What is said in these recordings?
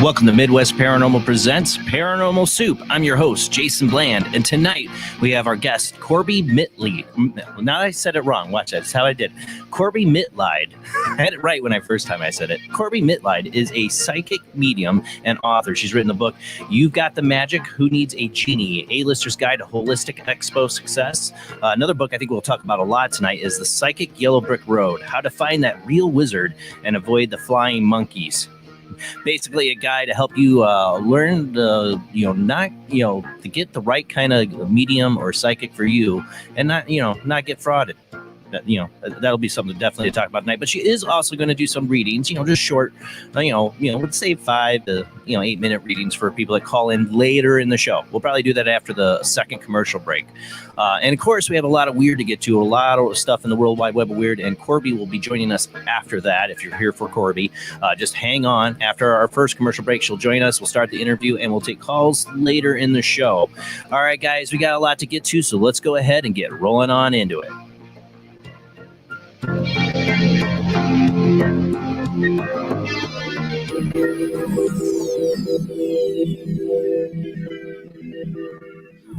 Welcome to Midwest Paranormal Presents Paranormal Soup. I'm your host, Jason Bland, and tonight we have our guest, Corbie Mitleid. Now I said it wrong. Watch that. That's how I did. Corbie Mitleid. I had it right when I first time I said it. Corbie Mitleid is a psychic medium and author. She's written the book, You've Got the Magic, Who Needs a Genie? A-Lister's Guide to Holistic Expo Success. Another book I think we'll talk about a lot tonight is The Psychic Yellow Brick Road, How to Find That Real Wizard and Avoid the Flying Monkeys. Basically a guide to help you learn to get the right kind of medium or psychic for you and not get frauded. That'll be something definitely to talk about tonight. But she is also going to do some readings, just short, let's say 5 to 8 minute readings for people that call in later in the show. We'll probably do that after the second commercial break. And of course, we have a lot of weird to get to, a lot of stuff in the World Wide Web of Weird. And Corbie will be joining us after that. If you're here for Corbie, just hang on. After our first commercial break, she'll join us. We'll start the interview and we'll take calls later in the show. All right, guys, we got a lot to get to, so let's go ahead and get rolling on into it.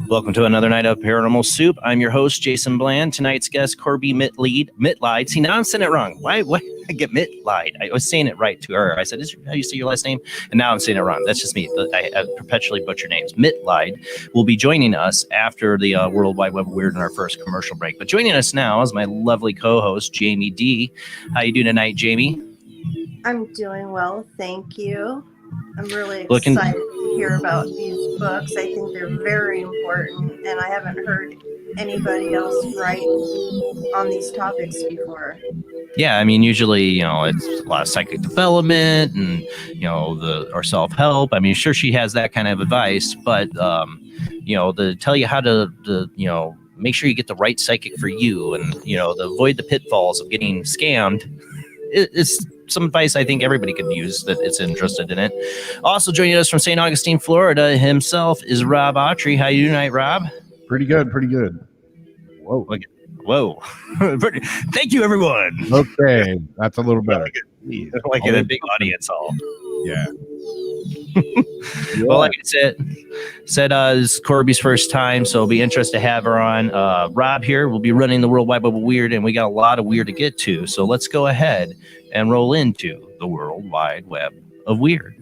Welcome to another night of Paranormal Soup. I'm your host, Jason Bland. Tonight's guest, Corbie Mitleid. See, now I'm saying it wrong. Why I get Mitleid? I was saying it right to her. I said, "Is how you say your last name?" And now I'm saying it wrong. That's just me. I perpetually butcher names. Mitleid will be joining us after the World Wide Web of Weird in our first commercial break. But joining us now is my lovely co-host, Jamie D. How you doing tonight, Jamie? I'm doing well, thank you. I'm really excited to hear about these books. I think they're very important, and I haven't heard anybody else write on these topics before. Yeah, I mean, usually, it's a lot of psychic development and, or self-help. I mean, sure, she has that kind of advice, but, to tell you how to make sure you get the right psychic for you and, to avoid the pitfalls of getting scammed, it's some advice I think everybody could use that is interested in it. Also joining us from St. Augustine, Florida himself is Rob Autry. How you doing tonight, Rob? Pretty good. Whoa. Thank you, everyone. Okay, that's a little better. Like in a big audience hall. Yeah. Well, like I said, this is Corbie's first time, so it'll be interesting to have her on. Rob here will be running the World Wide Web of Weird, and we got a lot of weird to get to. So let's go ahead and roll into the World Wide Web of Weird.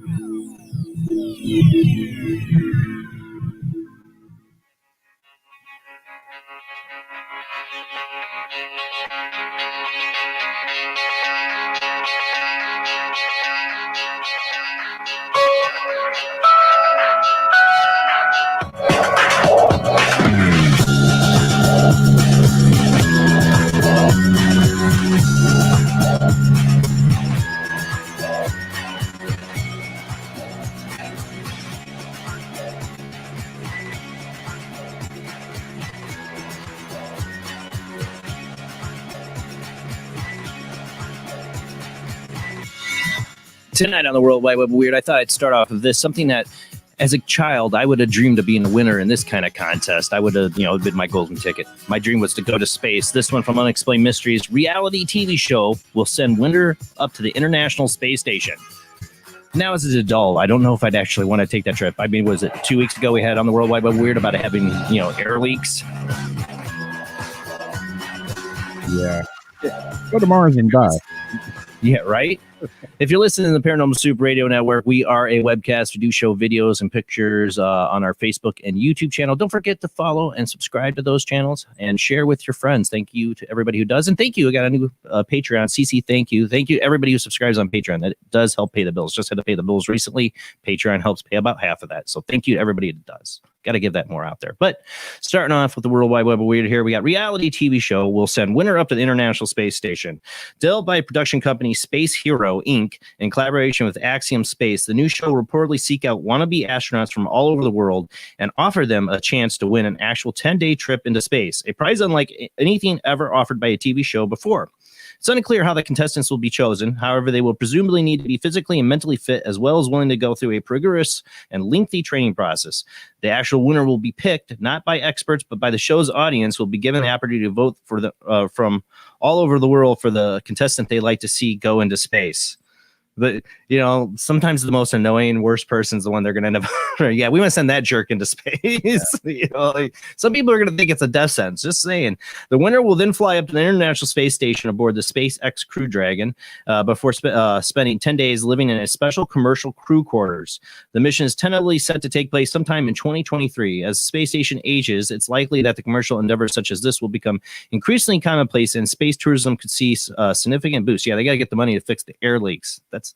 Tonight on the World Wide Web of Weird, I thought I'd start off with this, something that as a child, I would have dreamed of being a winner in this kind of contest. I would have, been my golden ticket. My dream was to go to space. This one from Unexplained Mysteries, reality TV show will send winner up to the International Space Station. Now as an adult, I don't know if I'd actually want to take that trip. I mean, was it 2 weeks ago we had on the World Wide Web Weird about it having, air leaks? Yeah. Go to Mars and die. Yeah, right? If you're listening to the Paranormal Soup Radio Network, we are a webcast. We do show videos and pictures on our Facebook and YouTube channel. Don't forget to follow and subscribe to those channels and share with your friends. Thank you to everybody who does. And thank you. I got a new Patreon. CC, thank you. Thank you everybody who subscribes on Patreon. That does help pay the bills. Just had to pay the bills recently. Patreon helps pay about half of that. So thank you to everybody that does. Got to give that more out there. But starting off with the World Wide Web of Weird here, we got reality TV show will send winner up to the International Space Station. Developed by production company Space Hero, Inc., in collaboration with Axiom Space, the new show will reportedly seek out wannabe astronauts from all over the world and offer them a chance to win an actual 10-day trip into space, a prize unlike anything ever offered by a TV show before. It's unclear how the contestants will be chosen. However, they will presumably need to be physically and mentally fit, as well as willing to go through a rigorous and lengthy training process. The actual winner will be picked not by experts, but by the show's audience, will be given the opportunity to vote for from all over the world for the contestant they like to see go into space. But, sometimes the most annoying, worst person is the one they're going to end up. Yeah, we want to send that jerk into space. Yeah. Some people are going to think it's a death sentence. Just saying. The winner will then fly up to the International Space Station aboard the SpaceX Crew Dragon before spending 10 days living in a special commercial crew quarters. The mission is tentatively set to take place sometime in 2023. As the space station ages, it's likely that the commercial endeavors such as this will become increasingly commonplace, and space tourism could see a significant boost. Yeah, they got to get the money to fix the air leaks. That's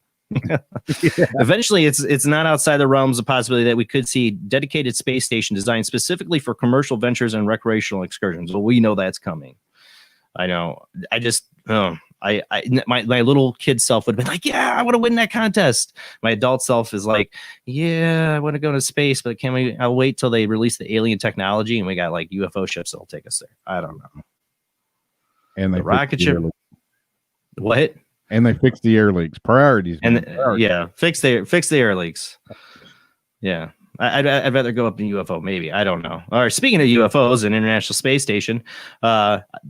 Eventually, it's not outside the realms of possibility that we could see dedicated space station designed specifically for commercial ventures and recreational excursions. Well, we know that's coming. I know. I just, my little kid self would have been like, yeah, I want to win that contest. My adult self is like, yeah, I want to go to space, but I'll wait till they release the alien technology and we got like UFO ships that'll take us there. I don't know. And the rocket ship. What? And they fix the air leaks. Priorities. Yeah, fix the air leaks. Yeah. I'd rather go up in UFO, maybe. I don't know. All right, speaking of UFOs and International Space Station,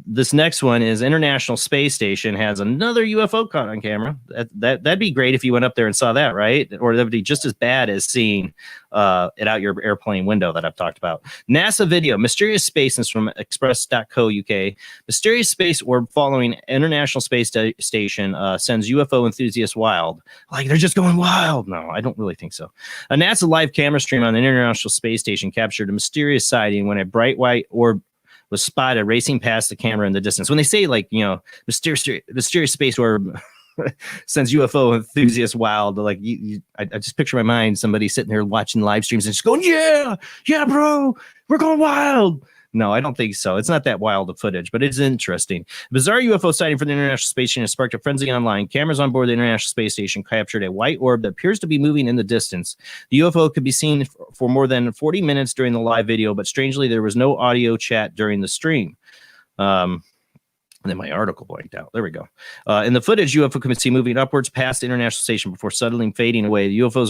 this next one is International Space Station has another UFO caught on camera. That'd be great if you went up there and saw that, right? Or that'd be just as bad as seeing it out your airplane window that I've talked about. NASA video, mysterious spaces from express.co UK. Mysterious space orb following International Space Station sends UFO enthusiasts wild. Like, they're just going wild. No, I don't really think so. A NASA live camera stream on the International Space Station captured a mysterious sighting when a bright white orb was spotted racing past the camera in the distance. When they say, like, mysterious space orb sends UFO enthusiasts wild, like, I just picture in my mind somebody sitting there watching live streams and just going, yeah, bro, we're going wild. No, I don't think so. It's not that wild of footage, but it's interesting. Bizarre UFO sighting from the International Space Station has sparked a frenzy online. Cameras on board the International Space Station captured a white orb that appears to be moving in the distance. The UFO could be seen for more than 40 minutes during the live video, but strangely, there was no audio chat during the stream. And then my article blanked out. There we go. In the footage, UFO can be seen moving upwards past the International Station before suddenly fading away. The UFO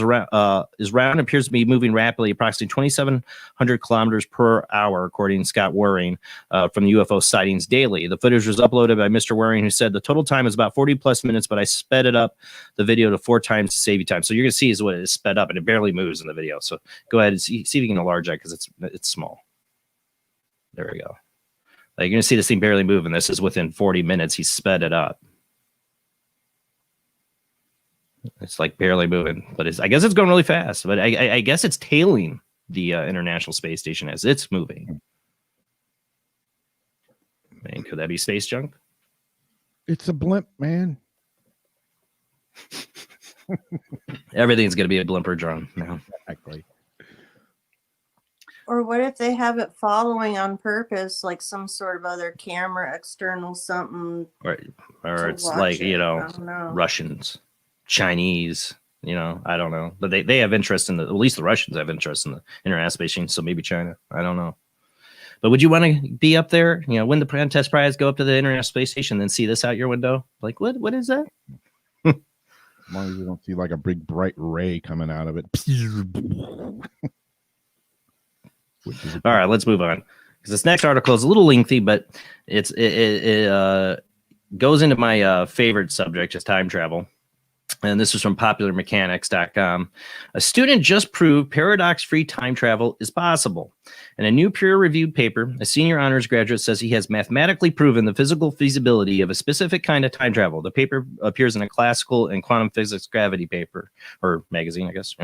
is round and appears to be moving rapidly, approximately 2,700 kilometers per hour, according to Scott Waring from the UFO Sightings Daily. The footage was uploaded by Mr. Waring, who said the total time is about 40 plus minutes, but I sped it up the video to 4 times to save you time. So you're going to see is what it is sped up, and it barely moves in the video. So go ahead and see if you can enlarge that because it's small. There we go. Like, you're going to see this thing barely move, and this is within 40 minutes. He sped it up. It's like barely moving, but I guess it's going really fast. But I guess it's tailing the International Space Station as it's moving. Man, could that be space junk? It's a blimp, man. Everything's going to be a blimper drone now. Exactly. Or what if they have it following on purpose, like some sort of other camera, external something? Or it's like, Russians, Chinese, I don't know. But they have interest in at least the Russians have interest in the International Space Station, so maybe China. I don't know. But would you want to be up there, win the contest prize, go up to the International Space Station, then see this out your window? Like, what is that? As long as you don't see like a big bright ray coming out of it. All right, let's move on. Because this next article is a little lengthy, but it goes into my favorite subject, is time travel. and this is from popularmechanics.com. A student just proved paradox-free time travel is possible. In a new peer-reviewed paper, a senior honors graduate says he has mathematically proven the physical feasibility of a specific kind of time travel. The paper appears in a classical and quantum physics gravity paper, or magazine, I guess.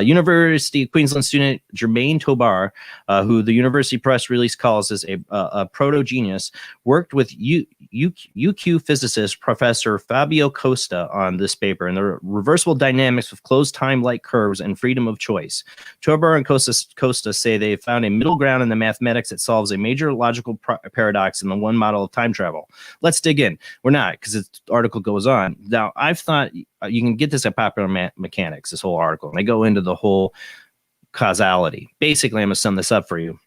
University of Queensland student Jermaine Tobar, who the University Press release calls as a proto-genius, worked with UQ physicist Professor Fabio Costa on this paper and the reversible dynamics of closed time-like curves and freedom of choice. Tobar and Costa say they found a middle ground in the mathematics that solves a major logical paradox in the one model of time travel. Let's dig in. We're not, because the article goes on. Now, I've thought you can get this at Popular Mechanics, this whole article, and they go into the whole causality. Basically, I'm going to sum this up for you.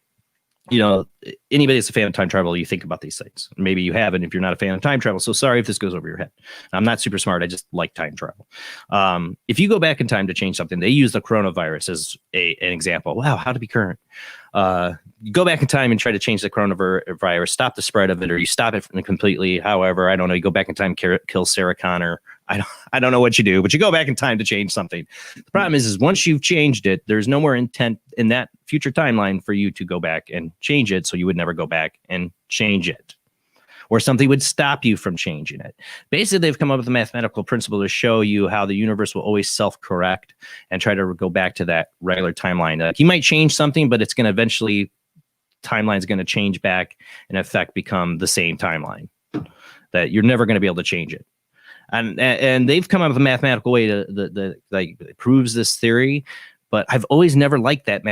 You know, anybody that's a fan of time travel, you think about these things. Maybe you haven't if you're not a fan of time travel. So sorry if this goes over your head. I'm not super smart. I just like time travel. If you go back in time to change something, they use the coronavirus as an example. Wow, how to be current. You go back in time and try to change the coronavirus, stop the spread of it, or you stop it completely. However, I don't know, you go back in time, kill Sarah Connor. I don't know what you do, but you go back in time to change something. The problem is once you've changed it, there's no more intent in that future timeline for you to go back and change it. So you would never go back and change it, or something would stop you from changing it. Basically, they've come up with a mathematical principle to show you how the universe will always self-correct and try to go back to that regular timeline. You might change something, but it's going to eventually, timeline's going to change back and in effect become the same timeline, that you're never going to be able to change it. And they've come up with a mathematical way that proves this theory, but I've always never liked that.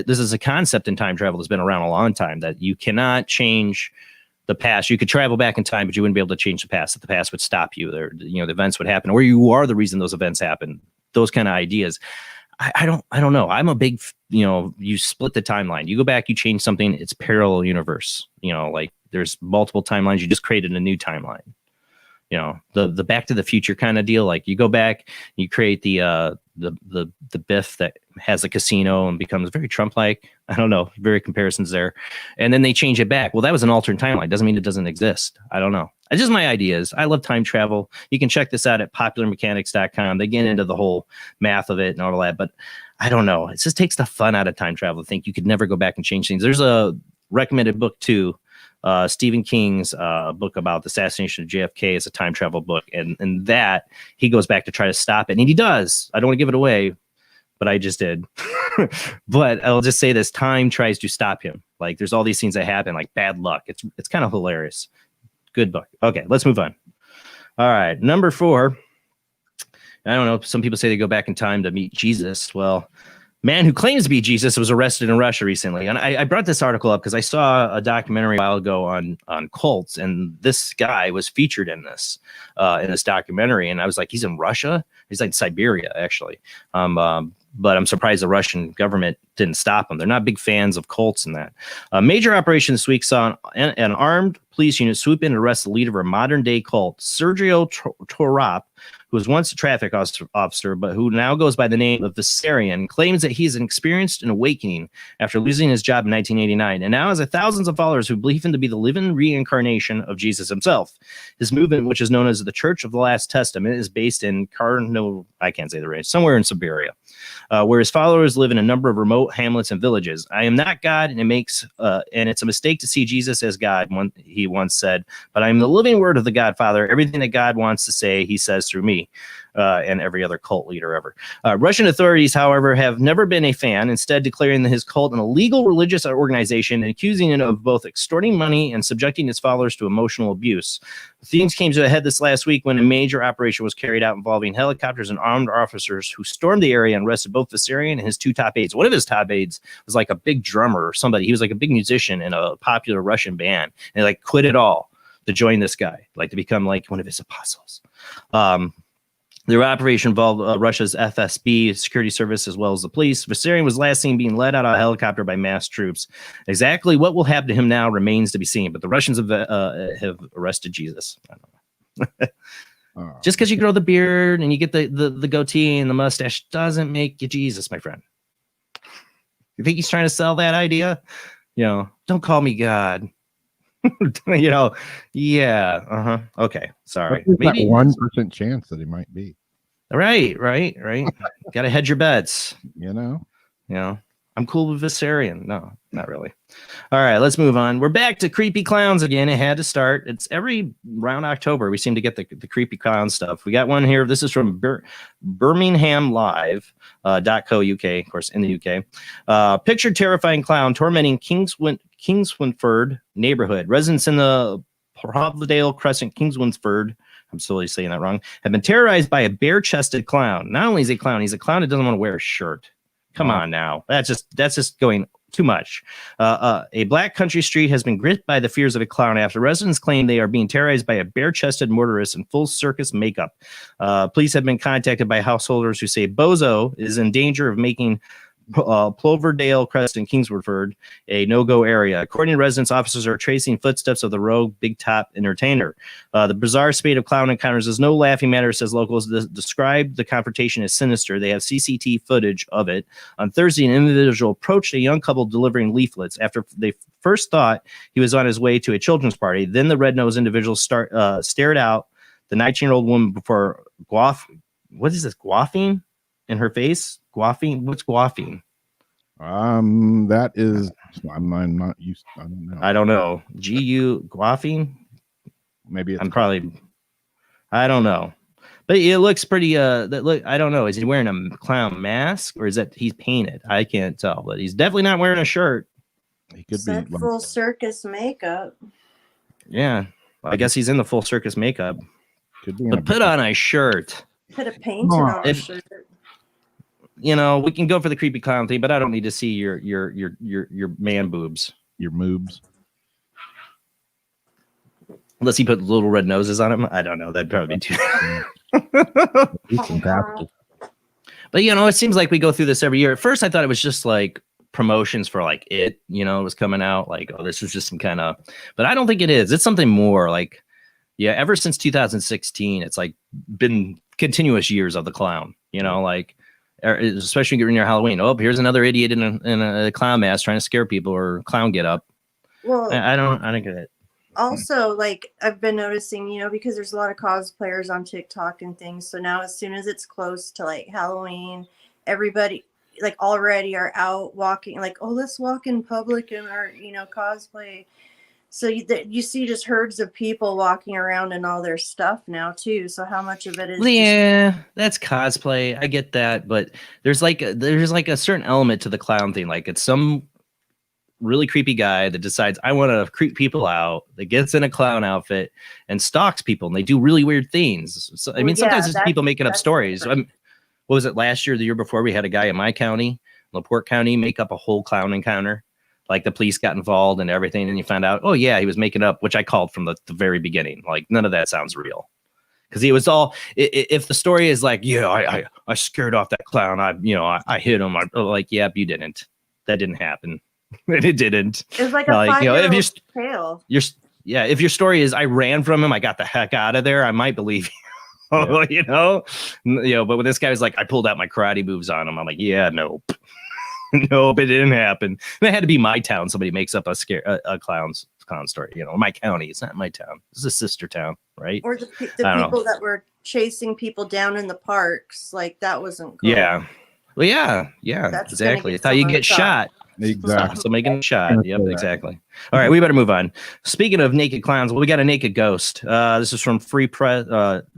This is a concept in time travel that's been around a long time, that you cannot change the past. You could travel back in time, but you wouldn't be able to change the past. That the past would stop you. The events would happen, or you are the reason those events happen. Those kind of ideas. I don't know. I'm a big, you split the timeline. You go back, you change something. It's parallel universe. Like there's multiple timelines. You just created a new timeline. The Back to the Future kind of deal. Like you go back, you create the Biff that has a casino and becomes very Trump-like. I don't know, very comparisons there. And then they change it back. Well, that was an alternate timeline. Doesn't mean it doesn't exist. I don't know. It's just my ideas. I love time travel. You can check this out at popularmechanics.com. They get into the whole math of it and all that, but I don't know. It just takes the fun out of time travel to think you could never go back and change things. There's a recommended book too. Stephen King's book about the assassination of JFK is a time travel book. And that he goes back to try to stop it. And he does. I don't want to give it away, but I just did. But I'll just say this: time tries to stop him. Like there's all these things that happen, like bad luck. It's kind of hilarious. Good book. Okay, let's move on. All right. Number 4. I don't know. Some people say they go back in time to meet Jesus. Well, man who claims to be Jesus was arrested in Russia recently. And I brought this article up because I saw a documentary a while ago on cults, and this guy was featured in this documentary. And I was like, he's in Russia? He's like Siberia, actually. But I'm surprised the Russian government didn't stop him. They're not big fans of cults and that. A major operation this week saw an armed police unit swoop in and arrest the leader of a modern-day cult, Sergio Torop, who was once a traffic officer, but who now goes by the name of Vissarion, claims that he's experienced an awakening after losing his job in 1989, and now has thousands of followers who believe him to be the living reincarnation of Jesus himself. His movement, which is known as the Church of the Last Testament, is based in I can't say the range, somewhere in Siberia, where his followers live in a number of remote hamlets and villages. I am not God, and it's a mistake to see Jesus as God, he once said, but I am the living word of the Godfather. Everything that God wants to say, he says through me. And every other cult leader ever. Russian authorities, however, have never been a fan, instead declaring his cult an illegal religious organization and accusing it of both extorting money and subjecting its followers to emotional abuse. Things came to a head this last week when a major operation was carried out involving helicopters and armed officers who stormed the area and arrested both Vissarion and his 2 top aides. One of his top aides was like a big drummer or somebody. He was like a big musician in a popular Russian band. And they quit it all to join this guy, to become like one of his apostles. Their operation involved Russia's FSB security service as well as the police. Vissarion was last seen being led out of a helicopter by masked troops. Exactly what will happen to him now remains to be seen, but the Russians have arrested Jesus. I don't know. Just because you grow the beard and you get the goatee and the mustache doesn't make you Jesus, my friend. You think he's trying to sell that idea? Don't call me God. You know, yeah. Okay, sorry. There's Maybe that 1% chance that he might be. Right. Got to hedge your bets. You know. I'm cool with Viserion. No, not really. All right, let's move on. We're back to creepy clowns again. It had to start. It's every around October we seem to get the creepy clown stuff. We got one here. This is from Birmingham Live. .co.uk, of course, in the UK. Picture terrifying clown tormenting Kingswinford neighborhood. Residents in the Providale Crescent, Kingswinford, I'm slowly saying that wrong, have been terrorized by a bare-chested clown. Not only is he a clown, he's a clown that doesn't want to wear a shirt. Come on now. That's just going too much. A black country street has been gripped by the fears of a clown after residents claim they are being terrorized by a bare-chested motorist in full circus makeup. Police have been contacted by householders who say Bozo is in danger of making Ploverdale Crest in Kingsford a no-go area. According to residents, officers are tracing footsteps of the rogue big top entertainer. The bizarre spate of clown encounters is no laughing matter, says locals. Describe the confrontation as sinister. They have CCTV footage of it. On Thursday, an individual approached a young couple delivering leaflets. After they first thought he was on his way to a children's party, then the red-nosed individual stared out the 19-year-old woman before goughing in her face. Goughing? What's goughing? That is, I'm not used. I don't know. Goughing? Maybe I don't know. But it looks pretty. I don't know. Is he wearing a clown mask or is that he's painted? I can't tell, but he's definitely not wearing a shirt. He could be full circus makeup. Yeah, I guess he's in the full circus makeup. Could be. But put on a shirt. Put a painted on a shirt. You know, we can go for the creepy clown thing, but I don't need to see your man boobs. Your moobs. Unless he put little red noses on him. I don't know. That'd probably be too. But, you know, it seems like we go through this every year. At first, I thought it was just like promotions for like it, you know, it was coming out like, oh, this is just some kind of, but I don't think it is. It's something more like, yeah, ever since 2016, it's like been continuous years of the clown, you know, like, especially during your Halloween. Oh, here's another idiot in a clown mask trying to scare people or clown get up. Well, I don't get it. Also, like I've been noticing, you know, because there's a lot of cosplayers on TikTok and things. So now as soon as it's close to like Halloween, everybody like already are out walking like, oh, let's walk in public in our, you know, cosplay. So you see just herds of people walking around in all their stuff now too. So how much of it is? Yeah, that's cosplay. I get that, but there's like a certain element to the clown thing. Like it's some really creepy guy that decides I want to creep people out, that gets in a clown outfit and stalks people, and they do really weird things. So I mean, sometimes it's people making up stories. What was it last year, the year before? We had a guy in my county, LaPorte County, make up a whole clown encounter. Like the police got involved and everything, and you found out, oh yeah, he was making up, which I called from the very beginning. Like none of that sounds real, because he was all. If the story is like, yeah, I scared off that clown, I hit him. Like, yeah, you didn't. That didn't happen. It didn't. It's like a 5-year-old tale. If your story is I ran from him, I got the heck out of there, I might believe you. you know. But when this guy was like, I pulled out my karate moves on him, I'm like, yeah, nope. Nope, it didn't happen. And it had to be my town. Somebody makes up a clown story. You know, my county. It's not my town. It's a sister town, right? Or the people that were chasing people down in the parks. Like that wasn't cool. Yeah. Well, yeah, That's exactly. It's how you get shot. Exactly. So making a shot. Yep, exactly. All right, we better move on. Speaking of naked clowns, well, we got a naked ghost. This is from Free Press,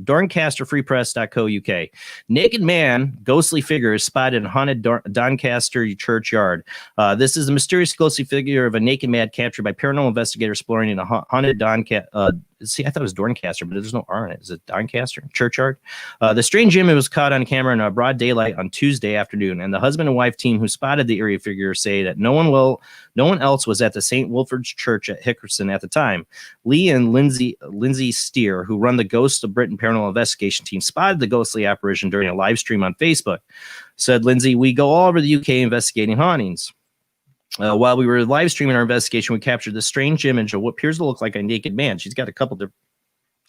Dorncasterfreepress.co.uk. Naked man, ghostly figure is spotted in haunted Doncaster churchyard. This is a mysterious ghostly figure of a naked man captured by paranormal investigators exploring in a haunted Doncaster. See, I thought it was Dorncaster, but there's no R in it. Is it Doncaster churchyard? The strange image was caught on camera in broad daylight on Tuesday afternoon, and the husband and wife team who spotted the eerie figure say that no one else was at the St. Wilfrid's Church at Hickerson at the time. Lee and Lindsay Steer, who run the Ghosts of Britain Paranormal Investigation team, spotted the ghostly apparition during a live stream on Facebook. Said Lindsay, "We go all over the UK investigating hauntings. While we were live streaming our investigation, we captured this strange image of what appears to look like a naked man." She's got a couple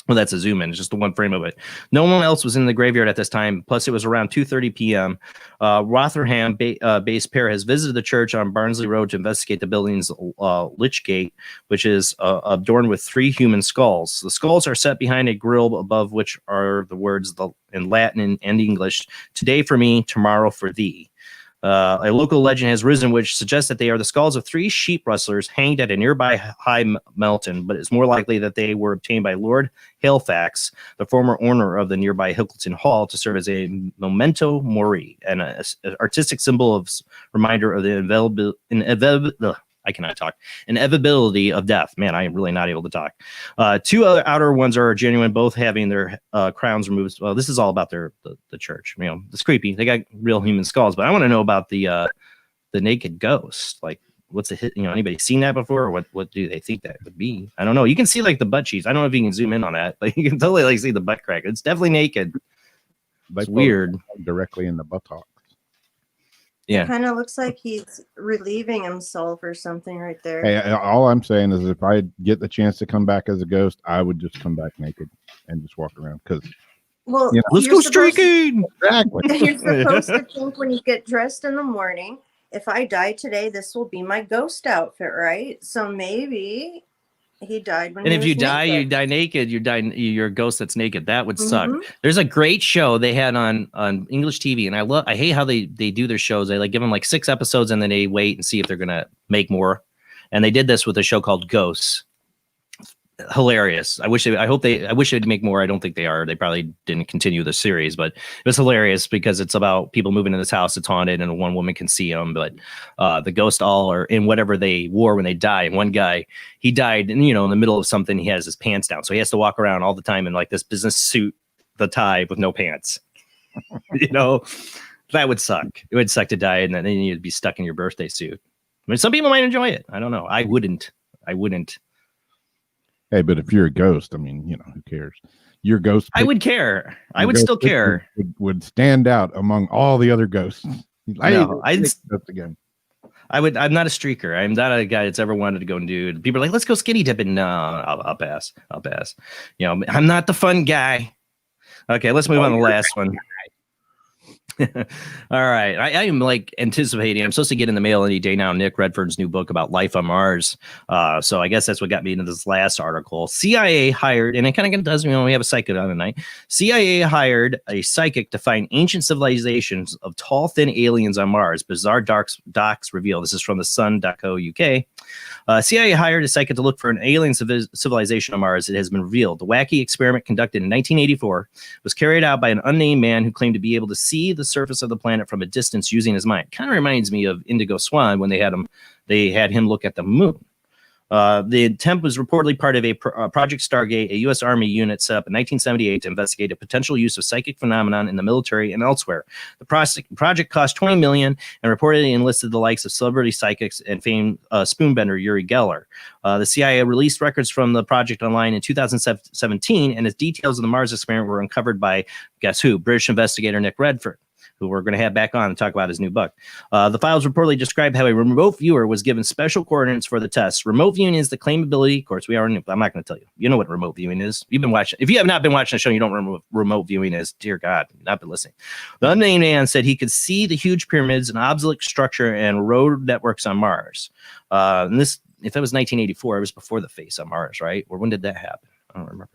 Well, that's a zoom in. It's just the one frame of it. No one else was in the graveyard at this time. Plus, it was around 2:30 p.m. Rotherham-based pair has visited the church on Barnsley Road to investigate the building's lich gate, which is adorned with 3 human skulls. The skulls are set behind a grill above which are the words in Latin and English, "Today for me, tomorrow for thee." A local legend has risen which suggests that they are the skulls of 3 sheep rustlers hanged at a nearby high mountain, but it's more likely that they were obtained by Lord Halifax, the former owner of the nearby Hickleton Hall, to serve as a memento mori, and an artistic symbol of reminder of the inevitability of death. Man, I am really not able to talk. 2 other outer ones are genuine, both having their crowns removed. Well, this is all about the church. You know, it's creepy. They got real human skulls, but I want to know about the naked ghost. Like, what's the hit? You know, anybody seen that before? Or what do they think that would be? I don't know. You can see like the butt cheeks. I don't know if you can zoom in on that, but you can totally like see the butt crack. It's definitely naked. It's weird. Directly in the buttock. Yeah, Kind of looks like he's relieving himself or something right there. Hey, all I'm saying is if I get the chance to come back as a ghost, I would just come back naked and just walk around. Because, well, you know, let's go streaking. Exactly. You're supposed to think when you get dressed in the morning, if I die today, this will be my ghost outfit, right? So maybe he died when. And he if was you die, naked. you die naked. You're a ghost that's naked. That would suck. There's a great show they had on English TV, and I hate how they do their shows. They like give them like 6 episodes, and then they wait and see if they're gonna make more. And they did this with a show called Ghosts. Hilarious. I wish they'd make more. I don't think they are. They probably didn't continue the series, but it was hilarious because it's about people moving in this house. It's haunted, and one woman can see them, but the ghosts all are in whatever they wore when they die. And one guy, he died, and in the middle of something, he has his pants down, so he has to walk around all the time in like this business suit, the tie with no pants. That would suck. It would suck to die, and then you'd be stuck in your birthday suit. I mean, some people might enjoy it. I don't know. I wouldn't. Hey, but if you're a ghost, I mean, who cares? Your ghost. I would care. I would still care. Would stand out among all the other ghosts. Again. I'm not a streaker. I'm not a guy that's ever wanted to go and do. People are like, let's go skinny dipping. No, I'll pass. I'm not the fun guy. Okay, let's move on to the last one. All right. I am like anticipating. I'm supposed to get in the mail any day now Nick Redfern's new book about life on Mars. So I guess that's what got me into this last article. CIA hired, and it kind of does, we have a psychic on tonight. CIA hired a psychic to find ancient civilizations of tall, thin aliens on Mars. Bizarre docs reveal. This is from the sun.co.uk. CIA hired a psychic to look for an alien civilization on Mars. It has been revealed. The wacky experiment conducted in 1984 was carried out by an unnamed man who claimed to be able to see the surface of the planet from a distance using his mind. Kind of reminds me of Indigo Swan when they had him look at the moon. The attempt was reportedly part of a Project Stargate, a U.S. Army unit set up in 1978 to investigate a potential use of psychic phenomenon in the military and elsewhere. The project cost $20 million and reportedly enlisted the likes of celebrity psychics and famed spoonbender Uri Geller. The CIA released records from the project online in 2017, and its details of the Mars experiment were uncovered by, guess who? British investigator Nick Redfern, who we're going to have back on and talk about his new book. The files reportedly described how a remote viewer was given special coordinates for the test. Remote viewing is the claimability. Of course, I'm not going to tell you. You know what remote viewing is. You've been watching. If you have not been watching the show, you don't know what remote viewing is. Dear God, you've not been listening. The unnamed man said he could see the huge pyramids and obelisk structure and road networks on Mars. And this, if it was 1984, it was before the face on Mars, right? Or when did that happen? I don't remember.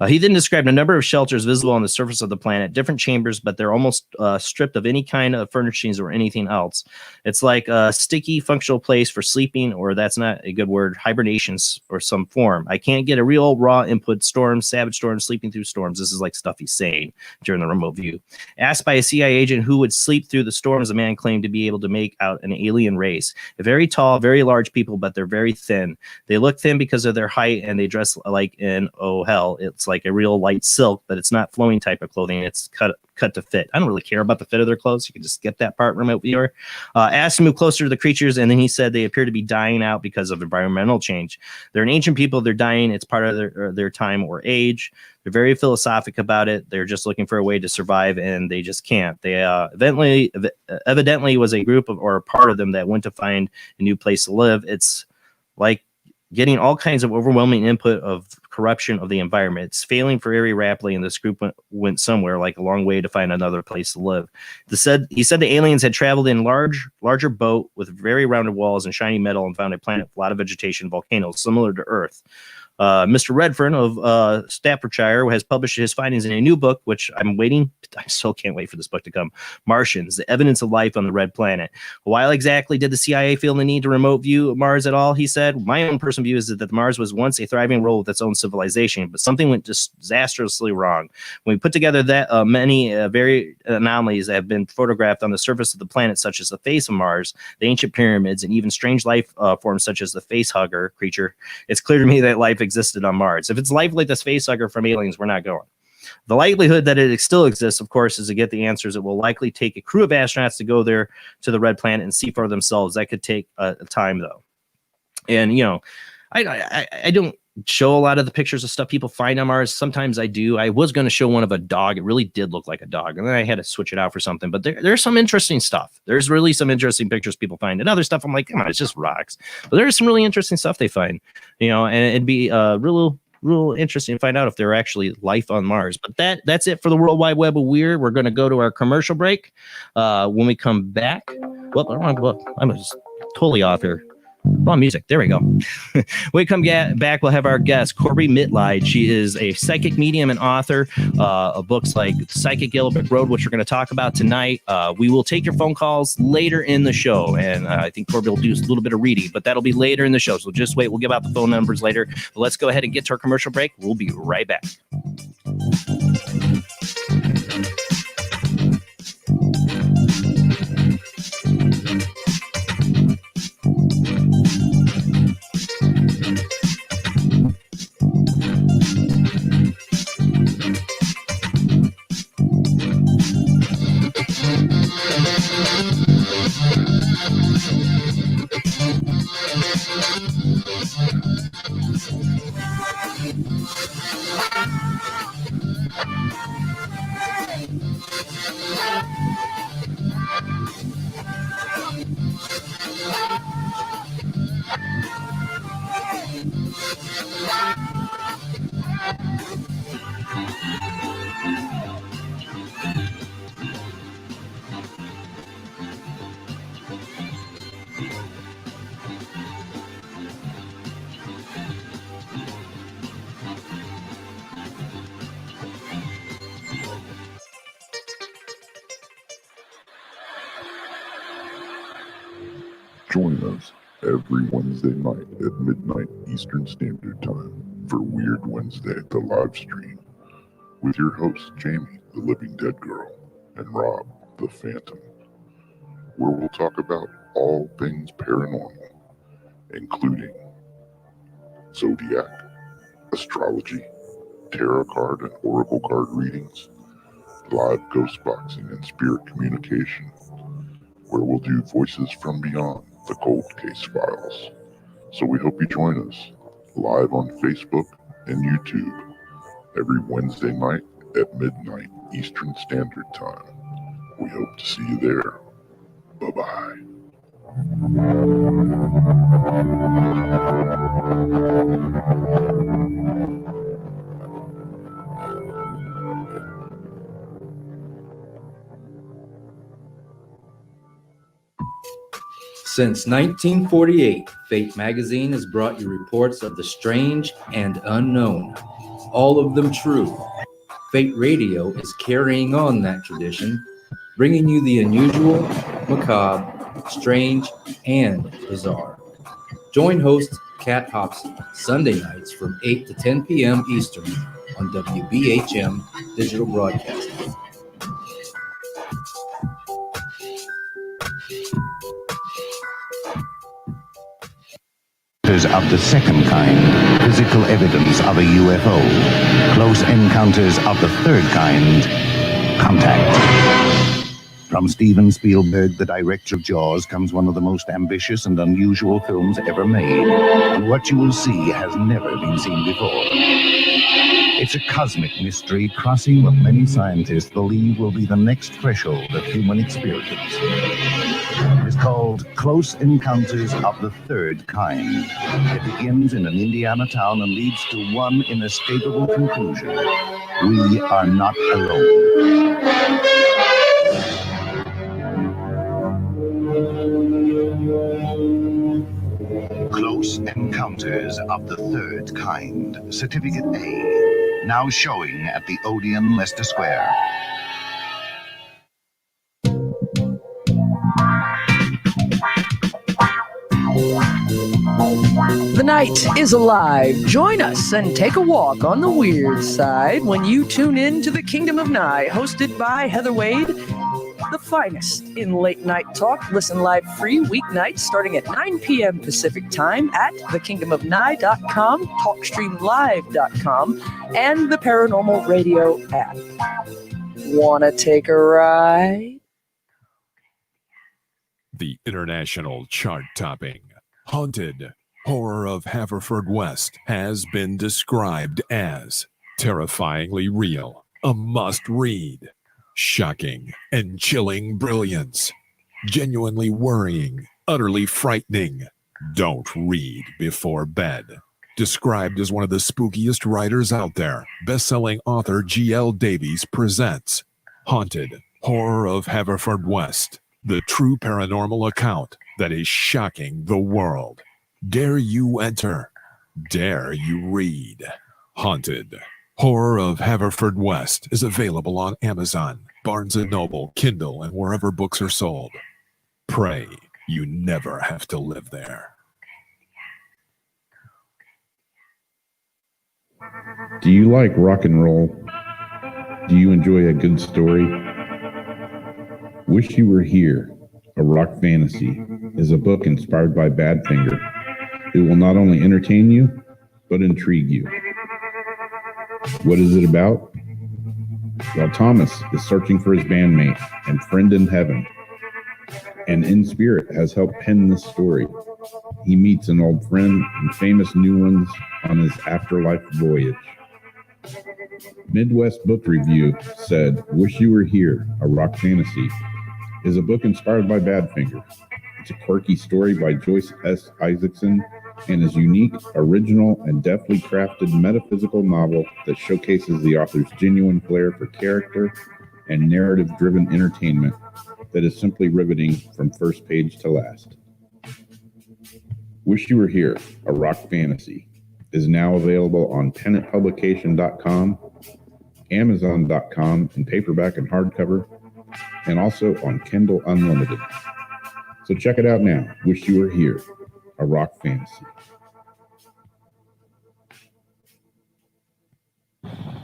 He then described a number of shelters visible on the surface of the planet, different chambers, but they're almost stripped of any kind of furnishings or anything else. It's like a sticky, functional place for sleeping, or that's not a good word, hibernations or some form. I can't get a real raw input. Storms, savage storms, sleeping through storms. This is like stuff he's saying during the remote view. Asked by a CIA agent who would sleep through the storms, the man claimed to be able to make out an alien race. A very tall, very large people, but they're very thin. They look thin because of their height, and they dress like in, oh hell, it's like a real light silk, but it's not flowing type of clothing. It's cut to fit. I don't really care about the fit of their clothes. You can just get that part, remote viewer. Asked to move closer to the creatures, and then he said they appear to be dying out because of environmental change. They're an ancient people. They're dying. It's part of their time or age. They're very philosophic about it. They're just looking for a way to survive, and they just can't. They evidently was a group of, or a part of them that went to find a new place to live. It's like getting all kinds of overwhelming input of corruption of the environment. It's failing very rapidly, and this group went somewhere, like a long way, to find another place to live. He said the aliens had traveled in larger boat with very rounded walls and shiny metal and found a planet with a lot of vegetation, volcanoes, similar to Earth. Mr. Redfern of Staffordshire has published his findings in a new book, which I'm waiting. I still can't wait for this book to come. Martians, the evidence of life on the red planet. Why exactly did the CIA feel the need to remote view Mars at all? He said, my own personal view is that Mars was once a thriving world with its own civilization, but something went disastrously wrong. When we put together that many very anomalies that have been photographed on the surface of the planet, such as the face of Mars, the ancient pyramids, and even strange life forms such as the facehugger creature, it's clear to me that life existed on Mars. If it's life like this facehugger from aliens, we're not going. The likelihood that it still exists, of course, is to get the answers. It will likely take a crew of astronauts to go there to the red planet and see for themselves. That could take time, though. And, you know, I don't show a lot of the pictures of stuff people find on Mars. Sometimes I do. I was going to show one of a dog. It really did look like a dog. And then I had to switch it out for something. But there's some interesting stuff. There's really some interesting pictures people find. And other stuff, I'm like, come on, it's just rocks. But there's some really interesting stuff they find, you know, and it'd be real interesting to find out if there are actually life on Mars. But that's it for the World Wide Web of Weird. We're going to go to our commercial break. When we come back, I'm just totally off here. Wrong music. There we go. When we come back, we'll have our guest, Corbie Mitleid. She is a psychic medium and author of books like Psychic Yellow Brick Road, which we're going to talk about tonight. We will take your phone calls later in the show, and I think Corbie will do a little bit of reading, but that'll be later in the show, so just wait. We'll give out the phone numbers later. But let's go ahead and get to our commercial break. We'll be right back. Join us every Wednesday night at midnight Eastern Standard Time for Weird Wednesday, the live stream, with your hosts Jamie, the Living Dead Girl, and Rob, the Phantom, where we'll talk about all things paranormal, including zodiac, astrology, tarot card and oracle card readings, live ghost boxing and spirit communication, where we'll do voices from beyond the cold case files. So we hope you join us live on Facebook and YouTube every Wednesday night at midnight Eastern Standard Time. We hope to see you there. Bye-bye. Since 1948, Fate magazine has brought you reports of the strange and unknown, all of them true. Fate Radio is carrying on that tradition, bringing you the unusual, macabre, strange, and bizarre. Join host Kat Hobson Sunday nights from 8 to 10 p.m. Eastern on WBHM Digital Broadcasting. Of the second kind, physical evidence of a UFO. Close encounters of the third kind, contact. From Steven Spielberg, the director of Jaws, comes one of the most ambitious and unusual films ever made. And what you will see has never been seen before. It's a cosmic mystery crossing what many scientists believe will be the next threshold of human experience. It's called Close Encounters of the Third Kind. It begins in an Indiana town and leads to one inescapable conclusion. We are not alone. Close Encounters of the Third Kind. Certificate A. Now showing at the Odeon, Leicester Square. The night is alive. Join us and take a walk on the weird side when you tune in to The Kingdom of Nye, hosted by Heather Wade, the finest in late night talk. Listen live free weeknights starting at 9 p.m. Pacific time at thekingdomofnye.com, talkstreamlive.com, and the Paranormal Radio app. Wanna take a ride? The international chart-topping Haunted Horror of Haverfordwest has been described as terrifyingly real, a must-read, shocking and chilling brilliance, genuinely worrying, utterly frightening. Don't read before bed. Described as one of the spookiest writers out there, best-selling author G.L. Davies presents Haunted Horror of Haverfordwest, the true paranormal account that is shocking the world. Dare you enter? Dare you read? Haunted Horror of Haverfordwest is available on Amazon, Barnes & Noble, Kindle, and wherever books are sold. Pray you never have to live there. Do you like rock and roll? Do you enjoy a good story? Wish You Were Here, a rock fantasy, is a book inspired by Badfinger. It will not only entertain you, but intrigue you. What is it about? Well, Thomas is searching for his bandmate and friend in heaven, and in spirit has helped pen this story. He meets an old friend and famous new ones on his afterlife voyage. Midwest Book Review said, Wish You Were Here, a rock fantasy, is a book inspired by Badfinger. It's a quirky story by Joyce S. Isaacson and is unique, original, and deftly crafted metaphysical novel that showcases the author's genuine flair for character and narrative-driven entertainment that is simply riveting from first page to last. Wish You Were Here, a rock fantasy, is now available on pennantpublication.com, amazon.com in paperback and hardcover, and also on Kindle Unlimited. So check it out now. Wish You Were Here, a rock fantasy.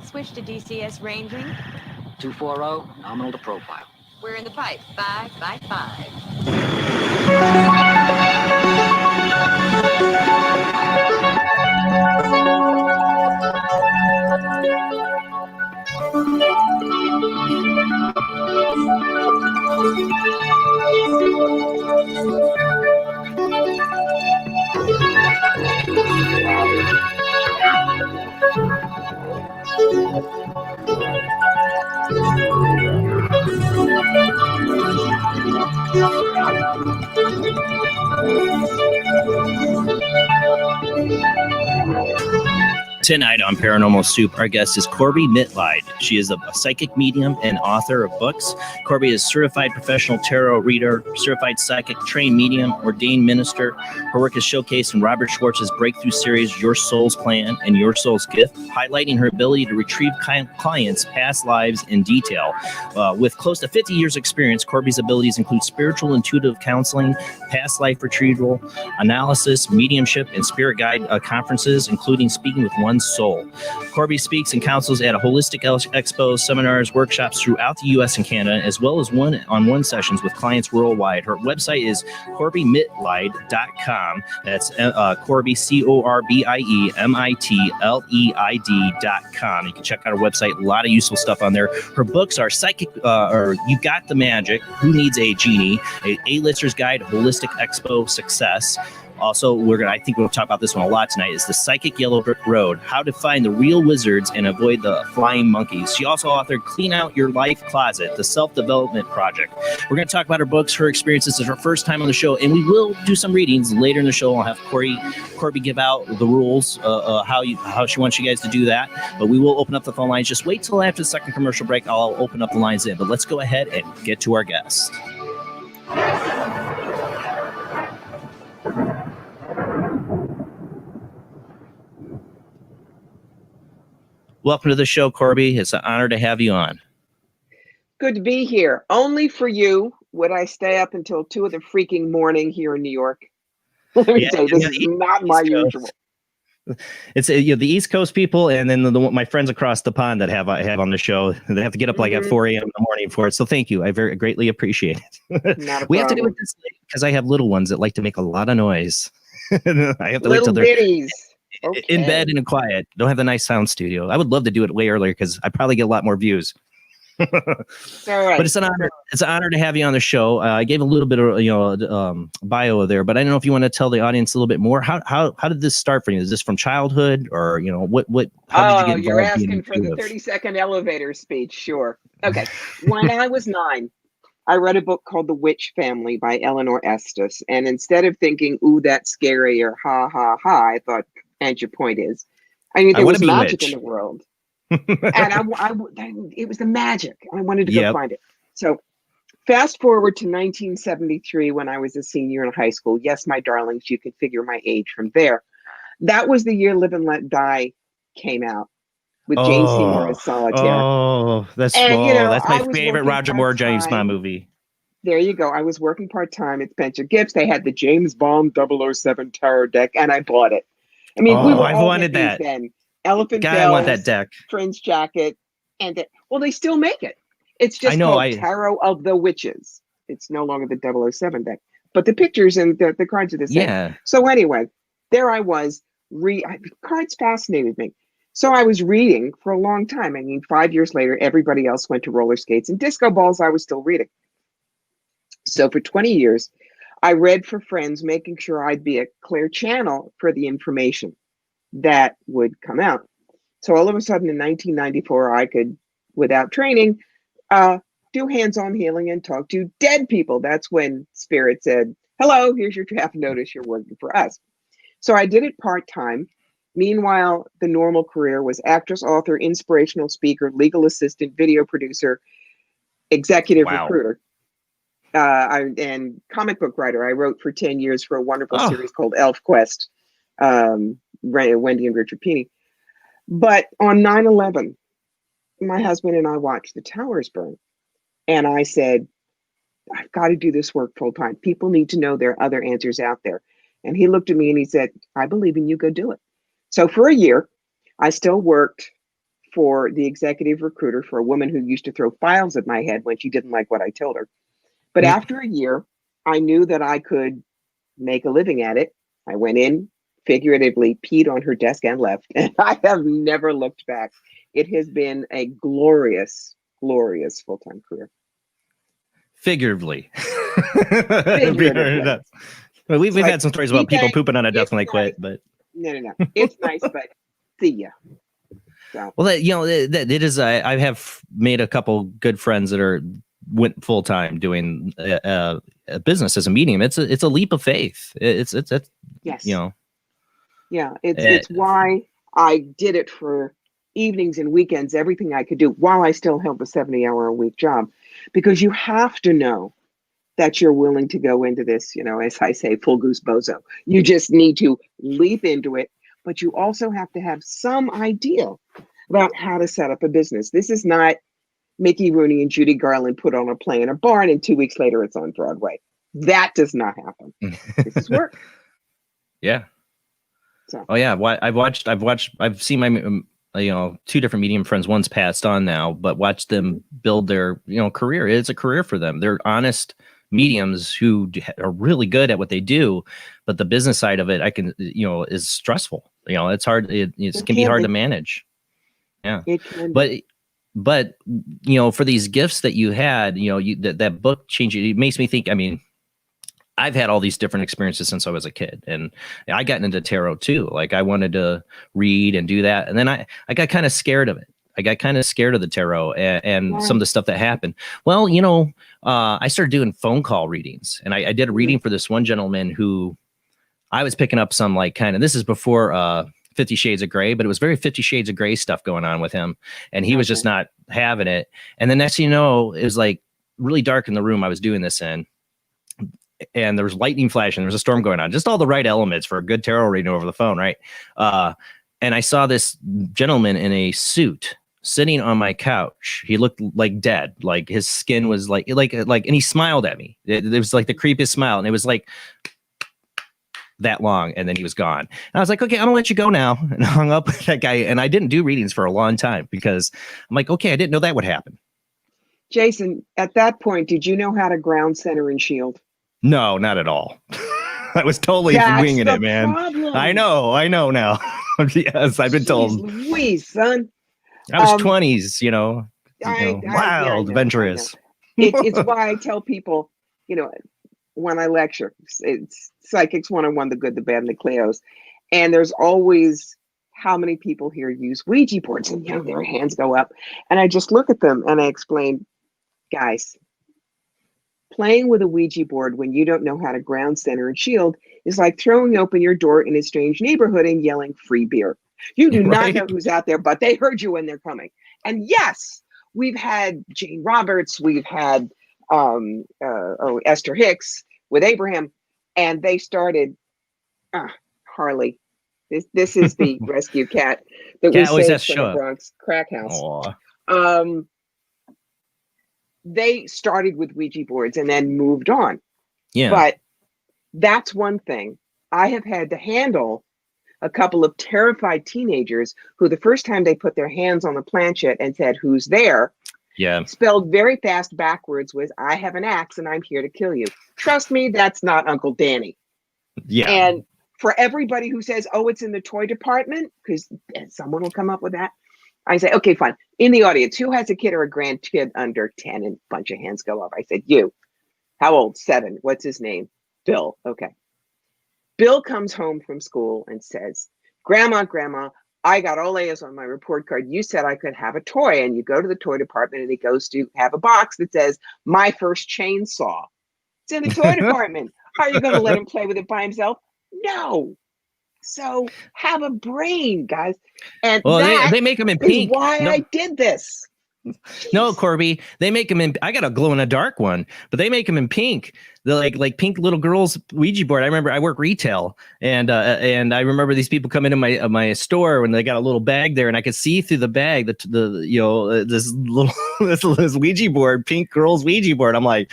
Switch to DCS ranging. 240, nominal to profile. We're in the pipe. 5 by 5. Tonight on Paranormal Soup, our guest is Corbie Mitleid. She is a psychic medium and author of books. Corbie is certified professional tarot reader, certified psychic, trained medium, ordained minister. Her work is showcased in Robert Schwartz's breakthrough series, Your Soul's Plan and Your Soul's Gift, highlighting her ability to retrieve clients' past lives in detail. With close to 50 years experience, Corbie's abilities include spiritual intuitive counseling, past life retrieval, analysis, mediumship, and spirit guide conferences, including speaking with one's soul. Corbie speaks and counsels at a holistic expos, seminars, workshops throughout the U.S. and Canada, as well as one-on-one sessions with clients worldwide. Her website is CorbieMitleid.com. That's Corbie, CorbieMitleid.com. You can check out her website. A lot of useful stuff on there. Her books are Psychic, or You Got the Magic, Who Needs a Genie, A-Lister's Guide to Holistic Expo Success, Also, I think we'll talk about this one a lot tonight, is The Psychic Yellow Brick Road, How to Find the Real Wizards and Avoid the Flying Monkeys. She also authored Clean Out Your Life Closet, the self-development project. We're going to talk about her books, her experiences. This is her first time on the show, and we will do some readings later in the show. I'll have Corbie give out the rules, how she wants you guys to do that. But we will open up the phone lines. Just wait till after the second commercial break. I'll open up the lines in. But let's go ahead and get to our guest. Welcome to the show, Corbie. It's an honor to have you on. Good to be here. Only for you would I stay up until 2 in the freaking morning here in New York. Let me say, this is not my usual. It's the East Coast people, and then my friends across the pond that have on the show. They have to get up like at 4 a.m. in the morning for it. So thank you. I very greatly appreciate it. We have to do it this late because I have little ones that like to make a lot of noise. I have to wait till they're in bed and quiet. Don't have the nice sound studio. I would love to do it way earlier because I probably get a lot more views. All right. But it's an honor. It's an honor to have you on the show. I gave a little bit of bio there, but I don't know if you want to tell the audience a little bit more. How did this start for you? Is this from childhood, or what? How did you get involved? You're asking for the 30-second elevator speech. Sure. Okay. When I was 9, I read a book called The Witch Family by Eleanor Estes, and instead of thinking, "Ooh, that's scary," or "Ha ha ha," I thought, and your point is, there was magic in the world. And it was the magic. I wanted to go find it. So fast forward to 1973 when I was a senior in high school. Yes, my darlings, you can figure my age from there. That was the year Live and Let Die came out with Jane Seymour as Solitaire. Oh, that's my favorite Roger Moore James Bond movie. There you go. I was working part-time at Spencer Gifts. They had the James Bond 007 tarot deck, and I bought it. I mean, we were all wanted that. Then. Elephant God, bells, I want that deck. Fringe jacket, and they still make it. It's just called Tarot of the Witches. It's no longer the 007 deck, but the pictures and the cards are the same. Yeah. So anyway, there I was. Cards fascinated me. So I was reading for a long time. I mean, 5 years later, everybody else went to roller skates and disco balls. I was still reading. So for 20 years, I read for friends, making sure I'd be a clear channel for the information that would come out. So all of a sudden in 1994, I could, without training, do hands-on healing and talk to dead people. That's when Spirit said, "Hello, here's your draft notice. You're working for us." So I did it part-time. Meanwhile, the normal career was actress, author, inspirational speaker, legal assistant, video producer, executive recruiter, and comic book writer. I wrote for 10 years for a wonderful series called Elf Quest. Wendy and Richard Pini. But on 9/11, my husband and I watched the towers burn. And I said, I've got to do this work full time. People need to know there are other answers out there. And he looked at me and he said, "I believe in you, go do it." So for a year, I still worked for the executive recruiter for a woman who used to throw files at my head when she didn't like what I told her. But after a year, I knew that I could make a living at it. I went in, figuratively peed on her desk and left, and I have never looked back. It has been a glorious, glorious full-time career. Figuratively. We've had some stories about people pooping on a desk when they quit, but no, it's nice, but see ya. So. Well, that it is. I have made a couple good friends that went full time doing a business as a medium. It's a leap of faith. It's yes. Yeah, it's why I did it for evenings and weekends, everything I could do while I still held the 70-hour-a-week job, because you have to know that you're willing to go into this, as I say, full goose bozo. You just need to leap into it, but you also have to have some idea about how to set up a business. This is not Mickey Rooney and Judy Garland put on a play in a barn and 2 weeks later it's on Broadway. That does not happen. This is work. Yeah. So. Oh yeah, I've seen my 2 different medium friends. One's passed on now, but watched them build their career. It's a career for them. They're honest mediums who are really good at what they do, but the business side of it, is stressful. It's hard. It can be hard to manage. Yeah, but for these gifts that you had, that book changed. It makes me think. I mean, I've had all these different experiences since I was a kid, and I got into tarot too. Like I wanted to read and do that. And then I got kind of scared of it. I got kind of scared of the tarot and some of the stuff that happened. Well, I started doing phone call readings, and I did a reading for this one gentleman who I was picking up some this is before 50 Shades of Grey, but it was very 50 Shades of Grey stuff going on with him. And he was just not having it. And the next thing you know, it was like really dark in the room I was doing this in. And there was lightning flashing. There was a storm going on, just all the right elements for a good tarot reading over the phone. Right. And I saw this gentleman in a suit sitting on my couch. He looked like dead. Like his skin was like, and he smiled at me. It was like the creepiest smile. And it was like that long. And then he was gone. And I was like, okay, I'm gonna let you go now. And I hung up with that guy. And I didn't do readings for a long time because I'm like, okay, I didn't know that would happen. Jason, at that point, did you know how to ground, center, and shield? No, not at all. I was totally winging it, man. Problem. I know now. Yes, I've been told. Louise, son. I was 20s, wild, adventurous. It's why I tell people, when I lecture, it's Psychics 101, the good, the bad, and the Cleos. And there's always how many people here use Ouija boards, and their hands go up. And I just look at them and I explain, guys, playing with a Ouija board when you don't know how to ground, center, and shield is like throwing open your door in a strange neighborhood and yelling free beer. You do not know who's out there, but they heard you when they're coming. And yes, we've had Jane Roberts, we've had Esther Hicks with Abraham, and they started Harley. This is the rescue cat that we saved from the Bronx crack house. They started with Ouija boards and then moved on. Yeah. But that's one thing. I have had to handle a couple of terrified teenagers who the first time they put their hands on the planchette and said, "Who's there?" Yeah. Spelled very fast backwards was, "I have an axe and I'm here to kill you." Trust me, that's not Uncle Danny. Yeah. And for everybody who says, "Oh, it's in the toy department," because someone will come up with that, I say, okay, fine. In the audience, who has a kid or a grandkid under 10? And a bunch of hands go up. I said, you. How old? 7. What's his name? Bill. Okay. Bill comes home from school and says, Grandma, I got all A's on my report card. You said I could have a toy. And you go to the toy department and he goes to have a box that says, "My first chainsaw." It's in the toy department. Are you going to let him play with it by himself? No. So have a brain, guys. And they make them in pink. Why I did this. No, Corbie, they make them in. I got a glow in the dark one, but they make them in pink. They're like pink little girls Ouija board. I remember I work retail, and I remember these people come into my store when they got a little bag there, and I could see through the bag this little this Ouija board, pink girls Ouija board. I'm like,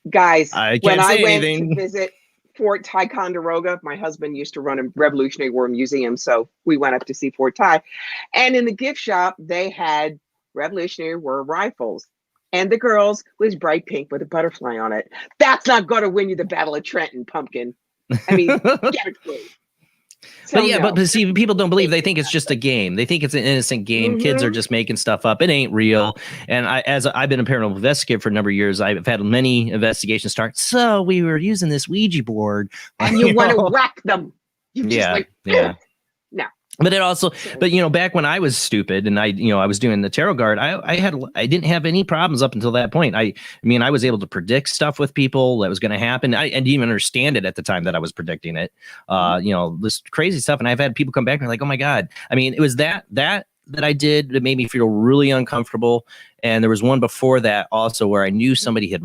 guys, when I went to visit Fort Ticonderoga, my husband used to run a Revolutionary War museum, so we went up to see Fort Ty, and in the gift shop they had Revolutionary War rifles, and the girls was bright pink with a butterfly on it. That's not going to win you the Battle of Trenton, pumpkin. I mean, get it, please. So but see, people don't believe. They think it's just a game. They think it's an innocent game. Mm-hmm. Kids are just making stuff up. It ain't real. And I've been a paranormal investigator for a number of years. I've had many investigations start. So we were using this Ouija board, and you want to whack them. You just no. But it also, back when I was stupid and I was doing the tarot card, I didn't have any problems up until that point. I was able to predict stuff with people that was going to happen. I didn't even understand it at the time that I was predicting it. This crazy stuff. And I've had people come back and like, oh my God. I mean, it was that I did that made me feel really uncomfortable. And there was one before that also where I knew somebody had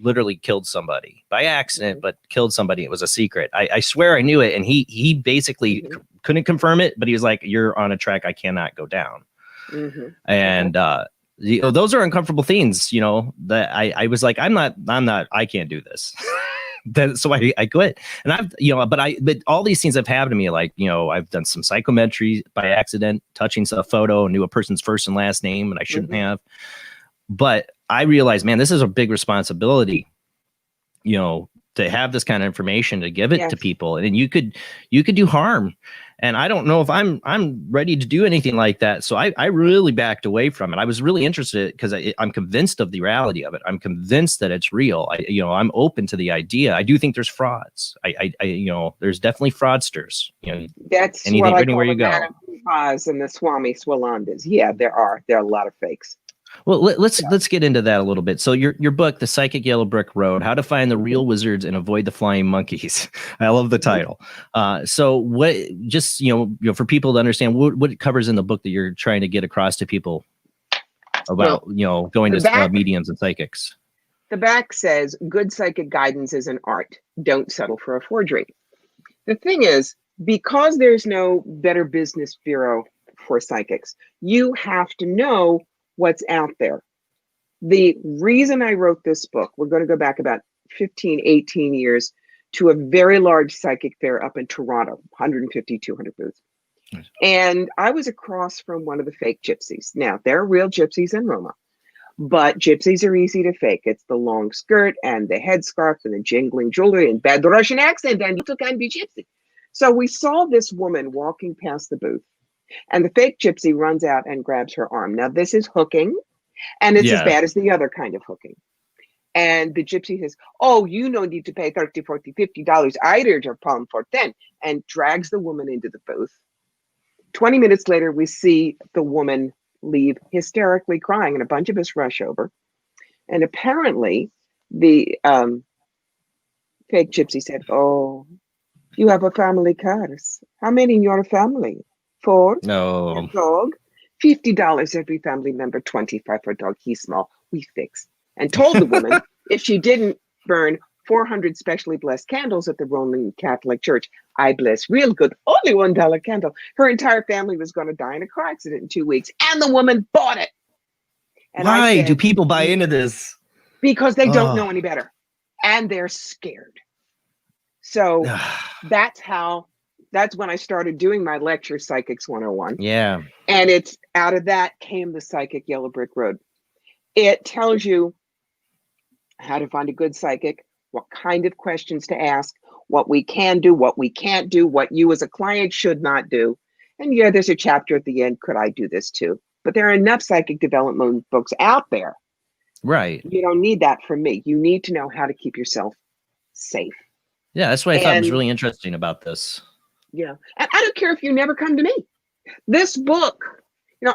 literally killed somebody by accident, but killed somebody. It was a secret. I swear I knew it. And he basically couldn't confirm it, but he was like, "You're on a track I cannot go down." Mm-hmm. And those are uncomfortable things, that I was like, I can't do this. So I quit. And but all these things have happened to me. Like, I've done some psychometry by accident, touching a photo, knew a person's first and last name, and I shouldn't have. But I realized, man, this is a big responsibility, to to have this kind of information to give it Yes. to people, and you could do harm. And I don't know if I'm ready to do anything like that. So I really backed away from it. I was really interested because I'm convinced of the reality of it. I'm convinced that it's real. I'm open to the idea. I do think there's frauds. There's definitely fraudsters. That's anything, what I anywhere call you the go. Madame Paz and the Swami Swalandas. Yeah, there are a lot of fakes. Well, let's get into that a little bit. So your book, The Psychic Yellow Brick Road: How to Find the Real Wizards and Avoid the Flying Monkeys. I love the title. So what, just, for people to understand what it covers in the book that you're trying to get across to people about, going to mediums and psychics. The back says, good psychic guidance is an art. Don't settle for a forgery. The thing is, because there's no Better Business Bureau for psychics, you have to know what's out there. The reason I wrote this book, we're going to go back about 15, 18 years to a very large psychic fair up in Toronto, 150, 200 booths. Nice. And I was across from one of the fake gypsies. Now, there are real gypsies in Roma, but gypsies are easy to fake. It's the long skirt and the headscarf and the jingling jewelry and bad Russian accent, and you can be gypsy. So we saw this woman walking past the booth, and the fake gypsy runs out and grabs her arm. Now, this is hooking, and it's as bad as the other kind of hooking. And the gypsy says, oh, you no need to pay $30, $40, $50. I did your palm for 10, and drags the woman into the booth. 20 minutes later, we see the woman leave hysterically crying, and a bunch of us rush over. And apparently, the fake gypsy said, oh, you have a family curse. How many in your family? 4? No. Dog. $50 every family member, 25 for a dog. He's small. We fix. And told the woman if she didn't burn 400 specially blessed candles at the Roman Catholic Church, I bless real good, only $1 candle, her entire family was going to die in a car accident in 2 weeks. And the woman bought it. And why do people buy into this? Because they don't know any better. And they're scared. So that's when I started doing my lecture, Psychics 101. Yeah. And it's out of that came the Psychic Yellow Brick Road. It tells you how to find a good psychic, what kind of questions to ask, what we can do, what we can't do, what you as a client should not do. And yeah, there's a chapter at the end, could I do this too? But there are enough psychic development books out there. Right. You don't need that from me. You need to know how to keep yourself safe. Yeah, that's what I thought was really interesting about this. Yeah. And I don't care if you never come to me. This book,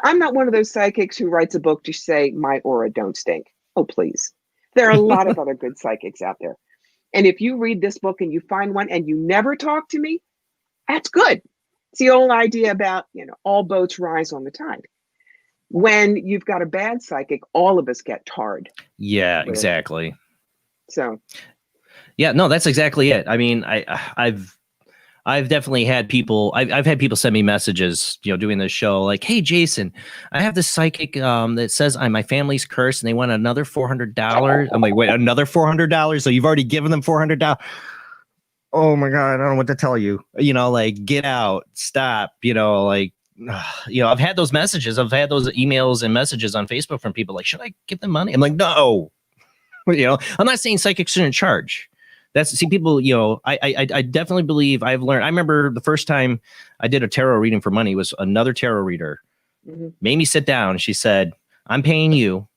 I'm not one of those psychics who writes a book to say my aura don't stink. Oh, please. There are a lot of other good psychics out there. And if you read this book and you find one and you never talk to me, that's good. It's the old idea about, all boats rise on the tide. When you've got a bad psychic, all of us get tarred. Yeah, exactly. So. Yeah, no, that's exactly it. I mean, I've definitely had people. I've had people send me messages, doing this show, like, "Hey, Jason, I have this psychic that says I'm my family's cursed, and they want another $400." I'm like, "Wait, another $400? So you've already given them $400? Oh my god, I don't know what to tell you. Like, get out, stop. I've had those messages. I've had those emails and messages on Facebook from people like, "Should I give them money?" I'm like, "No." I'm not saying psychics shouldn't charge. People, I definitely believe I've learned. I remember the first time I did a tarot reading for money was another tarot reader made me sit down. She said, "I'm paying you.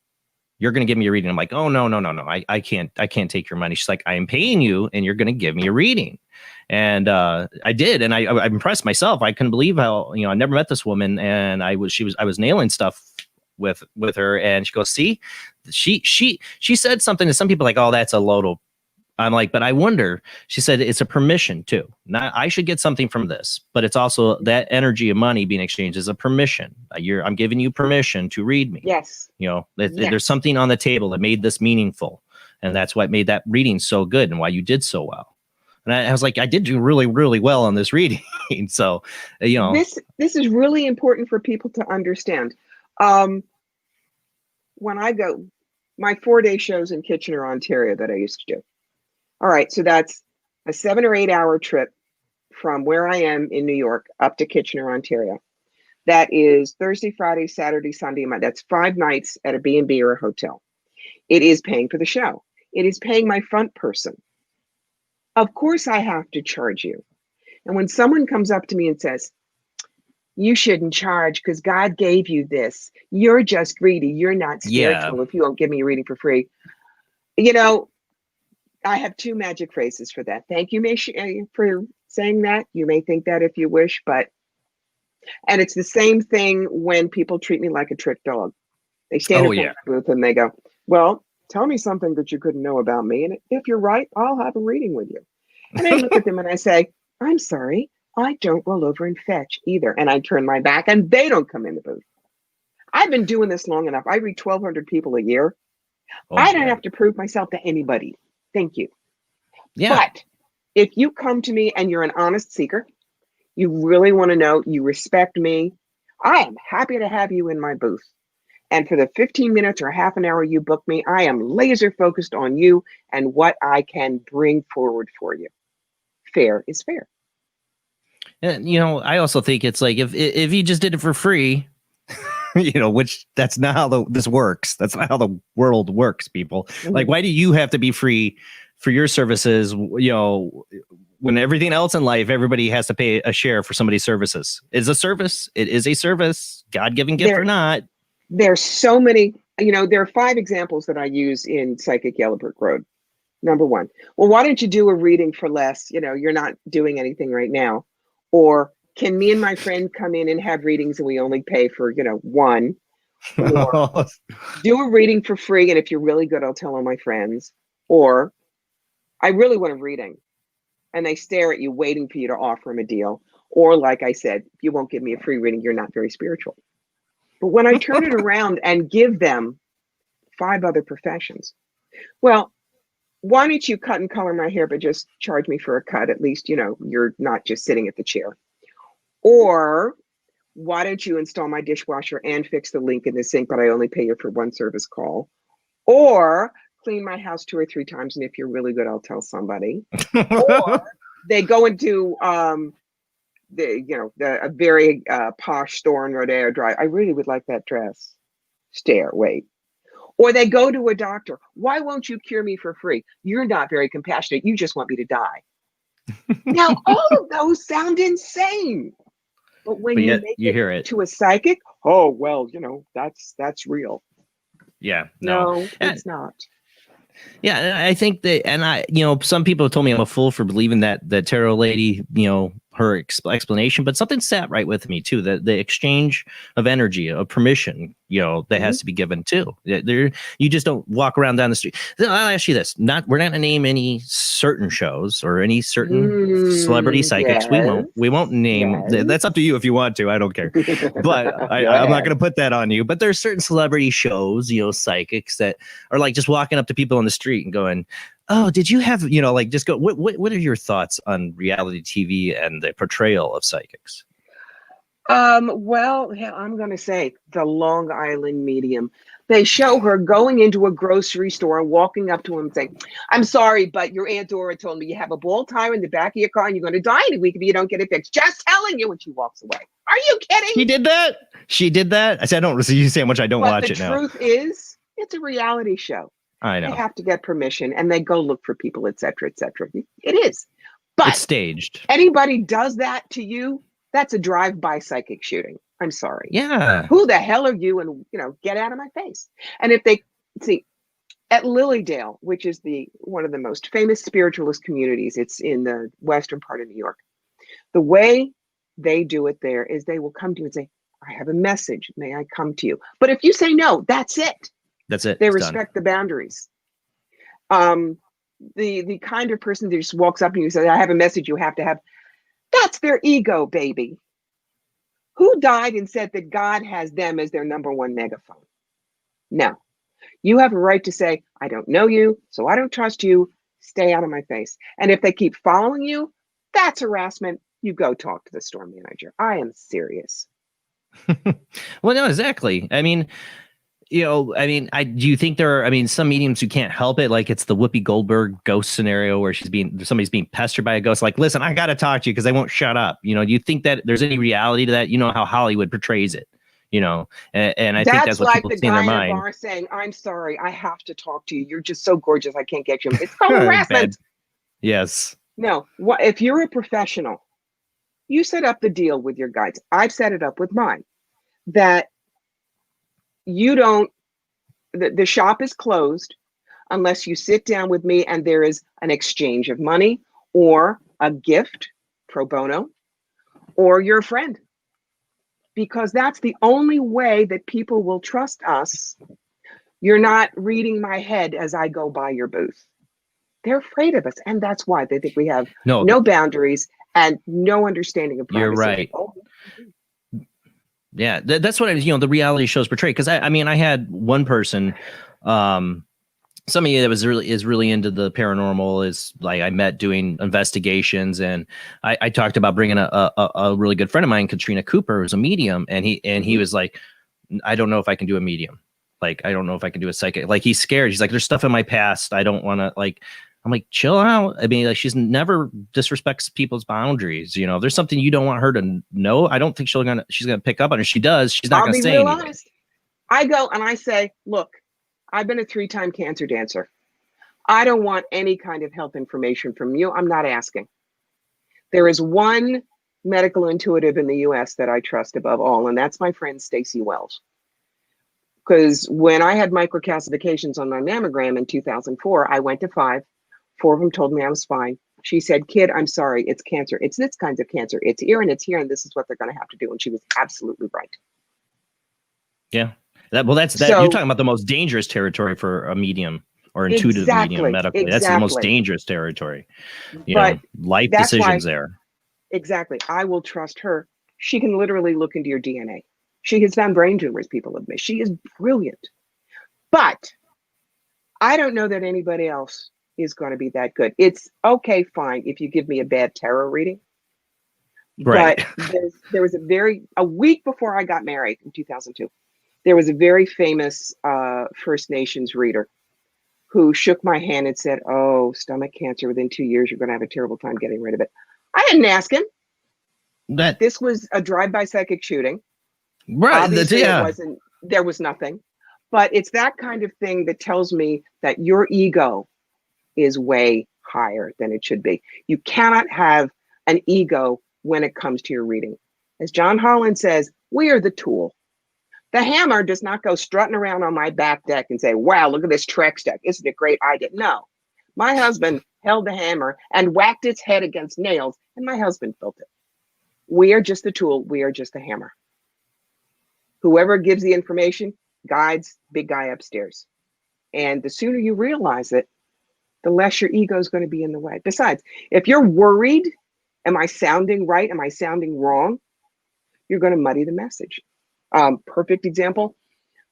You're going to give me a reading." I'm like, "Oh, no. I can't take your money." She's like, "I am paying you and you're going to give me a reading." And I did. And I impressed myself. I couldn't believe how, I never met this woman, and I was nailing stuff with her. And she goes, "See, she said something to some people like, oh, that's a load of." I'm like, "But I wonder," she said, "it's a permission too. Not, I should get something from this, but it's also that energy of money being exchanged is a permission. I'm giving you permission to read me." Yes. There's something on the table that made this meaningful. And that's what made that reading so good and why you did so well. And I was like, I did do really, really well on this reading. So, This is really important for people to understand. When I go, my 4-day shows in Kitchener, Ontario that I used to do. All right, so that's a 7 or 8 hour trip from where I am in New York up to Kitchener, Ontario. That is Thursday, Friday, Saturday, Sunday, Monday. That's 5 nights at a B&B or a hotel. It is paying for the show. It is paying my front person. Of course I have to charge you. And when someone comes up to me and says, you shouldn't charge because God gave you this. You're just greedy. You're not spiritual if you won't give me a reading for free. You know, I have two magic phrases for that. Thank you for saying that. You may think that if you wish, and it's the same thing when people treat me like a trick dog. They stand in front of the booth and they go, well, tell me something that you couldn't know about me. And if you're right, I'll have a reading with you. And I look at them and I say, I'm sorry, I don't roll over and fetch either. And I turn my back and they don't come in the booth. I've been doing this long enough. I read 1,200 people a year. I don't have to prove myself to anybody. Thank you. Yeah. But if you come to me and you're an honest seeker, you really want to know, you respect me, I am happy to have you in my booth. And for the 15 minutes or half an hour you book me, I am laser focused on you and what I can bring forward for you. Fair is fair. And, you know, I also think it's like if you just did it for free, you know, which that's not how this works. That's not how the world works, people. Mm-hmm. Like, why do you have to be free for your services? You know, when everything else in life, everybody has to pay a share for somebody's services. It's a service. It is a service, God-given gift or not. There's so many, you know, there are 5 examples that I use in Psychic Yellow Brick Road. Number 1, well, why don't you do a reading for less? You know, you're not doing anything right now. Or can me and my friend come in and have readings and we only pay for, you know, 1? Or do a reading for free. And if you're really good, I'll tell all my friends. Or I really want a reading. And they stare at you waiting for you to offer them a deal. Or like I said, if you won't give me a free reading, you're not very spiritual. But when I turn it around and give them 5 other professions, well, why don't you cut and color my hair, but just charge me for a cut? At least, you know, you're not just sitting at the chair. Or why don't you install my dishwasher and fix the leak in the sink, but I only pay you for 1 service call? Or clean my house 2 or 3 times, and if you're really good, I'll tell somebody. Or they go into a very posh store in Rodeo Drive. I really would like that dress. Stare, wait. Or they go to a doctor. Why won't you cure me for free? You're not very compassionate. You just want me to die. Now, all of those sound insane. But when you hear it to a psychic, oh, well, you know, that's real. Yeah. No, it's not. Yeah, I think that, and I, you know, some people have told me I'm a fool for believing that the tarot lady, you know, her explanation, but something sat right with me too. The exchange of energy, of permission, you know, that has to be given too. There, you just don't walk around down the street. I'll ask you this: we're not going to name any certain shows or any certain celebrity psychics. Yes. We won't name. Yes. That's up to you if you want to. I don't care. But I'm not going to put that on you. But there's certain celebrity shows, you know, psychics that are like just walking up to people on the street and going, oh, did you have, you know, like just go, what are your thoughts on reality TV and the portrayal of psychics? Well, I'm going to say the Long Island Medium. They show her going into a grocery store and walking up to him and saying, I'm sorry, but your Aunt Dora told me you have a bald tire in the back of your car and you're going to die in a week if you don't get it fixed. Just telling you. And she walks away. Are you kidding? She did that? I said, I don't see you say how much I don't watch it now. The truth is, it's a reality show. I know. They have to get permission and they go look for people, et cetera, et cetera. It is. But it's staged. Anybody does that to you, that's a drive-by psychic shooting. I'm sorry. Yeah. Who the hell are you? And, you know, get out of my face. And if they see at Lilydale, which is one of the most famous spiritualist communities, it's in the western part of New York. The way they do it there is they will come to you and say, I have a message. May I come to you? But if you say no, that's it. That's it. They respect the boundaries. The kind of person that just walks up and you say, I have a message you have to have. That's their ego, baby. Who died and said that God has them as their number 1 megaphone? No. You have a right to say, I don't know you, so I don't trust you. Stay out of my face. And if they keep following you, that's harassment. You go talk to the store manager. I am serious. Well, no, exactly. I mean, you know, do you think there are, some mediums who can't help it? Like it's the Whoopi Goldberg ghost scenario where somebody's being pestered by a ghost. Like, listen, I got to talk to you because they won't shut up. You know, do you think that there's any reality to that? You know how Hollywood portrays it, you know, and I think that's what people see in their mind. That's like the guy in a bar saying, I'm sorry, I have to talk to you. You're just so gorgeous. I can't get you. It's called harassment. Yes. No, what if you're a professional, you set up the deal with your guides. I've set it up with mine that you don't, the shop is closed unless you sit down with me and there is an exchange of money or a gift pro bono, or you're a friend. Because that's the only way that people will trust us. You're not reading my head as I go by your booth. They're afraid of us. And that's why they think we have no boundaries and no understanding of privacy. You're right. Yeah, that's what the reality shows portray. Because I mean, I had one person, somebody that is really into the paranormal, is like I met doing investigations, and I talked about bringing a really good friend of mine, Katrina Cooper, who's a medium, and he was like, I don't know if I can do a medium. Like, I don't know if I can do a psychic. Like, he's scared. He's like, there's stuff in my past. I don't want to, like, I'm like, chill out. I mean, like, she's never disrespects people's boundaries. If there's something you don't want her to know, I don't think she's gonna pick up on it. If she does, she's not gonna say anything. Honest. I go and I say, look, I've been a 3-time cancer dancer. I don't want any kind of health information from you. I'm not asking. There is one medical intuitive in the US that I trust above all, and that's my friend Stacey Wells. Because when I had microcalcifications on my mammogram in 2004, I went to 5. 4 of them told me I was fine. She said, kid, I'm sorry, it's cancer. It's this kind of cancer. It's here and it's here, and this is what they're going to have to do. And she was absolutely right. Yeah. That's you're talking about the most dangerous territory for a medium or intuitive medium medically. Exactly. That's the most dangerous territory. Life decisions there. Exactly. I will trust her. She can literally look into your DNA. She has found brain tumors, people admit. She is brilliant. But I don't know that anybody else is going to be that good. It's okay, fine, if you give me a bad tarot reading. Right. But there was a week before I got married in 2002, there was a very famous First Nations reader who shook my hand and said, oh, stomach cancer, within 2 years, you're going to have a terrible time getting rid of it. I didn't ask him. This was a drive-by psychic shooting. Right. Obviously, there was nothing. But it's that kind of thing that tells me that your ego is way higher than it should be. You cannot have an ego when it comes to your reading. As John Holland says, we are the tool. The hammer does not go strutting around on my back deck and say, wow, look at this Trex deck. Isn't it great? I did. No. My husband held the hammer and whacked its head against nails, and my husband built it. We are just the tool. We are just the hammer. Whoever gives the information, guides, big guy upstairs. And the sooner you realize it, the less your ego is going to be in the way. Besides, if you're worried, am I sounding right? Am I sounding wrong? You're going to muddy the message. Perfect example.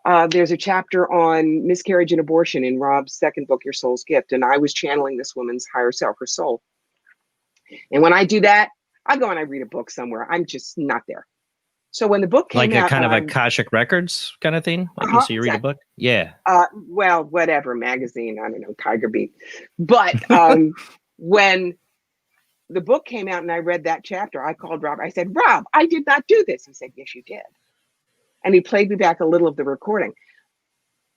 There's a chapter on miscarriage and abortion in Rob's second book, Your Soul's Gift. And I was channeling this woman's higher self, her soul. And when I do that, I go and I read a book somewhere. I'm just not there. So when the book came out, like a kind of Akashic Records kind of thing, like so you read a book, yeah. Well, whatever magazine, I don't know, Tiger Beat. But when the book came out and I read that chapter, I called Rob. I said, Rob, I did not do this. He said, yes, you did. And he played me back a little of the recording.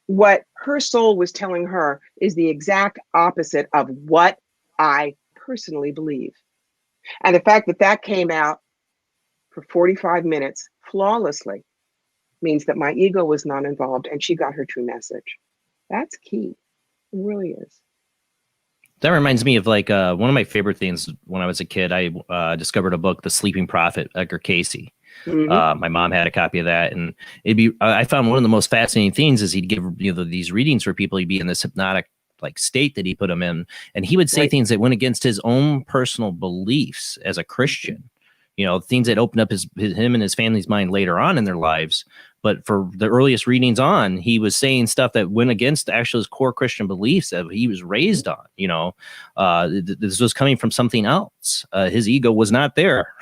What her soul was telling her is the exact opposite of what I personally believe. And the fact that that came out for 45 minutes flawlessly means that my ego was not involved and she got her true message. That's key. It really is. That reminds me of like one of my favorite things when I was a kid. I discovered a book, The Sleeping Prophet, Edgar Cayce. Mm-hmm. My mom had a copy of that, and I found one of the most fascinating things is he'd give these readings for people. He'd be in this hypnotic like state that he put them in, and he would say things that went against his own personal beliefs as a Christian. Things that opened up him and his family's mind later on in their lives. But for the earliest readings on, he was saying stuff that went against actually his core Christian beliefs that he was raised on. This was coming from something else. His ego was not there.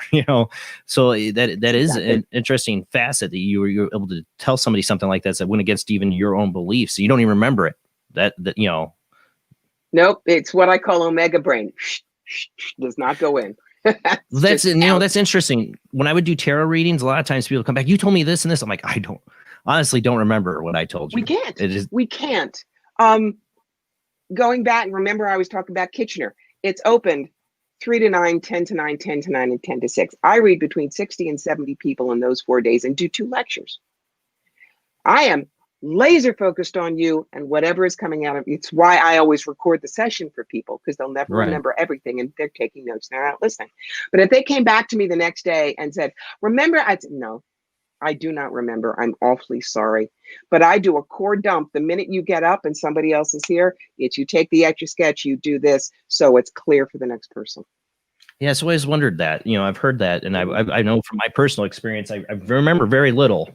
So that is an interesting facet that you were able to tell somebody something like that went against even your own beliefs. You don't even remember it. Nope, it's what I call Omega brain. Does not go in. That's interesting. When I would do tarot readings, a lot of times people come back, you told me this and this. I'm like, I honestly don't remember what I told you. We can't. Going back, remember I was talking about Kitchener. It's opened 3 to 9, 10 to 9, 10 to 9, and 10 to 6. I read between 60 and 70 people in those 4 days and do 2 lectures. I am laser focused on you and whatever is coming out of it. It's why I always record the session for people, because they'll never remember everything and they're taking notes. They're not listening. But if they came back to me the next day and said, remember, I'd say, no, I do not remember. I'm awfully sorry. But I do a core dump. The minute you get up and somebody else is here, it's you take the Etch a Sketch, you do this, so it's clear for the next person. Yeah, so I always wondered that. I've heard that, and I know from my personal experience, I remember very little.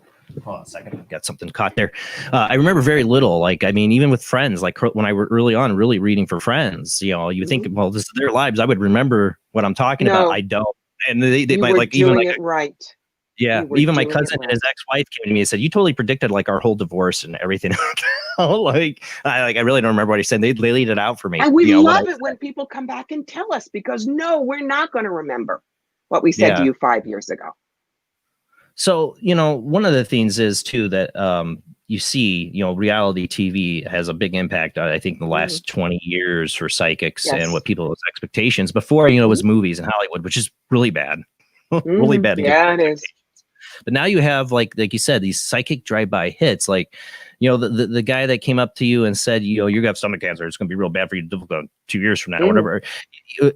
Hold on a second, I've got something caught there. I remember very little. Like, I mean, even with friends, like when I were early on, really reading for friends, you think, well, this is their lives. I would remember what I'm talking about. I don't. And they might like even like right. Yeah, even my cousin and his ex-wife came to me and said, "You totally predicted like our whole divorce and everything." I really don't remember what he said. They laid it out for me. And we love it when people come back and tell us, because no, we're not going to remember what we said to you 5 years ago. So, one of the things is too that you see, reality TV has a big impact, I think, in the last 20 years for psychics and what people's expectations. Before, it was movies in Hollywood, which is really bad. Really bad. Yeah, it is. But now you have, like you said, these psychic drive-by hits. Like, the guy that came up to you and said, you have stomach cancer. It's going to be real bad for you 2 years from now, or whatever.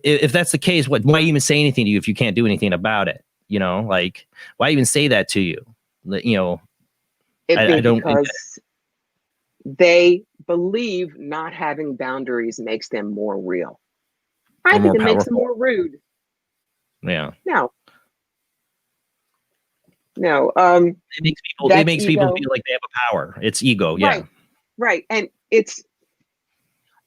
If that's the case, why even say anything to you if you can't do anything about it? Like, why even say that to you? I don't. Because they believe not having boundaries makes them more real. I think it makes them more rude. Yeah. No. It makes people feel like they have a power. It's ego. Yeah. Right. And it's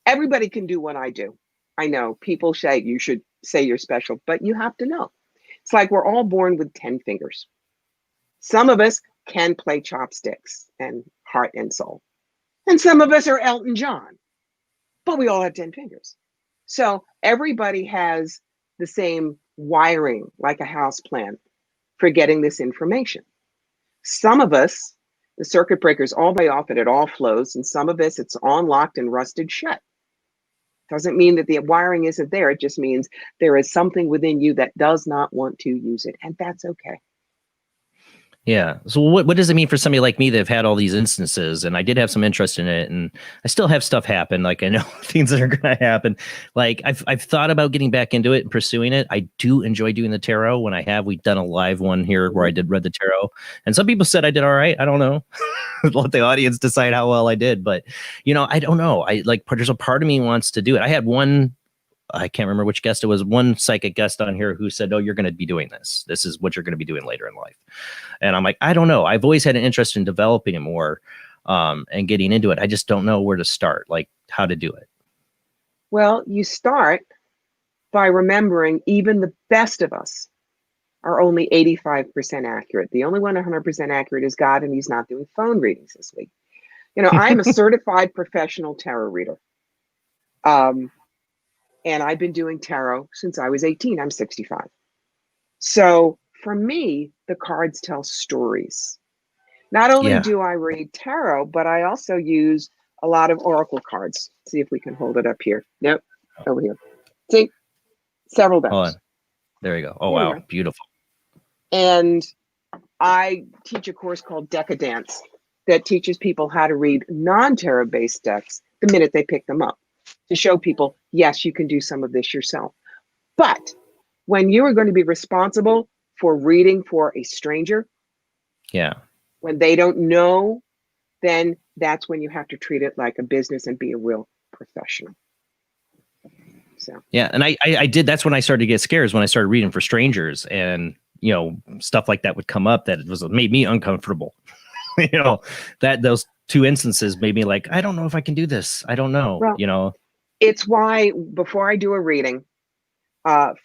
everybody can do what I do. I know people say you should say you're special, but you have to know. It's like we're all born with 10 fingers. Some of us can play chopsticks and heart and soul. And some of us are Elton John, but we all have 10 fingers. So everybody has the same wiring, like a house plan, for getting this information. Some of us, the circuit breaker's all the way off and it all flows. And some of us, it's on locked and rusted shut. Doesn't mean that the wiring isn't there. It just means there is something within you that does not want to use it. And that's okay. Yeah. So what does it mean for somebody like me that have had all these instances, and I did have some interest in it, and I still have stuff happen. Like, I know things that are going to happen. Like, I've thought about getting back into it and pursuing it. I do enjoy doing the tarot. We've done a live one here where I read the tarot, and some people said I did all right. I don't know. Let the audience decide how well I did, but I don't know. There's a part of me wants to do it. I had one, I can't remember which guest it was, one psychic guest on here who said, "Oh, you're going to be doing this. This is what you're going to be doing later in life." And I'm like, I don't know. I've always had an interest in developing it more and getting into it. I just don't know where to start, like how to do it. Well, you start by remembering even the best of us are only 85% accurate. The only one 100% accurate is God, and he's not doing phone readings this week. I'm a certified professional tarot reader. And I've been doing tarot since I was 18. I'm 65. So for me, the cards tell stories. Not only do I read tarot, but I also use a lot of oracle cards. See if we can hold it up here. Nope, over here. See, several decks. Hold on. There you go. Oh, wow. Beautiful. And I teach a course called Decadance that teaches people how to read non-tarot based decks the minute they pick them up, to show people, yes, you can do some of this yourself. But when you are going to be responsible for reading for a stranger, when they don't know, then that's when you have to treat it like a business and be a real professional. So and I did. That's when I started to get scared, when I started reading for strangers, and stuff like that would come up that made me uncomfortable. That those two instances made me like, I don't know if I can do this. I don't know. Well, it's why before I do a reading,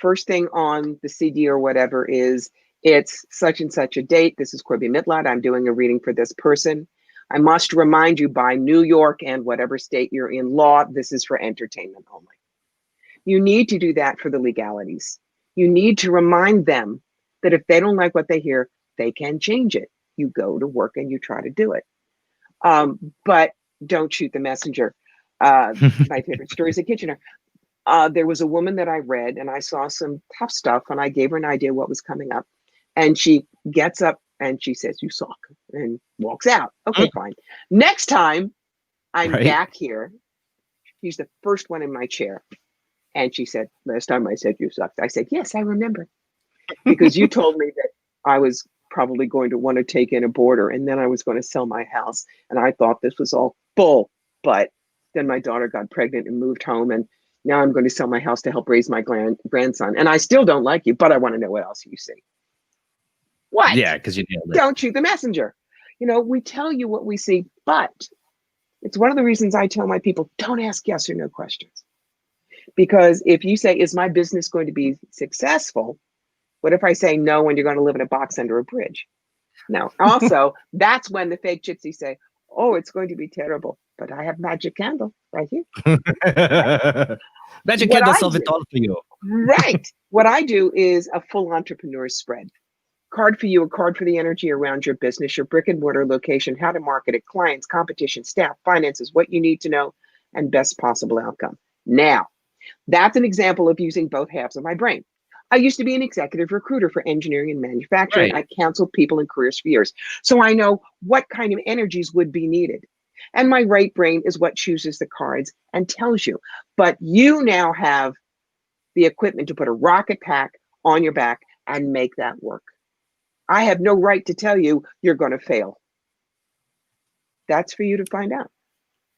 first thing on the CD or whatever is, it's such and such a date. This is Corbie Mitleid. I'm doing a reading for this person. I must remind you, by New York and whatever state you're in law, this is for entertainment only. You need to do that for the legalities. You need to remind them that if they don't like what they hear, they can change it. You go to work and you try to do it. But don't shoot the messenger. My favorite story is at Kitchener. There was a woman that I read, and I saw some tough stuff, and I gave her an idea what was coming up. And she gets up and she says, "You suck," and walks out. Okay, fine. Next time I'm back here, she's the first one in my chair. And she said, "Last time I said you sucked." I said, "Yes, I remember. Because you told me that I was probably going to want to take in a boarder, and then I was going to sell my house. And I thought this was all bull. But then my daughter got pregnant and moved home, and now I'm going to sell my house to help raise my grandson. And I still don't like you, but I want to know what else you see." What? Yeah, because you nailed it. Don't shoot the messenger. You know, we tell you what we see, but it's one of the reasons I tell my people, don't ask yes or no questions. Because if you say, "Is my business going to be successful?" What if I say no when you're going to live in a box under a bridge? No. Also, that's when the fake gypsies say, "Oh, it's going to be terrible, but I have magic candle right here." Magic candle solve it all for you. Right. What I do is a full entrepreneur spread. Card for you, a card for the energy around your business, your brick and mortar location, how to market it, clients, competition, staff, finances, what you need to know, and best possible outcome. Now, that's an example of using both halves of my brain. I used to be an executive recruiter for engineering and manufacturing. Right. I counseled people in careers for years. So I know what kind of energies would be needed. And my right brain is what chooses the cards and tells you. But you now have the equipment to put a rocket pack on your back and make that work. I have no right to tell you you're going to fail. That's for you to find out.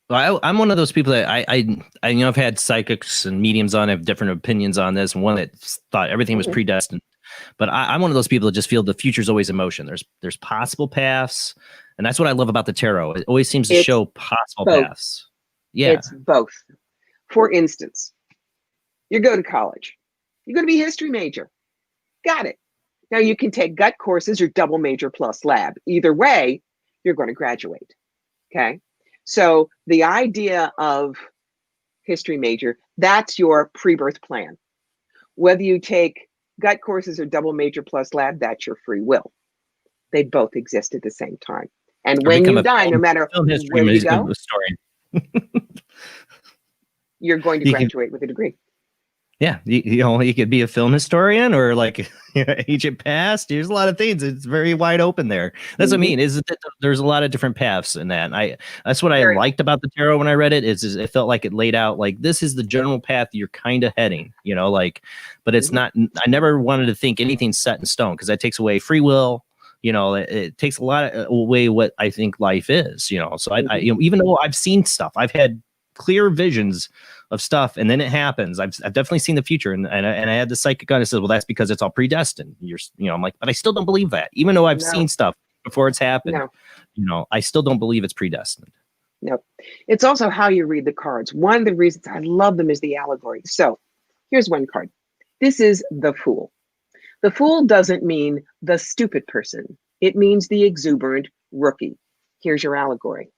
Well, I'm one of those people that I you know, I've had psychics and mediums on, I have different opinions on this, and one that thought everything was predestined. But I'm one of those people that just feel the future's always in motion. There's possible paths, and that's what I love about the tarot. It always seems to show possible paths. Yeah. It's both. For instance, you go to college. You're going to be a history major. Got it. Now you can take gut courses or double major plus lab. Either way, you're going to graduate. Okay. So the idea of history major, that's your pre-birth plan. Whether you take gut courses or double major plus lab, that's your free will. They both exist at the same time. And when you die, no matter where you go, you're going to graduate with a degree. Yeah, you know, you could be a film historian or like ancient past. There's a lot of things. It's very wide open there. That's what I mean. Is that there's a lot of different paths in that. And that's what I liked about the tarot when I read it. Is it felt like it laid out like this is the general path you're kind of heading. You know, like, but it's not. I never wanted to think anything's set in stone because that takes away free will. You know, it takes a lot away what I think life is. You know, so I you know, even though I've seen stuff, I've had clear visions of stuff, and then it happens. I've definitely seen the future, and I had the psychic guy that said, "Well, that's because it's all predestined." You know, I'm like, but I still don't believe that, even though I've seen stuff before it's happened. You know, I still don't believe it's predestined. No, it's also how you read the cards. One of the reasons I love them is the allegory. So, here's one card. This is the Fool. The Fool doesn't mean the stupid person. It means the exuberant rookie. Here's your allegory.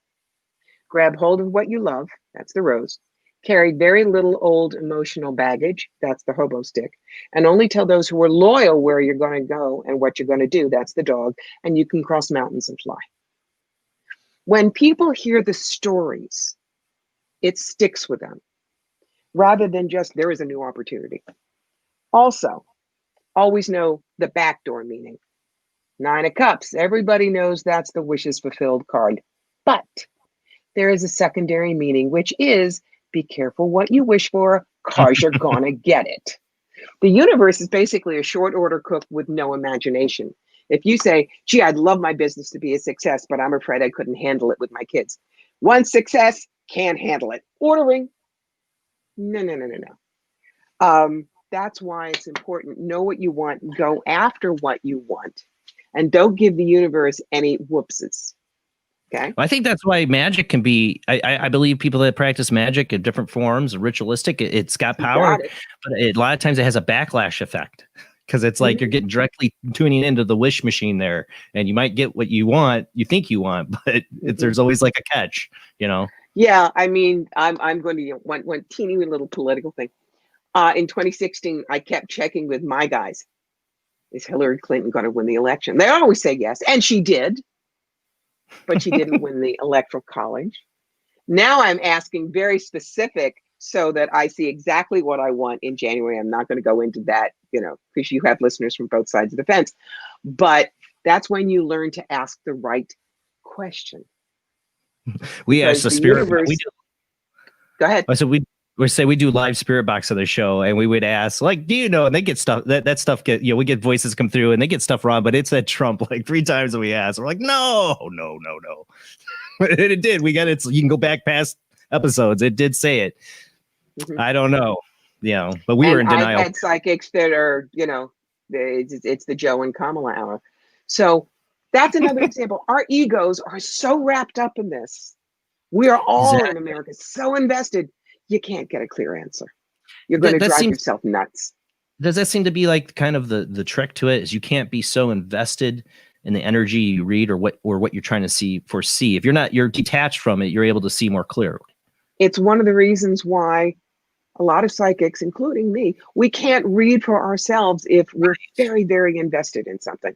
Grab hold of what you love. That's the rose. Carry very little old emotional baggage. That's the hobo stick. And only tell those who are loyal where you're going to go and what you're going to do. That's the dog. And you can cross mountains and fly. When people hear the stories, it sticks with them rather than just there is a new opportunity. Also, always know the backdoor meaning. 9 of Cups. Everybody knows that's the wishes fulfilled card. But there is a secondary meaning, which is be careful what you wish for, because you're going to get it. The universe is basically a short order cook with no imagination. If you say, "Gee, I'd love my business to be a success, but I'm afraid I couldn't handle it with my kids." One success, can't handle it. Ordering. No. That's why it's important. Know what you want. Go after what you want. And don't give the universe any whoopses. Okay. Well, I think that's why magic can be. I believe people that practice magic in different forms, ritualistic, it's got power, but a lot of times it has a backlash effect because it's like you're getting directly tuning into the wish machine there, and you might get what you want, you think you want, but there's always like a catch, you know. Yeah, I mean, I'm going to one teeny little political thing. In 2016, I kept checking with my guys. Is Hillary Clinton going to win the election? They always say yes, and she did. But she didn't win the electoral college. Now I'm asking very specific so that I see exactly what I want in January. I'm not going to go into that, because you have listeners from both sides of the fence. But that's when you learn to ask the right question. We asked the spirit. Go ahead. So we do live spirit box of the show, and we would ask, like, do you know? And they get stuff that stuff we get voices come through, and they get stuff wrong, but it said Trump like 3 times that we asked. We're like, no. And it did. We got it. So you can go back past episodes. It did say it. Mm-hmm. I don't know. But we were in denial. I've had psychics that are, it's the Joe and Kamala hour. So that's another example. Our egos are so wrapped up in this. We are all in America so invested, you can't get a clear answer. You're going to drive yourself nuts. Does that seem to be like kind of the trick to it? Is you can't be so invested in the energy you read or what you're trying to foresee. If you're detached from it, you're able to see more clearly. It's one of the reasons why a lot of psychics, including me, we can't read for ourselves if we're very, very invested in something.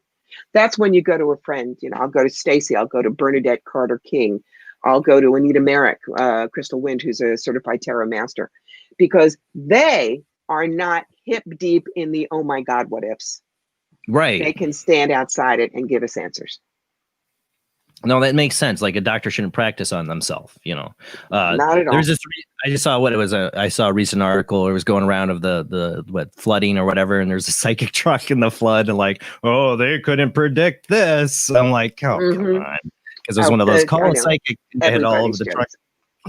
That's when you go to a friend. I'll go to Stacy. I'll go to Bernadette Carter King. I'll go to Anita Merrick, Crystal Wind, who's a certified tarot master, because they are not hip deep in the, oh my God, what ifs. Right. They can stand outside it and give us answers. No, that makes sense. Like a doctor shouldn't practice on themselves, Not at all. There's this. I just saw what it was. I saw a recent article. It was going around of the flooding or whatever, and there's a psychic truck in the flood, and like, oh, they couldn't predict this. I'm like, oh, come on, because it was one of those call a psychic that had all of the trucks.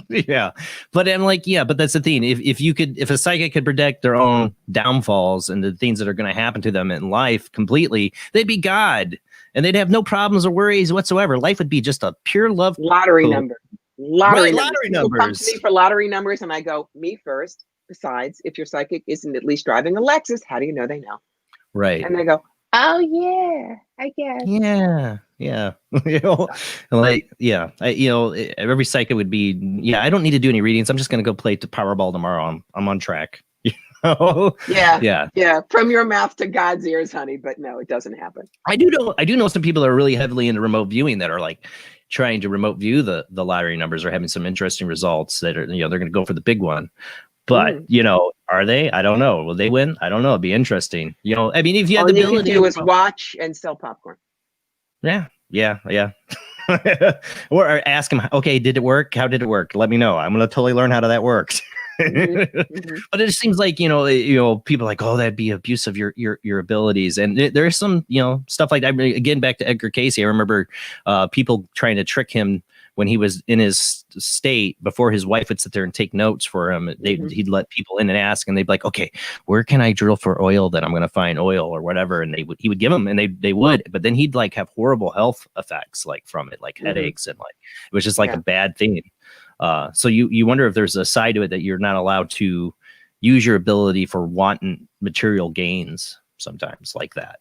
Yeah, but I'm like, but that's the thing. If a psychic could predict their own downfalls and the things that are going to happen to them in life completely, they'd be God. And they'd have no problems or worries whatsoever. Life would be just a pure love lottery number. Lottery numbers. People come to me for lottery numbers, and I go, me first. Besides, if your psychic isn't at least driving a Lexus, how do you know they know? Right. And they go, oh yeah, I guess. Yeah. Every psychic would be, I don't need to do any readings. I'm just going to go play to Powerball tomorrow. I'm on track. Yeah. From your mouth to God's ears, honey. But no, it doesn't happen. I do know some people that are really heavily into remote viewing that are like trying to remote view the lottery numbers or having some interesting results that are, they're going to go for the big one. But are they? I don't know. Will they win? I don't know. It'd be interesting. I mean, if you had the ability to do is watch and sell popcorn. Yeah. Or ask them, okay, did it work? How did it work? Let me know. I'm going to totally learn how that worked. But it seems like people are like, oh, that'd be abuse of your abilities, and there's some stuff like that. Again, back to Edgar Cayce, I remember people trying to trick him when he was in his state before his wife would sit there and take notes for him. He'd let people in and ask, and they'd be like, okay, where can I drill for oil that I'm going to find oil or whatever, and he would give them, and they would, but then he'd like have horrible health effects like from it, like headaches, and like it was just like a bad thing. So you wonder if there's a side to it that you're not allowed to use your ability for wanton material gains sometimes like that.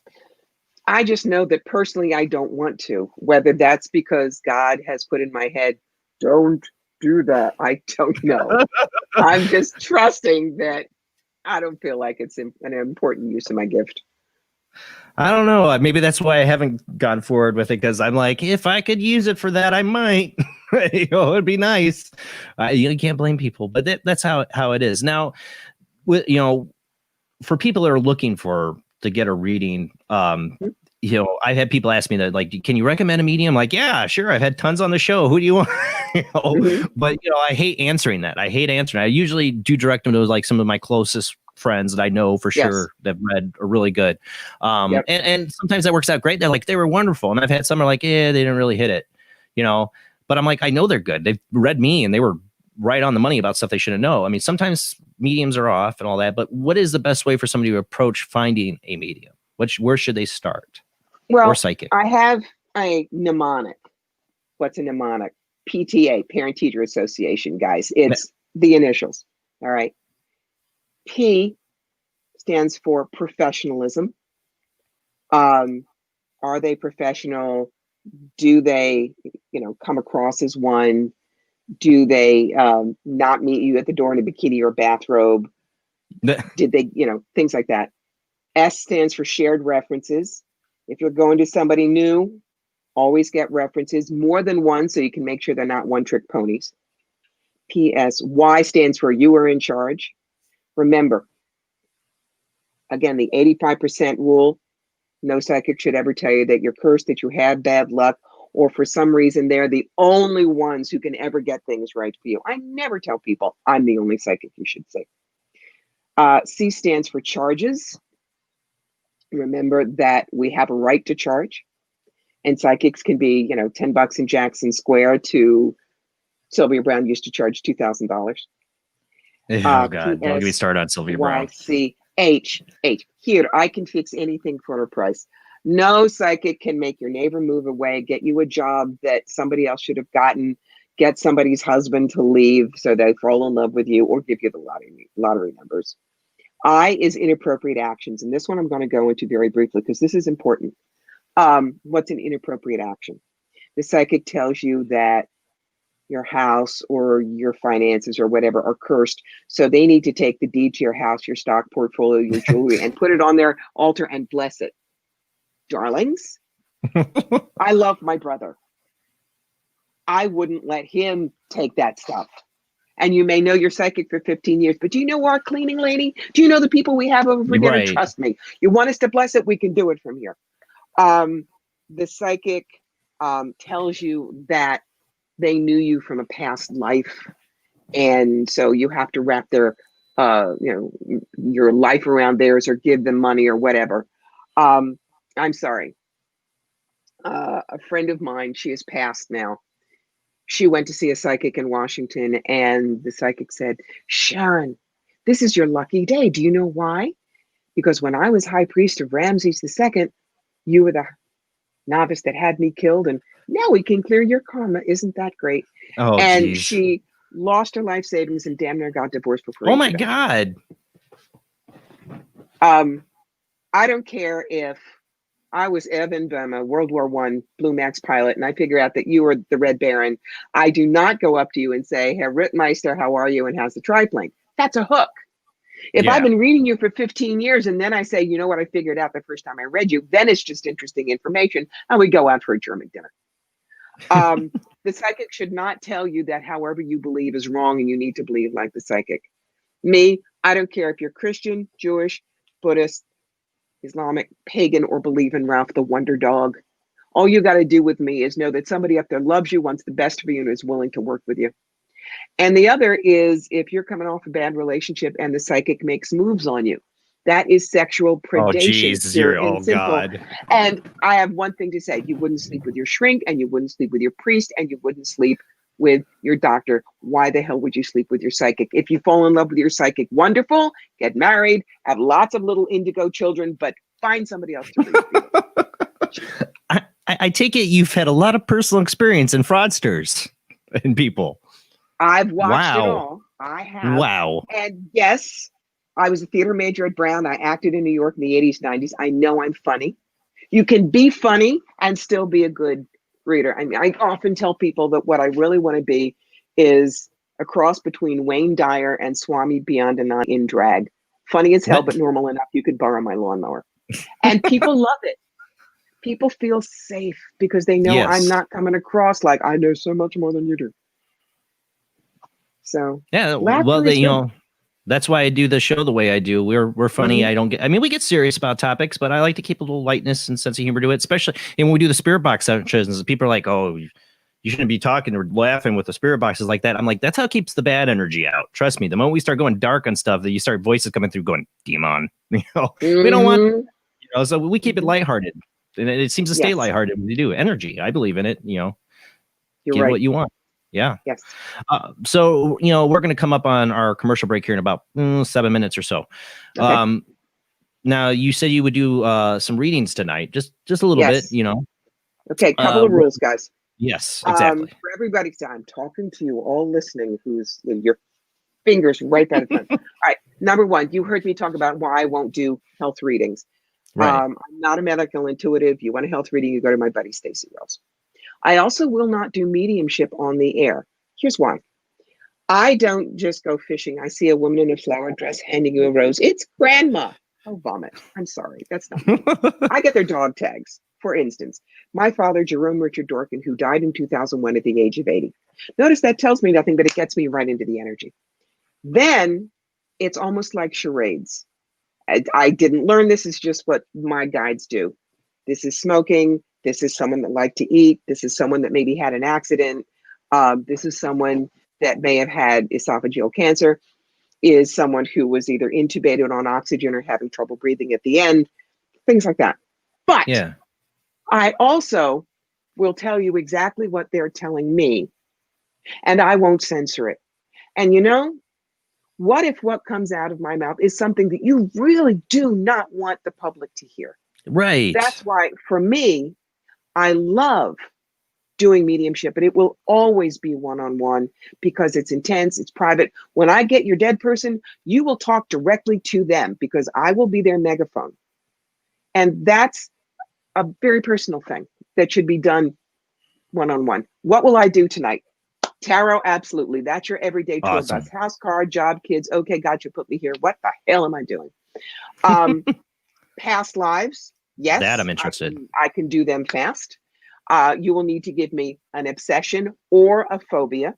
I just know that personally, I don't want to, whether that's because God has put in my head, don't do that. I don't know. I'm just trusting that I don't feel like it's an important use of my gift. I don't know. Maybe that's why I haven't gone forward with it, because I'm like, if I could use it for that, I might. It'd be nice. You can't blame people, but that's how it is. Now, for people that are looking to get a reading, I've had people ask me that, like, can you recommend a medium? Like, yeah, sure. I've had tons on the show. Who do you want? But I hate answering that. I usually do direct them to like some of my closest friends that I know for sure that read are really good. And sometimes that works out great. They're like, they were wonderful. And I've had some are like, they didn't really hit it, but I'm like, I know they're good. They've read me and they were right on the money about stuff they shouldn't know. I mean, sometimes mediums are off and all that, but what is the best way for somebody to approach finding a medium? Where should they start? Well, or psychic? I have a mnemonic. What's a mnemonic? PTA, Parent Teacher Association, guys. It's the initials. All right. P stands for professionalism. Are they professional? Do they, come across as one? Do they not meet you at the door in a bikini or bathrobe? Did they, things like that. S stands for shared references. If you're going to somebody new, always get references, more than one, so you can make sure they're not one-trick ponies. P.S. Y stands for you are in charge. Remember, again, the 85% rule. No psychic should ever tell you that you're cursed, that you have bad luck, or for some reason they're the only ones who can ever get things right for you. I never tell people I'm the only psychic you should say. C stands for charges. Remember that we have a right to charge, and psychics can be, $10 in Jackson Square to Sylvia Brown used to charge $2,000. Oh God! Don't get me started on Sylvia Brown. Y-C-H. Here, I can fix anything for a price. No psychic can make your neighbor move away, get you a job that somebody else should have gotten, get somebody's husband to leave so they fall in love with you, or give you the lottery numbers. I is inappropriate actions. And this one I'm going to go into very briefly because this is important. What's an inappropriate action? The psychic tells you that your house or your finances or whatever are cursed. So they need to take the deed to your house, your stock portfolio, your jewelry, and put it on their altar and bless it. Darlings, I love my brother. I wouldn't let him take that stuff. And you may know your psychic for 15 years, but do you know our cleaning lady? Do you know the people we have over for dinner? Right. Trust me. You want us to bless it? We can do it from here. The psychic tells you that they knew you from a past life. And so you have to wrap their, your life around theirs or give them money or whatever. I'm sorry. A friend of mine, she is passed now. She went to see a psychic in Washington, and the psychic said, Sharon, this is your lucky day. Do you know why? Because when I was high priest of Ramses II, you were the novice that had me killed, and now we can clear your karma. Isn't that great? Oh, and geez. She lost her life savings and damn near got divorced before. Oh my God. I don't care if I was Evan Bum, a World War I Blue Max pilot, and I figure out that you were the Red Baron. I do not go up to you and say, Herr Rittmeister, how are you? And how's the triplane? That's a hook. If I've been reading you for 15 years and then I say, you know what, I figured out the first time I read you, then it's just interesting information. And we go out for a German dinner. The psychic should not tell you that however you believe is wrong and you need to believe like the psychic. Me, I don't care if you're Christian, Jewish, Buddhist, Islamic, pagan, or believe in Ralph the Wonder Dog. All you got to do with me is know that somebody up there loves you, wants the best for you, and is willing to work with you. And the other is if you're coming off a bad relationship and the psychic makes moves on you, that is sexual predation. Oh God. And I have one thing to say. You wouldn't sleep with your shrink, and you wouldn't sleep with your priest, and you wouldn't sleep with your doctor. Why the hell would you sleep with your psychic? If you fall in love with your psychic, wonderful, get married, have lots of little indigo children, but find somebody else to read. I take it you've had a lot of personal experience in fraudsters and people. I've watched it all. I have. Wow. And yes, I was a theater major at Brown. I acted in New York in the 80s, 90s. I know I'm funny. You can be funny and still be a good reader. I mean, I often tell people that what I really want to be is a cross between Wayne Dyer and Swami Beyondanand in drag. Funny as hell, but normal enough you could borrow my lawnmower. And people love it. People feel safe because they know I'm not coming across like I know so much more than you do. So yeah, well, that's why I do the show the way I do. We're funny. I mean, we get serious about topics, but I like to keep a little lightness and sense of humor to it, especially when we do the spirit box sessions. People are like, oh, you shouldn't be talking or laughing with the spirit boxes like that. I'm like, that's how it keeps the bad energy out. Trust me. The moment we start going dark on stuff, that you start voices coming through going, demon. We don't want, so we keep it lighthearted. And it seems to stay lighthearted when we do. Energy. I believe in it, You're give right. what you want. Yeah. Yes. So, we're going to come up on our commercial break here in about 7 minutes or so. Okay. Now, you said you would do some readings tonight, just a little bit, Okay, couple of rules, guys. Yes, exactly. For everybody, I'm talking to you all listening who's your fingers right by the front. All right. Number one, you heard me talk about why I won't do health readings. Right. I'm not a medical intuitive. You want a health reading, you go to my buddy, Stacey Rose. I also will not do mediumship on the air. Here's why. I don't just go fishing. I see a woman in a flower dress handing you a rose. It's grandma. Oh, vomit. I'm sorry. That's not me. I get their dog tags. for instance, my father, Jerome Richard Dorkin, who died in 2001 at the age of 80. Notice that tells me nothing, but it gets me right into the energy. Then it's almost like charades. I didn't learn this, is just what my guides do. This is smoking. This is someone that liked to eat. This is someone that maybe had an accident. This is someone that may have had esophageal cancer, is someone who was either intubated on oxygen or having trouble breathing at the end, things like that. But Yeah. I also will tell you exactly what they're telling me, and I won't censor it. And you know, what if what comes out of my mouth is something that you really do not want the public to hear? Right. That's why, for me, I love doing mediumship, but it will always be one-on-one because it's intense, it's private. When I get your dead person, you will talk directly to them because I will be their megaphone. And that's a very personal thing that should be done one-on-one. What will I do tonight? Tarot, absolutely. That's your everyday tour Awesome. bus. House card, job, kids. Okay, gotcha, put me here. What the hell am I doing? Past lives, yes. That I'm interested. I can do them fast. You will need to give me an obsession or a phobia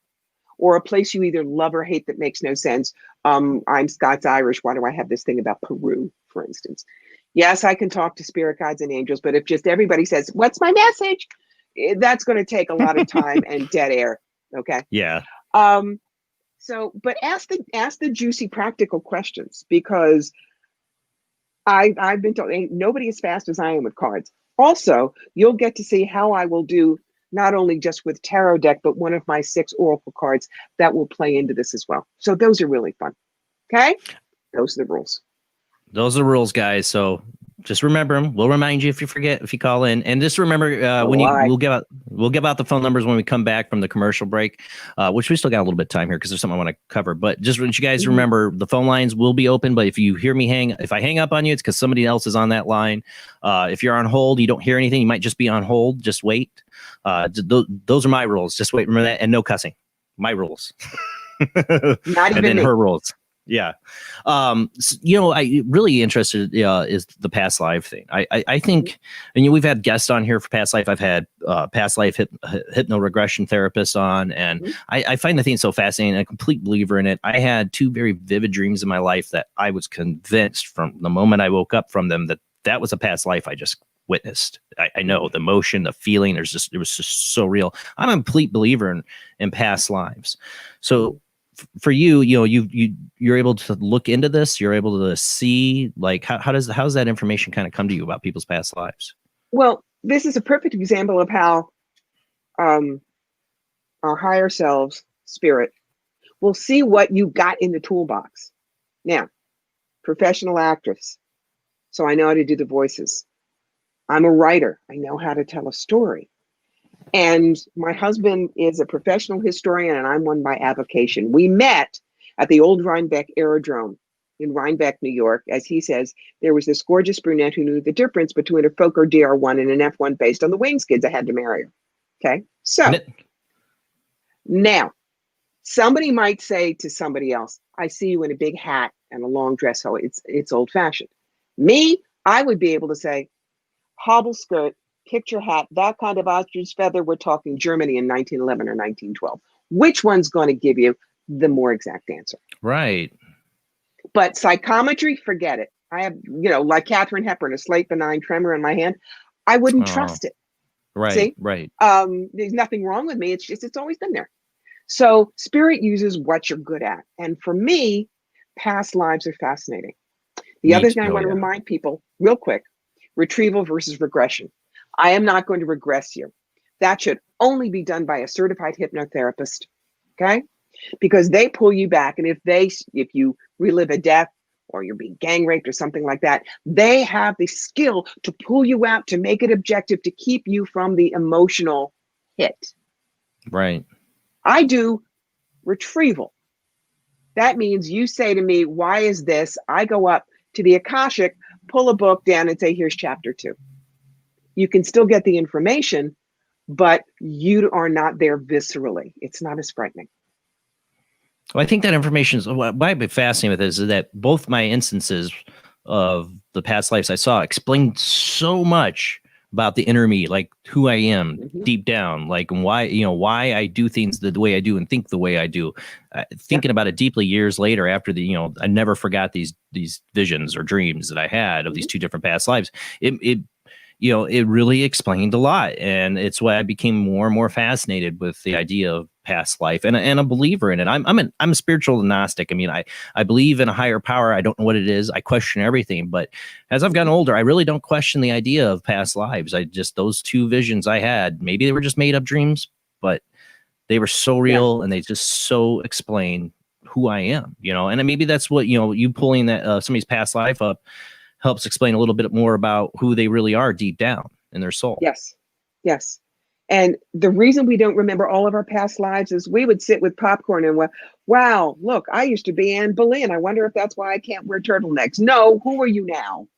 or a place you either love or hate that makes no sense. I'm Scots-Irish. Why do I have this thing about Peru, for instance? Yes, I can talk to spirit guides and angels, but if just everybody says, what's my message? That's going to take a lot of time and dead air. Okay. Yeah. But ask the juicy practical questions, because I've been told ain't nobody as fast as I am with cards. Also, you'll get to see how I will do not only just with tarot deck, but one of my 6 oracle cards that will play into this as well. So those are really fun. Okay. Those are the rules. Those are the rules, guys. So just remember them. We'll remind you if you forget, if you call in, and just remember we'll give out the phone numbers when we come back from the commercial break, which we still got a little bit of time here because there's something I want to cover. But just want you guys remember, the phone lines will be open. But if you hear me if I hang up on you, it's because somebody else is on that line. If you're on hold, you don't hear anything, you might just be on hold. Just wait. Those are my rules. Just wait. Remember that, and no cussing. My rules. Not even and then me. her rules. Yeah. I really interested is the past life thing. I think, and we've had guests on here for past life. I've had past life hypno-regression therapists on, and I find the thing so fascinating. I'm a complete believer in it. I had 2 very vivid dreams in my life that I was convinced from the moment I woke up from them that was a past life I just witnessed. I know the emotion, the feeling, it was just so real. I'm a complete believer in past lives. So for you, you're able to look into this. You're able to see, like, how does that information kind of come to you about people's past lives? Well, this is a perfect example of how our higher selves, spirit, will see what you got in the toolbox. Now, professional actress, so I know how to do the voices. I'm a writer. I know how to tell a story. And my husband is a professional historian, and I'm one by avocation. We met at the old Rhinebeck Aerodrome in Rhinebeck, New York. As he says, there was this gorgeous brunette who knew the difference between a Fokker DR1 and an F1 based on the wings kids. I had to marry her. Okay. So now somebody might say to somebody else, I see you in a big hat and a long dress. So it's old fashioned. Me, I would be able to say, hobble skirt, picture hat, that kind of ostrich feather. We're talking Germany in 1911 or 1912. Which one's going to give you the more exact answer? Right. But psychometry, forget it. I have, like Katharine Hepburn, a slight benign tremor in my hand. I wouldn't trust it. Right. See? Right. There's nothing wrong with me. It's just, it's always been there. So spirit uses what you're good at. And for me, past lives are fascinating. The other thing I want to remind people real quick, retrieval versus regression. I am not going to regress you. That should only be done by a certified hypnotherapist, okay? Because they pull you back, and if you relive a death or you're being gang raped or something like that, they have the skill to pull you out, to make it objective, to keep you from the emotional hit. Right. I do retrieval. That means you say to me, why is this? I go up to the Akashic, pull a book down and say, here's chapter 2. You can still get the information, but you are not there viscerally. It's not as frightening. Well, I think that information is what I'd be fascinated with is that both my instances of the past lives I saw explained so much about the inner me, like who I am deep down, like why I do things the way I do and think the way I do. Thinking about it deeply years later, after I never forgot these visions or dreams that I had of these two different past lives. It really explained a lot, and it's why I became more and more fascinated with the idea of past life and a believer in it. I'm a spiritual agnostic. I mean, I believe in a higher power. I don't know what it is. I question everything, but as I've gotten older, I really don't question the idea of past lives. Those two visions I had, maybe they were just made up dreams, but they were so real and they just so explain who I am, and maybe that's what, you pulling that somebody's past life up helps explain a little bit more about who they really are deep down in their soul. Yes. And the reason we don't remember all of our past lives is we would sit with popcorn and wow, look, I used to be Anne Boleyn. I wonder if that's why I can't wear turtlenecks. No, who are you now?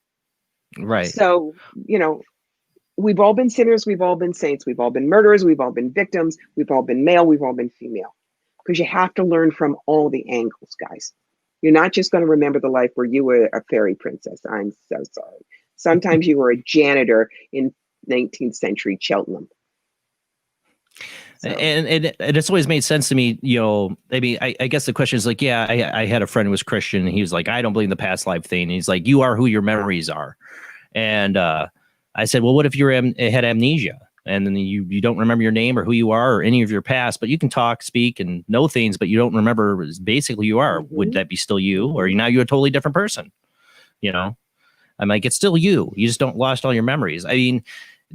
Right. So, we've all been sinners. We've all been saints. We've all been murderers. We've all been victims. We've all been male. We've all been female. Because you have to learn from all the angles, guys. You're not just going to remember the life where you were a fairy princess. I'm so sorry. Sometimes you were a janitor in 19th century Cheltenham. So. And it's always made sense to me, I mean, I guess the question is like, I had a friend who was Christian, and he was like, I don't believe in the past life thing. And he's like, you are who your memories are. And I said, well, what if you had amnesia? And then you don't remember your name or who you are or any of your past, but you can talk, speak, and know things, but you don't remember basically who you are. Would that be still you? Or now you're a totally different person? I'm like, it's still you. You just don't lost all your memories. I mean,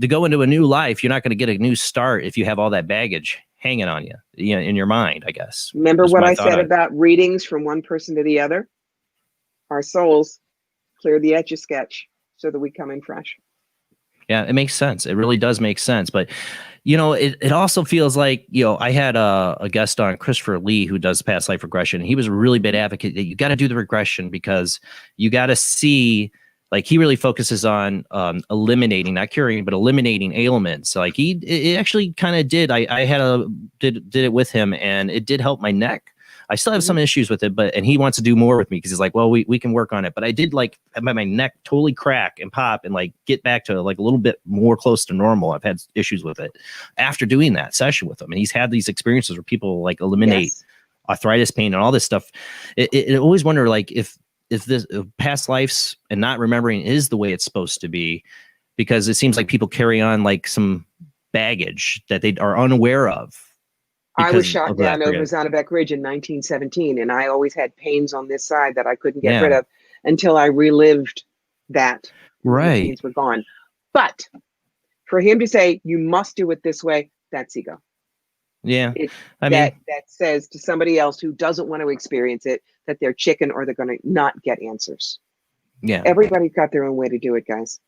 to go into a new life, you're not going to get a new start if you have all that baggage hanging on you, in your mind, I guess. Remember what I said about readings from one person to the other? Our souls clear the Etch-a-Sketch so that we come in fresh. Yeah, it makes sense. It really does make sense. But, it also feels like, I had a guest on, Christopher Lee, who does past life regression. He was a really big advocate that you got to do the regression because you got to see, like, he really focuses on eliminating, not curing, but eliminating ailments. Like it actually kind of did. I did it with him, and it did help my neck. I still have some issues with it, and he wants to do more with me because he's like, well, we can work on it. But I did have my neck totally crack and pop and get back to a little bit more close to normal. I've had issues with it after doing that session with him. And he's had these experiences where people eliminate arthritis pain and all this stuff. It always wonder if this past lives and not remembering is the way it's supposed to be, because it seems like people carry on some baggage that they are unaware of. I was shot down over Zonnebeck Ridge in 1917, and I always had pains on this side that I couldn't get rid of until I relived that. Right. The pains were gone. But for him to say, you must do it this way, that's ego. Yeah. That says to somebody else who doesn't want to experience it that they're chicken or they're going to not get answers. Yeah. Everybody's got their own way to do it, guys.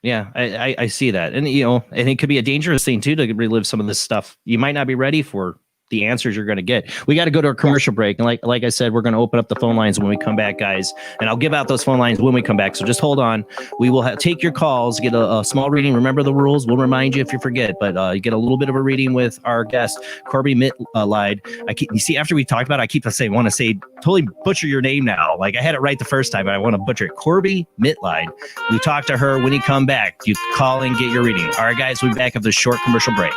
Yeah, I see that. And, and it could be a dangerous thing, too, to relive some of this stuff. You might not be ready for the answers you're going to get. We got to go to a commercial break. And like I said, we're going to open up the phone lines when we come back, guys. And I'll give out those phone lines when we come back. So just hold on. We will take your calls, get a small reading. Remember the rules. We'll remind you if you forget. But you get a little bit of a reading with our guest, Corbie Mitleid. You see, after we talked about it, I want to say, totally butcher your name now. I had it right the first time, but I want to butcher it. Corbie Mitleid. We talk to her when you come back. You call and get your reading. All right, guys, we'll be back after this short commercial break.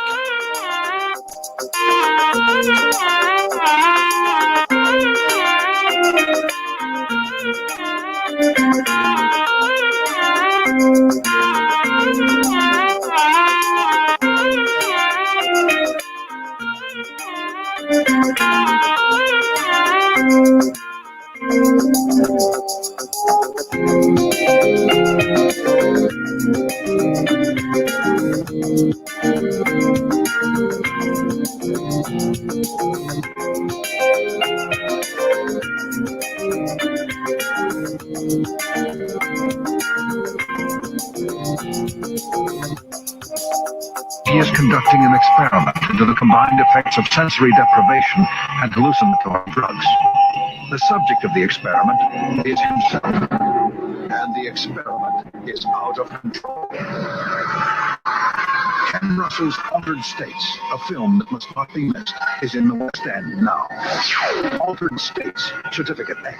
He is conducting an experiment into the combined effects of sensory deprivation and hallucinatory drugs. The subject of the experiment is himself, and the experiment is out of control. Ken Russell's Altered States, a film that must not be missed, is in the West End now. Altered States, Certificate X.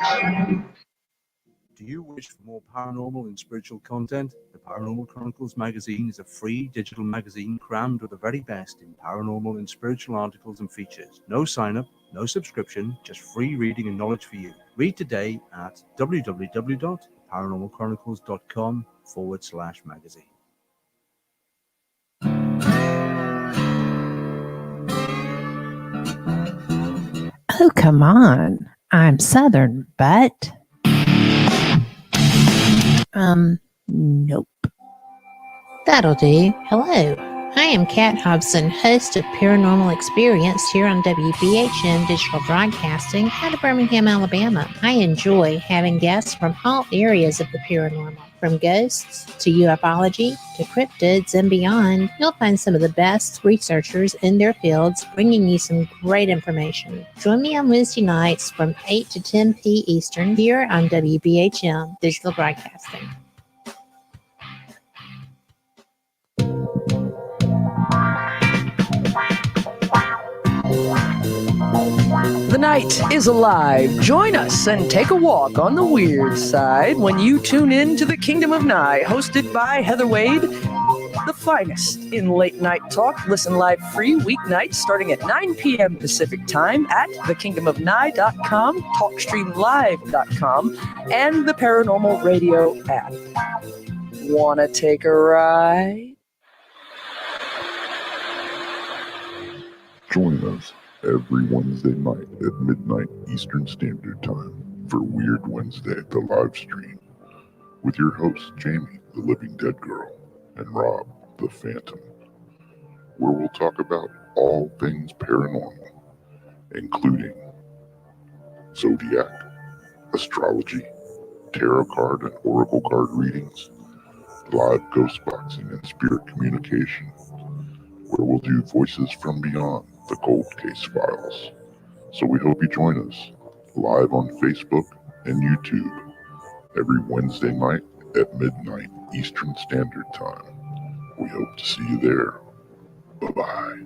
Do you wish for more paranormal and spiritual content? The Paranormal Chronicles magazine is a free digital magazine crammed with the very best in paranormal and spiritual articles and features. No sign up, no subscription, just free reading and knowledge for you. Read today at www.paranormalchronicles.com/magazine. Oh, come on. I'm Southern, but... Nope. That'll do. Hello. I am Kat Hobson, host of Paranormal Experience here on WBHM Digital Broadcasting out of Birmingham, Alabama. I enjoy having guests from all areas of the paranormal, from ghosts to ufology to cryptids and beyond. You'll find some of the best researchers in their fields bringing you some great information. Join me on Wednesday nights from 8 to 10 p. Eastern here on WBHM Digital Broadcasting. The night is alive. Join us and take a walk on the weird side when you tune in to the Kingdom of Nye, hosted by Heather Wade, the finest in late night talk. Listen live free weeknights starting at 9 p.m. Pacific time at thekingdomofnye.com, talkstreamlive.com, and the Paranormal Radio app. Wanna take a ride? Join us every Wednesday night at midnight Eastern Standard Time for Weird Wednesday, the live stream, with your hosts Jamie, the Living Dead Girl, and Rob, the Phantom, where we'll talk about all things paranormal, including zodiac, astrology, tarot card and oracle card readings, live ghost boxing and spirit communication, where we'll do voices from beyond the Cold Case Files. So we hope you join us live on Facebook and YouTube every Wednesday night at midnight Eastern Standard Time. We hope to see you there. Bye-bye.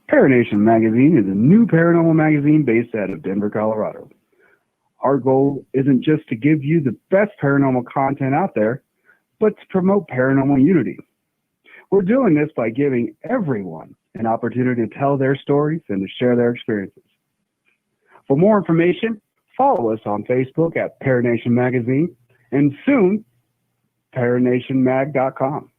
Paranation Magazine is a new paranormal magazine based out of Denver, Colorado. Our goal isn't just to give you the best paranormal content out there, but to promote paranormal unity. We're doing this by giving everyone an opportunity to tell their stories and to share their experiences. For more information, follow us on Facebook at Paranation Magazine and soon, paranationmag.com.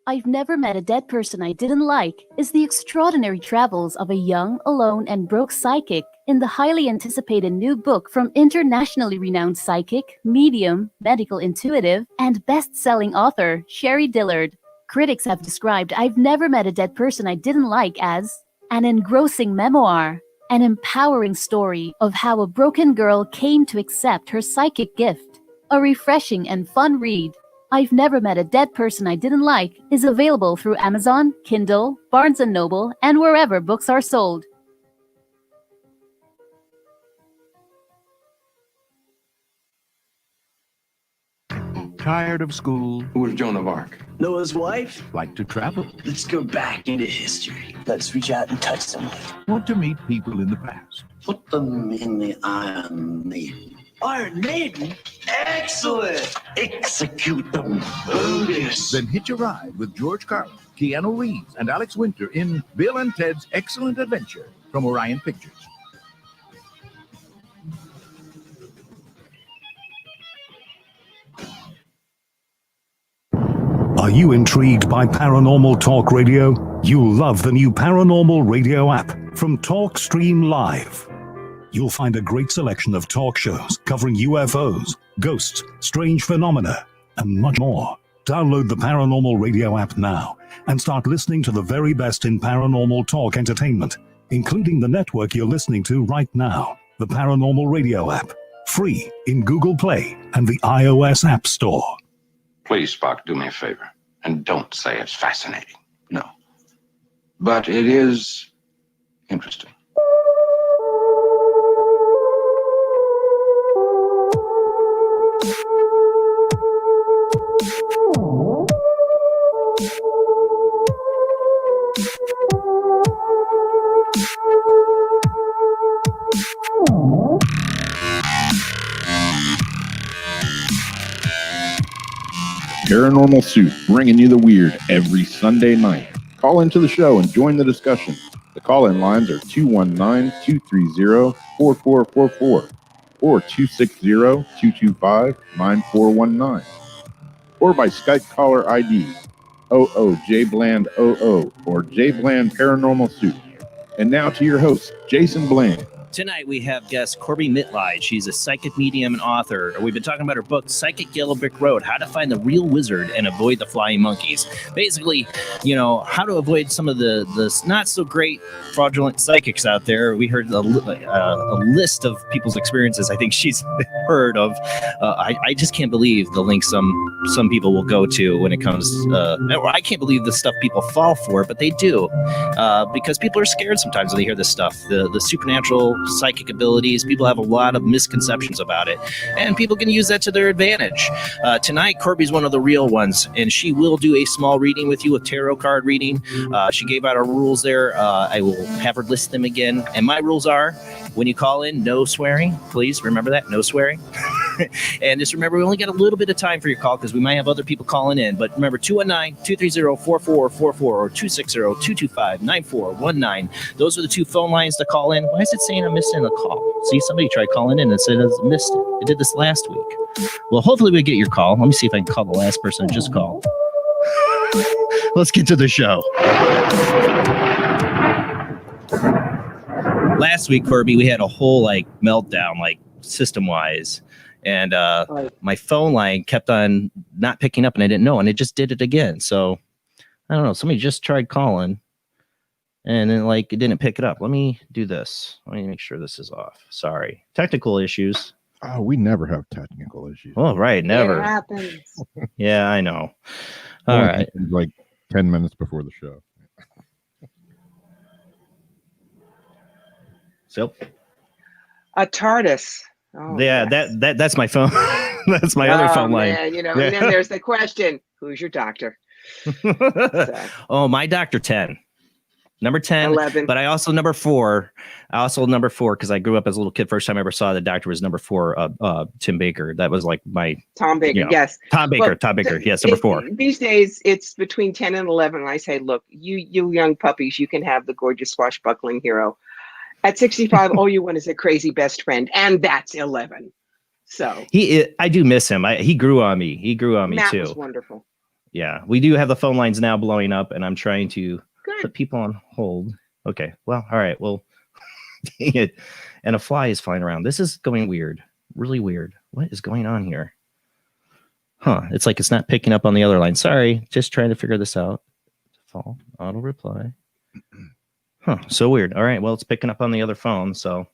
I've Never Met a Dead Person I Didn't Like is the extraordinary travels of a young, alone, and broke psychic in the highly anticipated new book from internationally renowned psychic, medium, medical intuitive, and best-selling author Sherry Dillard. Critics have described I've Never Met a Dead Person I Didn't Like as an engrossing memoir, an empowering story of how a broken girl came to accept her psychic gift, a refreshing and fun read. I've Never Met a Dead Person I Didn't Like is available through Amazon, Kindle, Barnes & Noble, and wherever books are sold. Tired of school? Who was Joan of Arc? Noah's wife? Like to travel? Let's go back into history. Let's reach out and touch someone. Want to meet people in the past? Put them in the Iron Maiden. Iron Maiden? Excellent! Execute them. Bogus. Then hitch a ride with George Carlin, Keanu Reeves, and Alex Winter in Bill and Ted's Excellent Adventure from Orion Pictures. Are you intrigued by Paranormal Talk Radio? You'll love the new Paranormal Radio app from Talkstream Live. You'll find a great selection of talk shows covering UFOs, ghosts, strange phenomena, and much more. Download the Paranormal Radio app now and start listening to the very best in paranormal talk entertainment, including the network you're listening to right now, the Paranormal Radio app, free in Google Play and the iOS App Store. Please, Spock, do me a favor, and don't say it's fascinating. No. But it is interesting. Paranormal Soup, bringing you the weird every Sunday night. Call into the show and join the discussion. The call-in lines are 219-230-4444 or 260-225-9419 or by Skype caller ID OOJBland00 or JBland Paranormal Soup. And now to your host, Jason Bland. Tonight we have guest Corbie Mitleid. She's a psychic medium and author. We've been talking about her book, Psychic Yellow Brick Road, How to Find the Real Wizard and Avoid the Flying Monkeys. Basically, how to avoid some of the not so great fraudulent psychics out there. We heard a list of people's experiences I think she's heard of. I just can't believe the links some people will go to when it comes. I can't believe the stuff people fall for, but they do, because people are scared sometimes when they hear this stuff. The supernatural psychic abilities, people have a lot of misconceptions about it, and people can use that to their advantage. Tonight, Corbie's one of the real ones, and she will do a small reading with you, a tarot card reading. She gave out her rules there. I will have her list them again, and my rules are, when you call in, no swearing. Please remember that, no swearing. And just remember, we only got a little bit of time for your call because we might have other people calling in. But remember, 219-230-4444 or 260-225-9419. Those are the two phone lines to call in. Why is it saying I'm missing a call? See, somebody tried calling in and said I missed it. It did this last week. Well, hopefully we get your call. Let me see if I can call the last person who just called. Let's get to the show. Last week, Corbie, we had a whole meltdown, system-wise. And my phone line kept on not picking up, and I didn't know, and it just did it again. So I don't know. Somebody just tried calling, and then it didn't pick it up. Let me do this. Let me make sure this is off. Sorry, technical issues. Oh, we never have technical issues. Oh, right, never. It happens. Yeah, I know. All right, 10 minutes before the show. So A TARDIS. Oh, yeah, yes. that's my phone. That's my other phone line. Man, and then there's the question: who's your doctor? Oh, my doctor 10. Number 10, 11. But I also number 4. Number 4 because I grew up as a little kid. First time I ever saw the doctor was number 4, Tim Baker. That was my Tom Baker. Yes, Tom Baker. Tom Baker. Yes, number 4. These days, it's between 10 and 11. And I say, look, you young puppies, you can have the gorgeous swashbuckling hero. At 65, all you want is a crazy best friend, and that's 11. So I do miss him. He grew on me. He grew on me Matt too. was wonderful. Yeah, we do have the phone lines now blowing up, and I'm trying to put people on hold. Okay, well, all right. Well, dang it. And a fly is flying around. This is going weird. Really weird. What is going on here? Huh? It's like it's not picking up on the other line. Sorry, just trying to figure this out. Default auto reply. Huh, so weird. All right, well, it's picking up on the other phone, so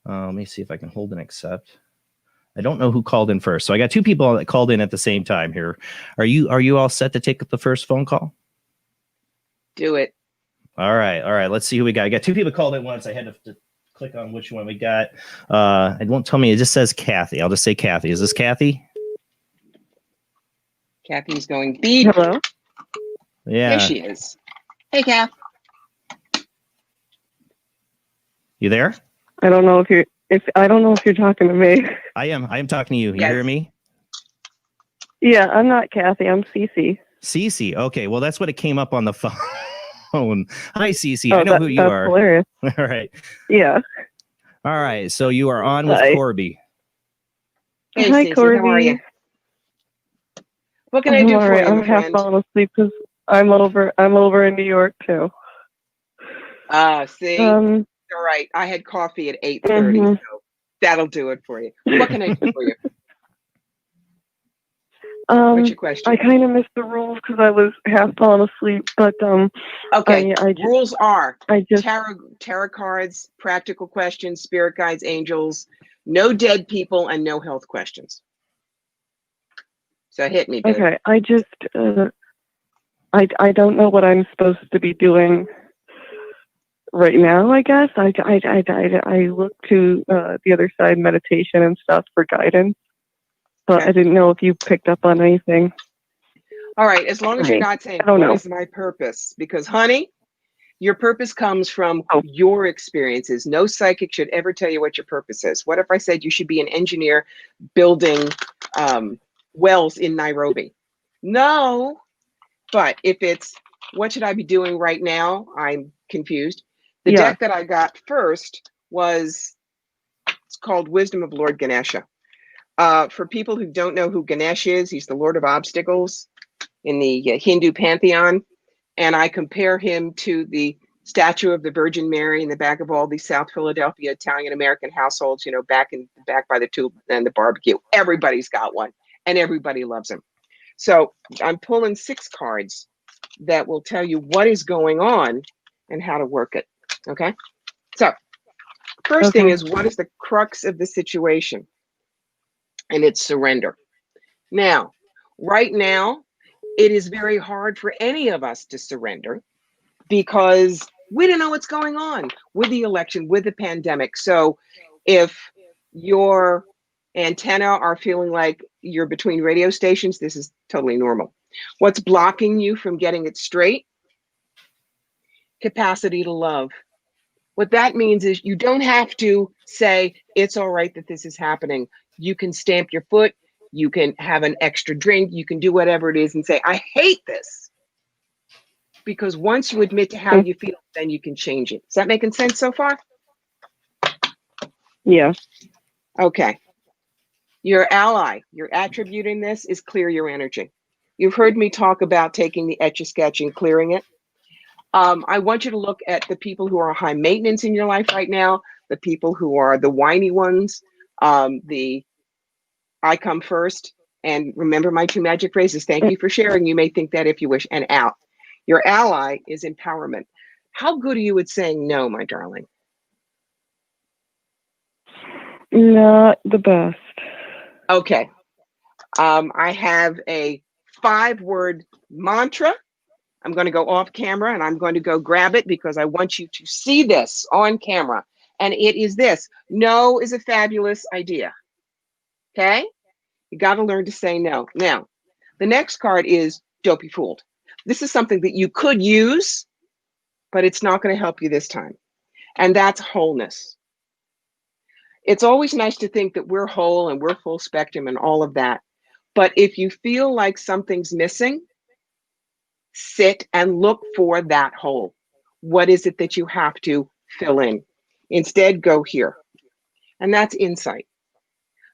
let me see if I can hold and accept. I don't know who called in first, so I got 2 people that called in at the same time here. Are you all set to take the first phone call? Do it. All right. Let's see who we got. I got 2 people called in once. I had to click on which one we got. It won't tell me. It just says Kathy. I'll just say Kathy. Is this Kathy? Kathy's going beep. Hello. Yeah. There she is. Hey, Kath. You there? I don't know if you're talking to me. I am talking to you. You hear me? Yeah, I'm not Kathy. I'm Cece. Cece. Okay. Well, that's what it came up on the phone. Hi, Cece. Oh, I know who you that's are. Hilarious. All right. Yeah. All right. So you are on with Hi. Corbie. Hey, Hi, Cece, Corbie. how are you? What can I do all for right. you, I'm my half friend? falling asleep because I'm over in New York too. See? All right. I had coffee at 8:30, Mhm. so that'll do it for you. What can I do for you? What's your question? I kind of missed the rules because I was half falling asleep, but Okay. Rules are I just tarot cards, practical questions, spirit guides, angels, no dead people, and no health questions. So hit me, babe. okay. I just I don't know what I'm supposed to be doing right now. I guess I look to the other side meditation and stuff for guidance, but I didn't know if you picked up on anything. All right, as long as you're Right. not saying, I don't what know. is my purpose? Because, honey, your purpose comes from your experiences. No psychic should ever tell you what your purpose is. What if I said you should be an engineer building wells in Nairobi? No, but if it's what should I be doing right now, I'm confused. The deck that I got first was, it's called Wisdom of Lord Ganesha. For people who don't know who Ganesh is, he's the Lord of Obstacles in the Hindu pantheon. And I compare him to the statue of the Virgin Mary in the back of all these South Philadelphia Italian American households, you know, back by the tube and the barbecue. Everybody's got one and everybody loves him. So I'm pulling 6 cards that will tell you what is going on and how to work it. Okay. So first thing is, what is the crux of the situation? And it's surrender. Now, right now, it is very hard for any of us to surrender because we don't know what's going on with the election, with the pandemic. So if your antenna are feeling like you're between radio stations, this is totally normal. What's blocking you from getting it straight? Capacity to love. What that means is you don't have to say, it's all right that this is happening. You can stamp your foot. You can have an extra drink. You can do whatever it is and say, I hate this. Because once you admit to how you feel, then you can change it. Is that making sense so far? Yeah. Okay. Your ally, your attribute in this is clear your energy. You've heard me talk about taking the Etch-a-Sketch and clearing it. I want you to look at the people who are high maintenance in your life right now, the people who are the whiny ones, the I come first. And remember my 2 magic phrases. Thank you for sharing. You may think that if you wish. And out. Your ally is empowerment. How good are you at saying no, my darling? Not the best. Okay. I have a 5-word mantra. I'm going to go off camera and I'm going to go grab it because I want you to see this on camera. And it is this: no is a fabulous idea. Okay? You got to learn to say no. Now, the next card is don't be fooled. This is something that you could use, but it's not going to help you this time. And that's wholeness. It's always nice to think that we're whole and we're full spectrum and all of that. But if you feel like something's missing, sit and look for that hole. What is it that you have to fill in? Instead, go here. And that's insight.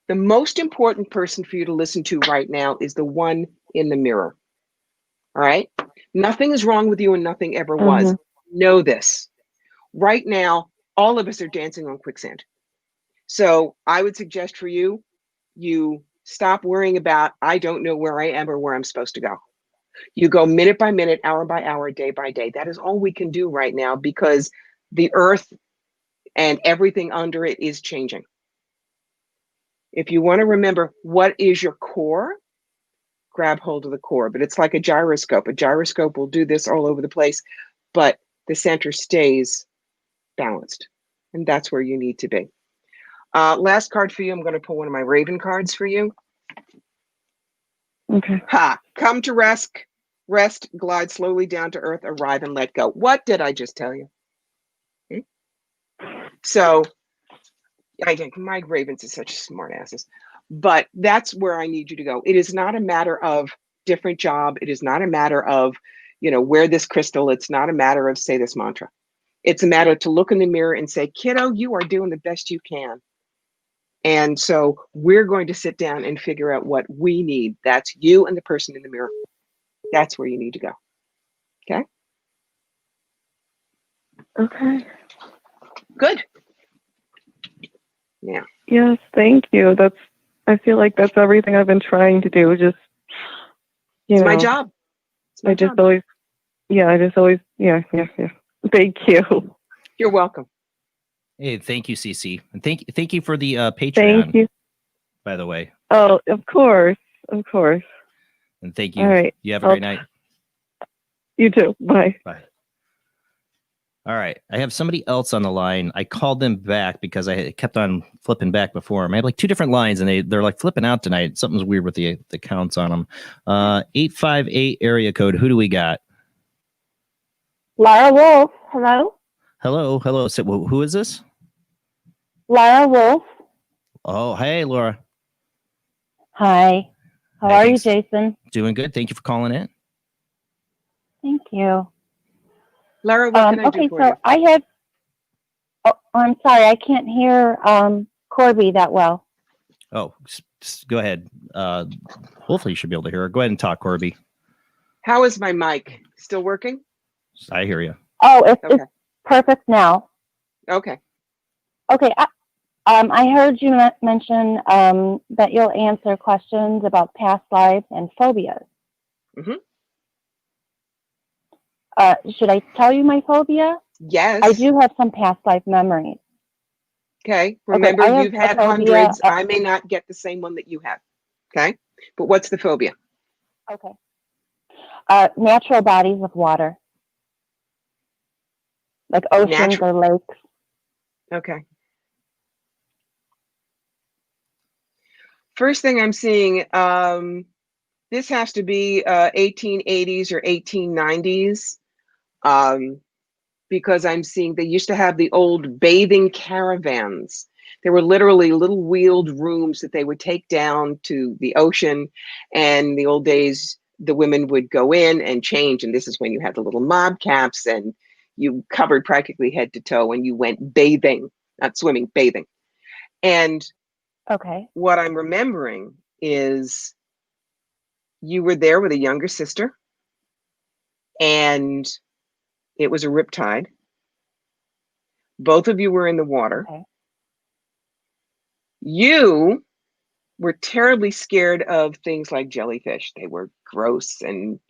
The most important person for you to listen to right now is the one in the mirror. All right? Nothing is wrong with you and nothing ever was. Know this. Right now, all of us are dancing on quicksand. So I would suggest for you, you stop worrying about, I don't know where I am or where I'm supposed to go. You go minute by minute, hour by hour, day by day. That is all we can do right now because the earth and everything under it is changing. If you want to remember what is your core, grab hold of the core. But it's like a gyroscope. A gyroscope will do this all over the place, but the center stays balanced. And that's where you need to be. Last card for you. I'm going to pull one of my Raven cards for you. Okay. Ha! Come to rest, glide slowly down to earth, arrive and let go. What did I just tell you? So, I think my Ravens are such smart asses, but that's where I need you to go. It is not a matter of different job. It is not a matter of, wear this crystal. It's not a matter of say this mantra. It's a matter to look in the mirror and say, kiddo, you are doing the best you can. And so we're going to sit down and figure out what we need. That's you and the person in the mirror. That's where you need to go. Okay? Okay. Good. Yeah. Yes, thank you. I feel like that's everything I've been trying to do. Just, It's my job. I just always. Thank you. You're welcome. Hey, thank you, Cece. And thank you for the Patreon, Thank you. by the way. Oh, of course. Of course. And thank you. All right. You have a great night. You too. Bye. Bye. All right. I have somebody else on the line. I called them back because I kept on flipping back before them. I had like 2 different lines and they're like flipping out tonight. Something's weird with the counts on them. 858 area code. Who do we got? Lara Wolf. Hello? Hello. So, who is this? Lara Wolf. Oh, hey, Laura. Hi. How are you, Jason? Doing good. Thank you for calling in. Thank you. Lara, what can I do for you? I have. Oh, I'm sorry, I can't hear Corbie that well. Oh, go ahead. Hopefully you should be able to hear her. Go ahead and talk, Corbie. How is my mic? Still working? I hear you. Oh, it's perfect now. Okay. Okay. I heard you mention that you'll answer questions about past lives and phobias. Mm-hmm. Should I tell you my phobia? Yes. I do have some past life memories. Okay. Remember, I have you've had a phobia hundreds. I may not get the same one that you have. Okay. But what's the phobia? Okay. Natural bodies of water, like oceans or lakes. Okay. First thing I'm seeing, this has to be 1880s or 1890s, because I'm seeing they used to have the old bathing caravans. There were literally little wheeled rooms that they would take down to the ocean, and the old days, the women would go in and change, and this is when you had the little mob caps, and you covered practically head to toe, and you went bathing, not swimming, bathing. And okay, what I'm remembering is you were there with a younger sister, and it was a riptide. Both of you were in the water. Okay. You were terribly scared of things like jellyfish. They were gross and,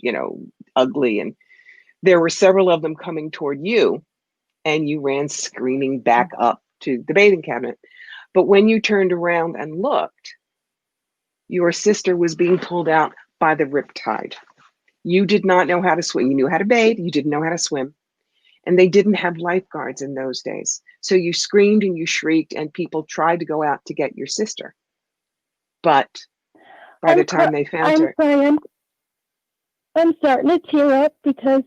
ugly. And there were several of them coming toward you, and you ran screaming back up to the bathing cabinet. But when you turned around and looked, your sister was being pulled out by the riptide. You did not know how to swim. You knew how to bathe. You didn't know how to swim. And they didn't have lifeguards in those days. So you screamed and you shrieked, and people tried to go out to get your sister. But by the time they found her. Sorry, I'm starting to tear up because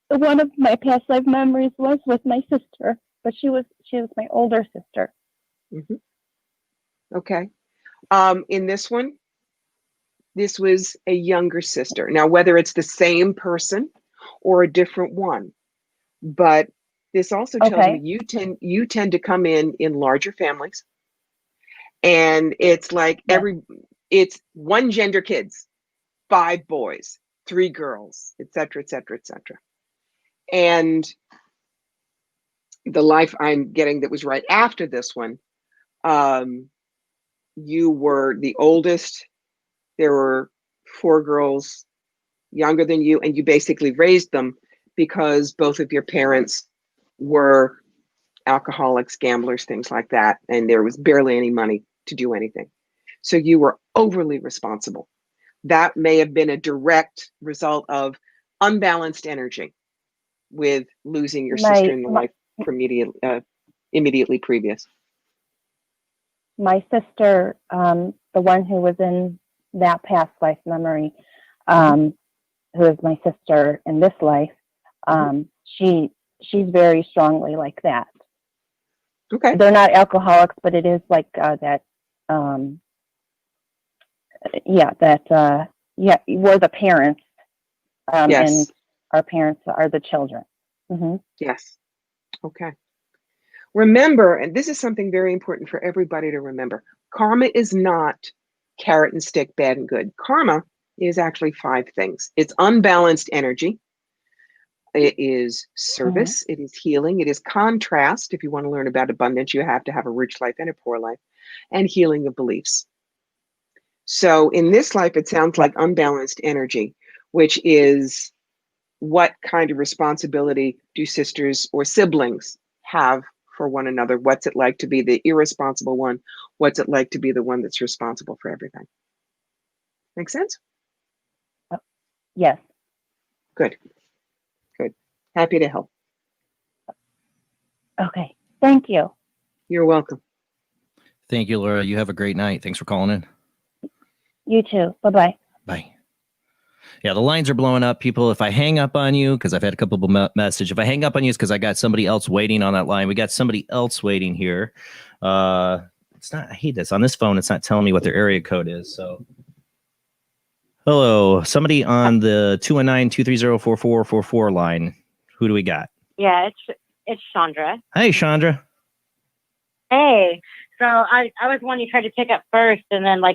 one of my past life memories was with my sister, but she was my older sister. Mm-hmm. Okay. In this one, this was a younger sister. Now, whether it's the same person or a different one, but this also tells me you tend to come in larger families, and it's like it's one gender kids, 5 boys, 3 girls, etc., etc., etc. And the life I'm getting that was right after this one, you were the oldest. There were 4 girls younger than you, and you basically raised them because both of your parents were alcoholics, gamblers, things like that, and there was barely any money to do anything. So you were overly responsible. That may have been a direct result of unbalanced energy with losing your sister in the life immediately previous. My sister, the one who was in that past life memory, who is my sister in this life, she's very strongly like that. Okay. They're not alcoholics, but it is like that. We're the parents, and our parents are the children. Mm-hmm. Yes. Okay. Remember, and this is something very important for everybody to remember, karma is not carrot and stick, bad and good. Karma is actually 5 things. It's unbalanced energy. It is service. It is healing. It is contrast. If you want to learn about abundance, you have to have a rich life and a poor life, and healing of beliefs. So in this life, it sounds like unbalanced energy, which is what kind of responsibility do sisters or siblings have for one another? What's it like to be the irresponsible one? What's it like to be the one that's responsible for everything? Make sense? Yes. Good. Good. Happy to help. Okay. Thank you. You're welcome. Thank you, Laura. You have a great night. Thanks for calling in. You too. Bye-bye. Bye. Yeah, the lines are blowing up. People, if I hang up on you, because I've had a couple of messages, if I hang up on you, it's because I got somebody else waiting on that line. We got somebody else waiting here. It's not, I hate this. On this phone, it's not telling me what their area code is. So Hello, somebody on the 219-230-4444 line. Who do we got? Yeah, it's Chandra. Hey, Chandra. Hey, so I was one you tried to pick up first, and then when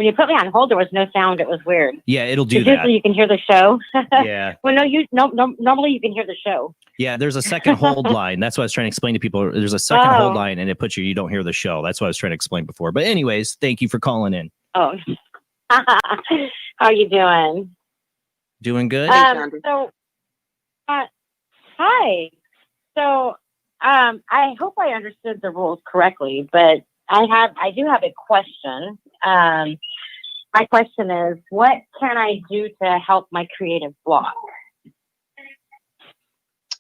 you put me on hold, there was no sound. It was weird. Yeah, it'll do 'Cause that. usually you can hear the show. Yeah. Well, normally you can hear the show. Yeah, there's a second hold line. That's what I was trying to explain to people. There's a second hold line, and it puts you don't hear the show. That's what I was trying to explain before. But anyways, thank you for calling in. Oh, how you doing? Doing good? Hi. So, I hope I understood the rules correctly, but I do have a question. My question is, what can I do to help my creative block?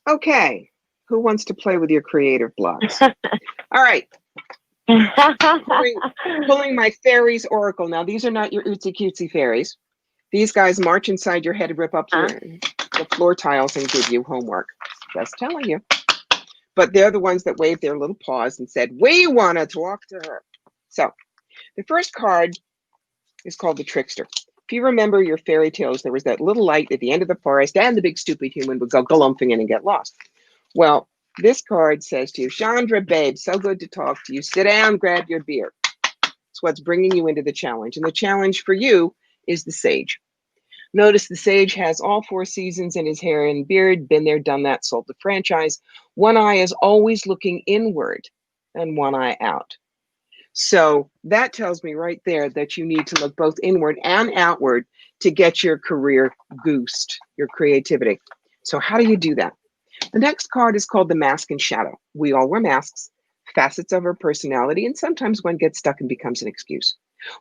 Okay. Who wants to play with your creative blocks? All right. Pulling my fairies oracle. Now, these are not your ootsy cutesy fairies. These guys march inside your head and rip up the floor tiles and give you homework. Just telling you. But they're the ones that waved their little paws and said, we want to talk to her. So the first card is called the Trickster. If you remember your fairy tales, there was that little light at the end of the forest and the big stupid human would go galumphing in and get lost. Well, this card says to you, Chandra, babe, so good to talk to you. Sit down, grab your beer. It's what's bringing you into the challenge. And the challenge for you is the sage. Notice the sage has all 4 seasons in his hair and beard, been there, done that, sold the franchise. One eye is always looking inward and one eye out. So that tells me right there that you need to look both inward and outward to get your career goosed, your creativity. So how do you do that? The next card is called the Mask and Shadow. We all wear masks, facets of our personality, and sometimes one gets stuck and becomes an excuse.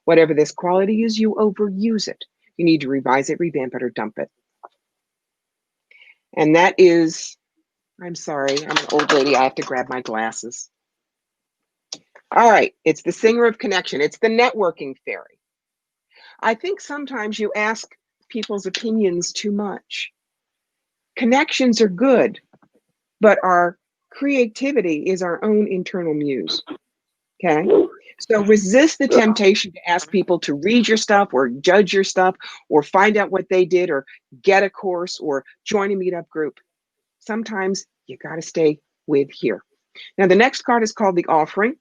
Whatever this quality is, you overuse it. You need to revise it, revamp it, or dump it. And that is, I'm sorry, I'm an old lady. I have to grab my glasses. All right, it's the Singer of Connection. It's the networking fairy. I think sometimes you ask people's opinions too much. Connections are good, but our creativity is our own internal muse. Okay? So resist the temptation to ask people to read your stuff or judge your stuff or find out what they did or get a course or join a meetup group. Sometimes you got to stay with here. Now, the next card is called the Offering.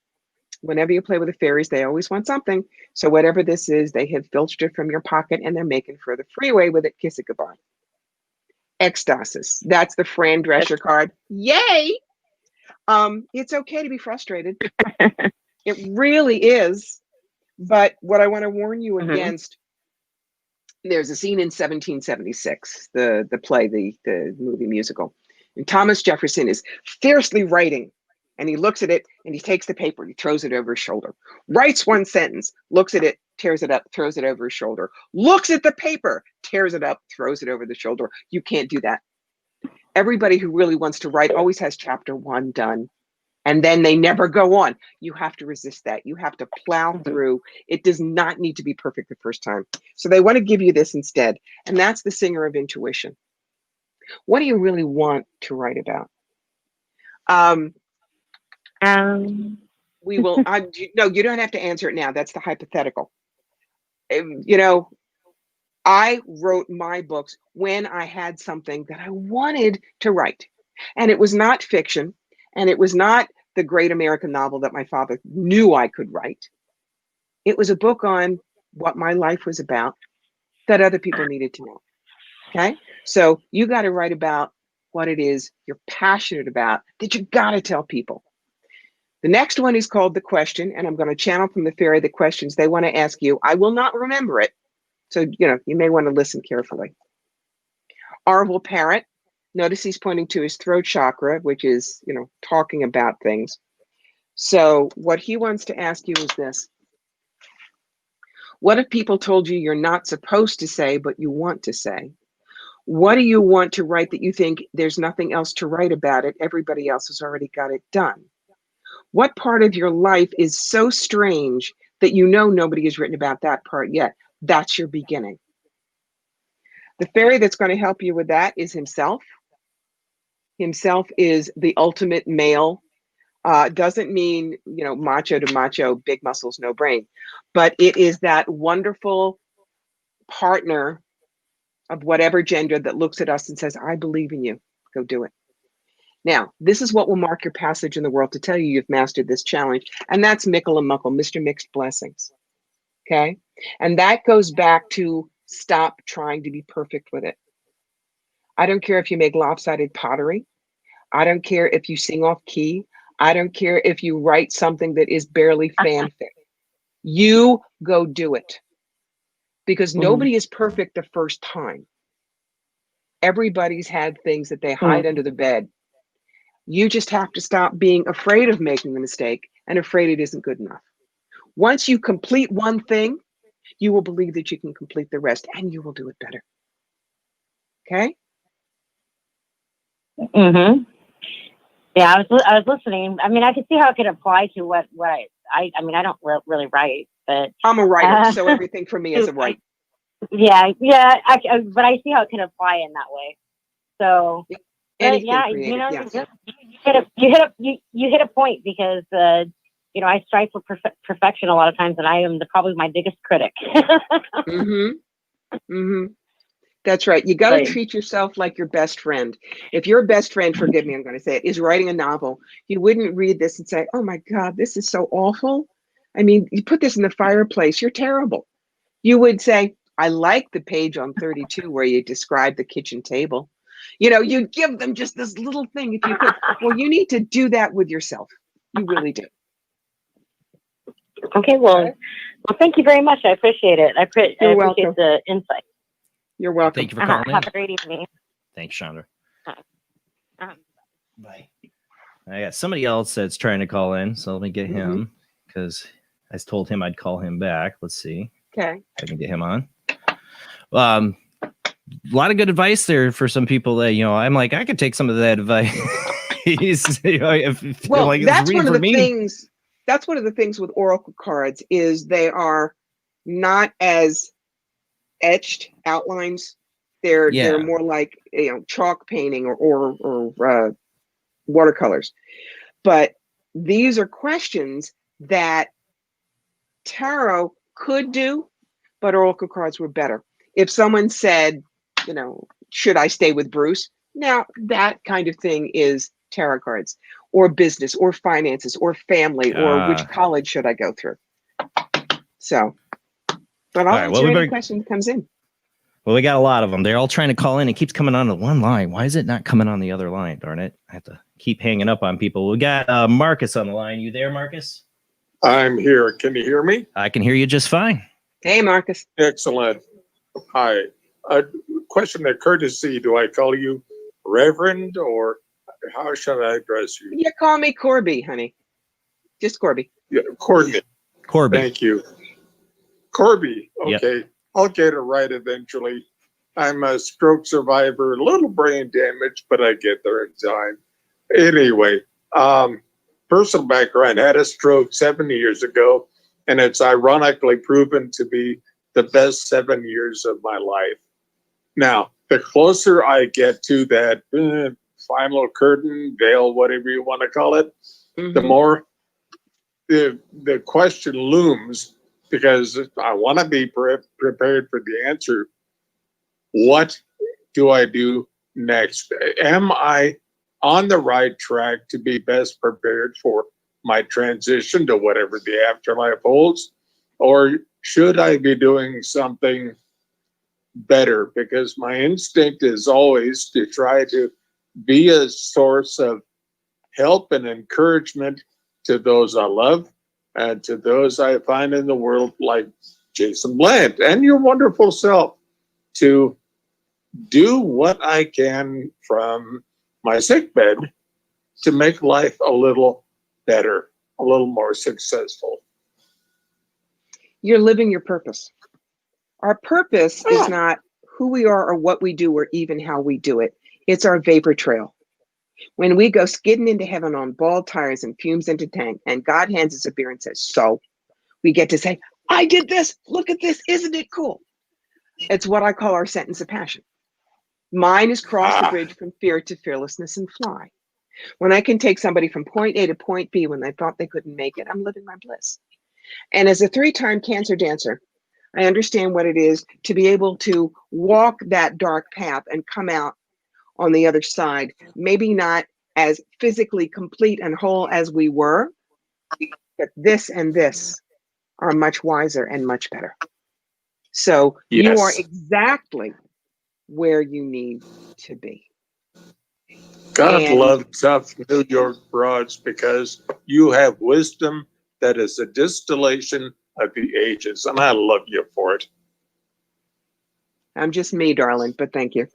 Whenever you play with the fairies, they always want something. So whatever this is, they have filched it from your pocket and they're making for the freeway with it. Kiss it goodbye. Ecstasis. That's the Fran Drescher card. Yay! It's okay to be frustrated. It really is. But what I want to warn you against, there's a scene in 1776, the play, the movie musical. And Thomas Jefferson is fiercely writing. And he looks at it and he takes the paper, he throws it over his shoulder, writes one sentence, looks at it, tears it up, throws it over his shoulder, looks at the paper, tears it up, throws it over the shoulder. You can't do that. Everybody who really wants to write always has chapter 1 done. And then they never go on. You have to resist that. You have to plow through. It does not need to be perfect the first time. So they want to give you this instead. And that's the Singer of Intuition. What do you really want to write about? We will, no, you don't have to answer it now. That's the hypothetical. You know, I wrote my books when I had something that I wanted to write. And it was not fiction. And it was not the great American novel that my father knew I could write. It was a book on what my life was about that other people needed to know. Okay. So you got to write about what it is you're passionate about that you got to tell people. The next one is called The Question, and I'm going to channel from the fairy the questions they want to ask you. I will not remember it. So, you know, you may want to listen carefully. Arvel Parrot, notice he's pointing to his throat chakra, which is, you know, talking about things. So what he wants to ask you is this. What if people told you you're not supposed to say, but you want to say? What do you want to write that you think there's nothing else to write about it? Everybody else has already got it done. What part of your life is so strange that you know nobody has written about that part yet? That's your beginning. The fairy that's going to help you with that is himself. Himself is the ultimate male. Doesn't mean, you know, macho to macho, big muscles, no brain. But it is that wonderful partner of whatever gender that looks at us and says, I believe in you. Go do it. Now, this is what will mark your passage in the world to tell you you've mastered this challenge. And that's Mickle and Muckle, Mr. Mixed Blessings. Okay? And that goes back to stop trying to be perfect with it. I don't care if you make lopsided pottery. I don't care if you sing off key. I don't care if you write something that is barely fanfic. You go do it. Because nobody is perfect the first time. Everybody's had things that they hide under the bed. You just have to stop being afraid of making the mistake and afraid it isn't good enough. Once you complete one thing, you will believe that you can complete the rest and you will do it better. Okay? Mm-hmm. Yeah, I was listening. I mean, I could see how it could apply to what I mean, I don't really write, but I'm a writer, so everything for me is a write. Yeah, but I see how it can apply in that way. So, but yeah, you know, you hit a point because you know, I strive for perfection a lot of times, and I am probably my biggest critic. That's right. You got to treat yourself like your best friend. If your best friend, forgive me, I'm going to say it, is writing a novel, you wouldn't read this and say, oh my God, this is so awful. I mean, you put this in the fireplace, you're terrible. You would say, I like the page on 32 where you describe the kitchen table. You know, you give them just this little thing. If you could, well, you need to do that with yourself. You really do. Okay, well, thank you very much. I appreciate it. I appreciate the insight. You're welcome. Thank you for calling in. Have a great evening. Thanks, Chandra. Bye. I got somebody else that's trying to call in, so let me get him because I told him I'd call him back. Let's see. Okay. I can get him on. A lot of good advice there for some people that, you know, I'm like, I could take some of that advice. You know, well, like, that's one of the things. That's one of the things with oracle cards is they are not as etched outlines. They're more like, you know, chalk painting or watercolors. But these are questions that tarot could do, but oracle cards were better. If someone said, you know, should I stay with Bruce? Now that kind of thing is tarot cards, or business, or finances, or family, or which college should I go through? So, but I'll answer any question that comes in. Well, we got a lot of them. They're all trying to call in. It keeps coming on the one line. Why is it not coming on the other line? Darn it. I have to keep hanging up on people. We got Marcus on the line. You there, Marcus? I'm here. Can you hear me? I can hear you just fine. Hey, Marcus. Excellent. Hi. A question of courtesy. Do I call you Reverend or how should I address you? You call me Corbie, honey. Just Corbie. Yeah, Courtney. Corbie. Thank you. Corbie. Okay. Yep. I'll get it right eventually. I'm a stroke survivor, a little brain damage, but I get there in time. Anyway, personal background, I had a stroke 7 years ago, and it's ironically proven to be the best 7 years of my life. Now, the closer I get to that final curtain, veil, whatever you want to call it, the more the question looms, because I want to be prepared for the answer. What do I do next? Am I on the right track to be best prepared for my transition to whatever the afterlife holds? Or should I be doing something better? Because my instinct is always to try to be a source of help and encouragement to those I love and to those I find in the world, like Jason Bland and your wonderful self, to do what I can from my sickbed to make life a little better, a little more successful. You're living your purpose. Our purpose is not who we are or what we do or even how we do it. It's our vapor trail. When we go skidding into heaven on bald tires and fumes into tank, and God hands us a beer and says, so, we get to say, I did this, look at this, isn't it cool? It's what I call our sentence of passion. Mine is cross the bridge from fear to fearlessness and fly. When I can take somebody from point A to point B when they thought they couldn't make it, I'm living my bliss. And as a 3-time cancer dancer, I understand what it is to be able to walk that dark path and come out on the other side, maybe not as physically complete and whole as we were, but this and this are much wiser and much better. So you are Yes. exactly where you need to be. God And loves tough New York broads because you have wisdom that is a distillation of the ages, and I love you for it. I'm just me, darling, but thank you.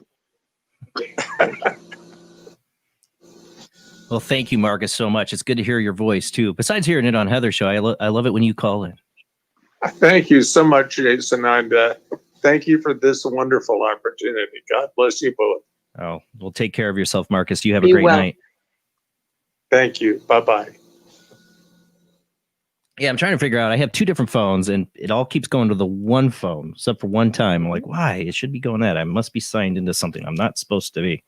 Well, thank you, Marcus, so much. It's good to hear your voice, too. Besides hearing it on Heather's show, I love it when you call in. Thank you so much, Jason, and thank you for this wonderful opportunity. God bless you both. Oh, well, take care of yourself, Marcus. You have a Be great well. night. Thank you. Bye-bye. Yeah, I'm trying to figure out. I have two different phones, and it all keeps going to the one phone, except for one time. I'm like, why? It should be going that. I must be signed into something I'm not supposed to be,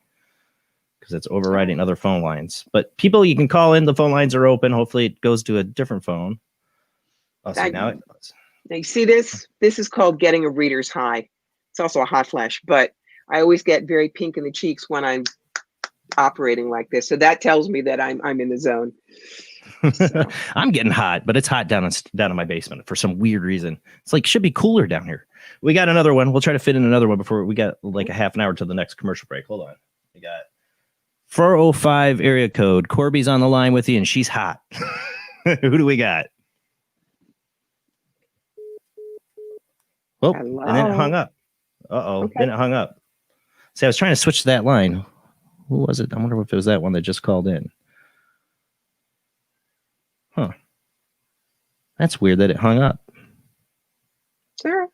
because it's overriding other phone lines. But people, you can call in. The phone lines are open. Hopefully, it goes to a different phone. Oh, see, now it goes. Now, you see this? This is called getting a reader's high. It's also a hot flash, but I always get very pink in the cheeks when I'm operating like this. So that tells me that I'm in the zone. So. I'm getting hot, but it's hot down in my basement for some weird reason. It's like, should be cooler down here. We got another one. We'll try to fit in another one before we got like a half an hour to the next commercial break. Hold on. We got 405 area code. Corbie's on the line with you, and she's hot. Who do we got? Oh, Hello. and then it hung up. Uh-oh. Okay. Then it hung up. See, I was trying to switch to that line. Who was it? I wonder if it was that one that just called in. Huh. That's weird that it hung up. Sure.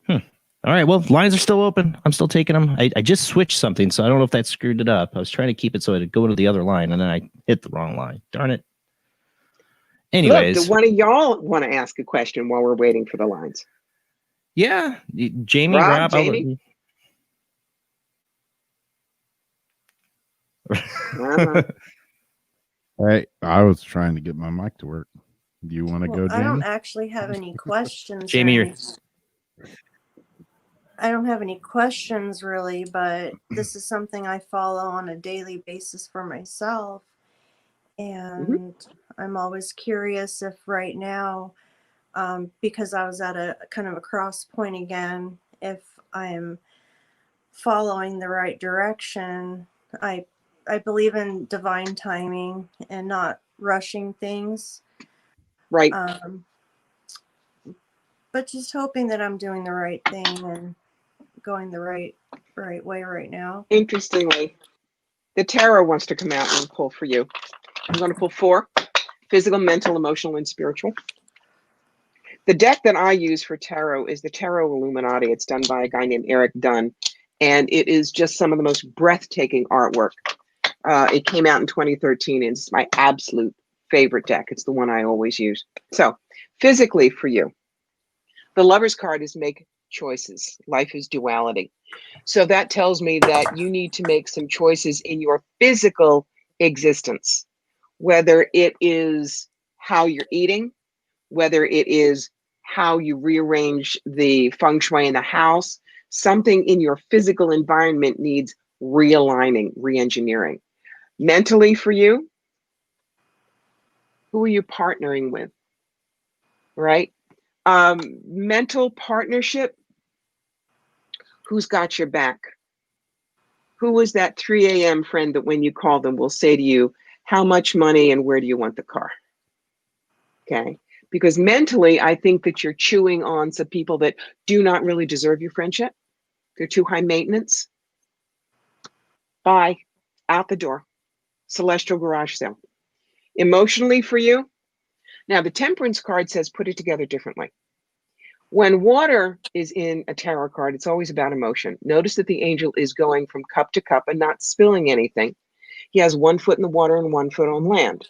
All right. Well, lines are still open. I'm still taking them. I just switched something, so I don't know if that screwed it up. I was trying to keep it so it'd go to the other line, and then I hit the wrong line. Darn it. Anyways. Look, do one of y'all want to ask a question while we're waiting for the lines? Yeah. Jamie, Rob. Jamie? I was trying to get my mic to work. Do you want to go, I Jamie? don't actually have any questions. Jamie, I don't have any questions really, but this is something I follow on a daily basis for myself. And I'm always curious if right now, because I was at a kind of a cross point again, if I'm following the right direction. I believe in divine timing and not rushing things. Right. But just hoping that I'm doing the right thing and going the right way right now. Interestingly, the tarot wants to come out and pull for you. I'm going to pull 4: physical, mental, emotional, and spiritual. The deck that I use for tarot is the Tarot Illuminati. It's done by a guy named Eric Dunn, and it is just some of the most breathtaking artwork. It came out in 2013, and it's my absolute favorite deck. It's the one I always use. So, physically for you, the Lover's card is make choices. Life is duality. So that tells me that you need to make some choices in your physical existence, whether it is how you're eating, whether it is how you rearrange the feng shui in the house. Something in your physical environment needs realigning, re-engineering. Mentally for you, who are you partnering with, right? Mental partnership, who's got your back? Who was that 3 a.m. friend that when you call them will say to you, how much money and where do you want the car? Okay. Because mentally, I think that you're chewing on some people that do not really deserve your friendship. They're too high maintenance. Bye. Out the door. Celestial garage sale. Emotionally for you, now the Temperance card says put it together differently. When water is in a tarot card, it's always about emotion. Notice that the angel is going from cup to cup and not spilling anything. He has 1 foot in the water and 1 foot on land.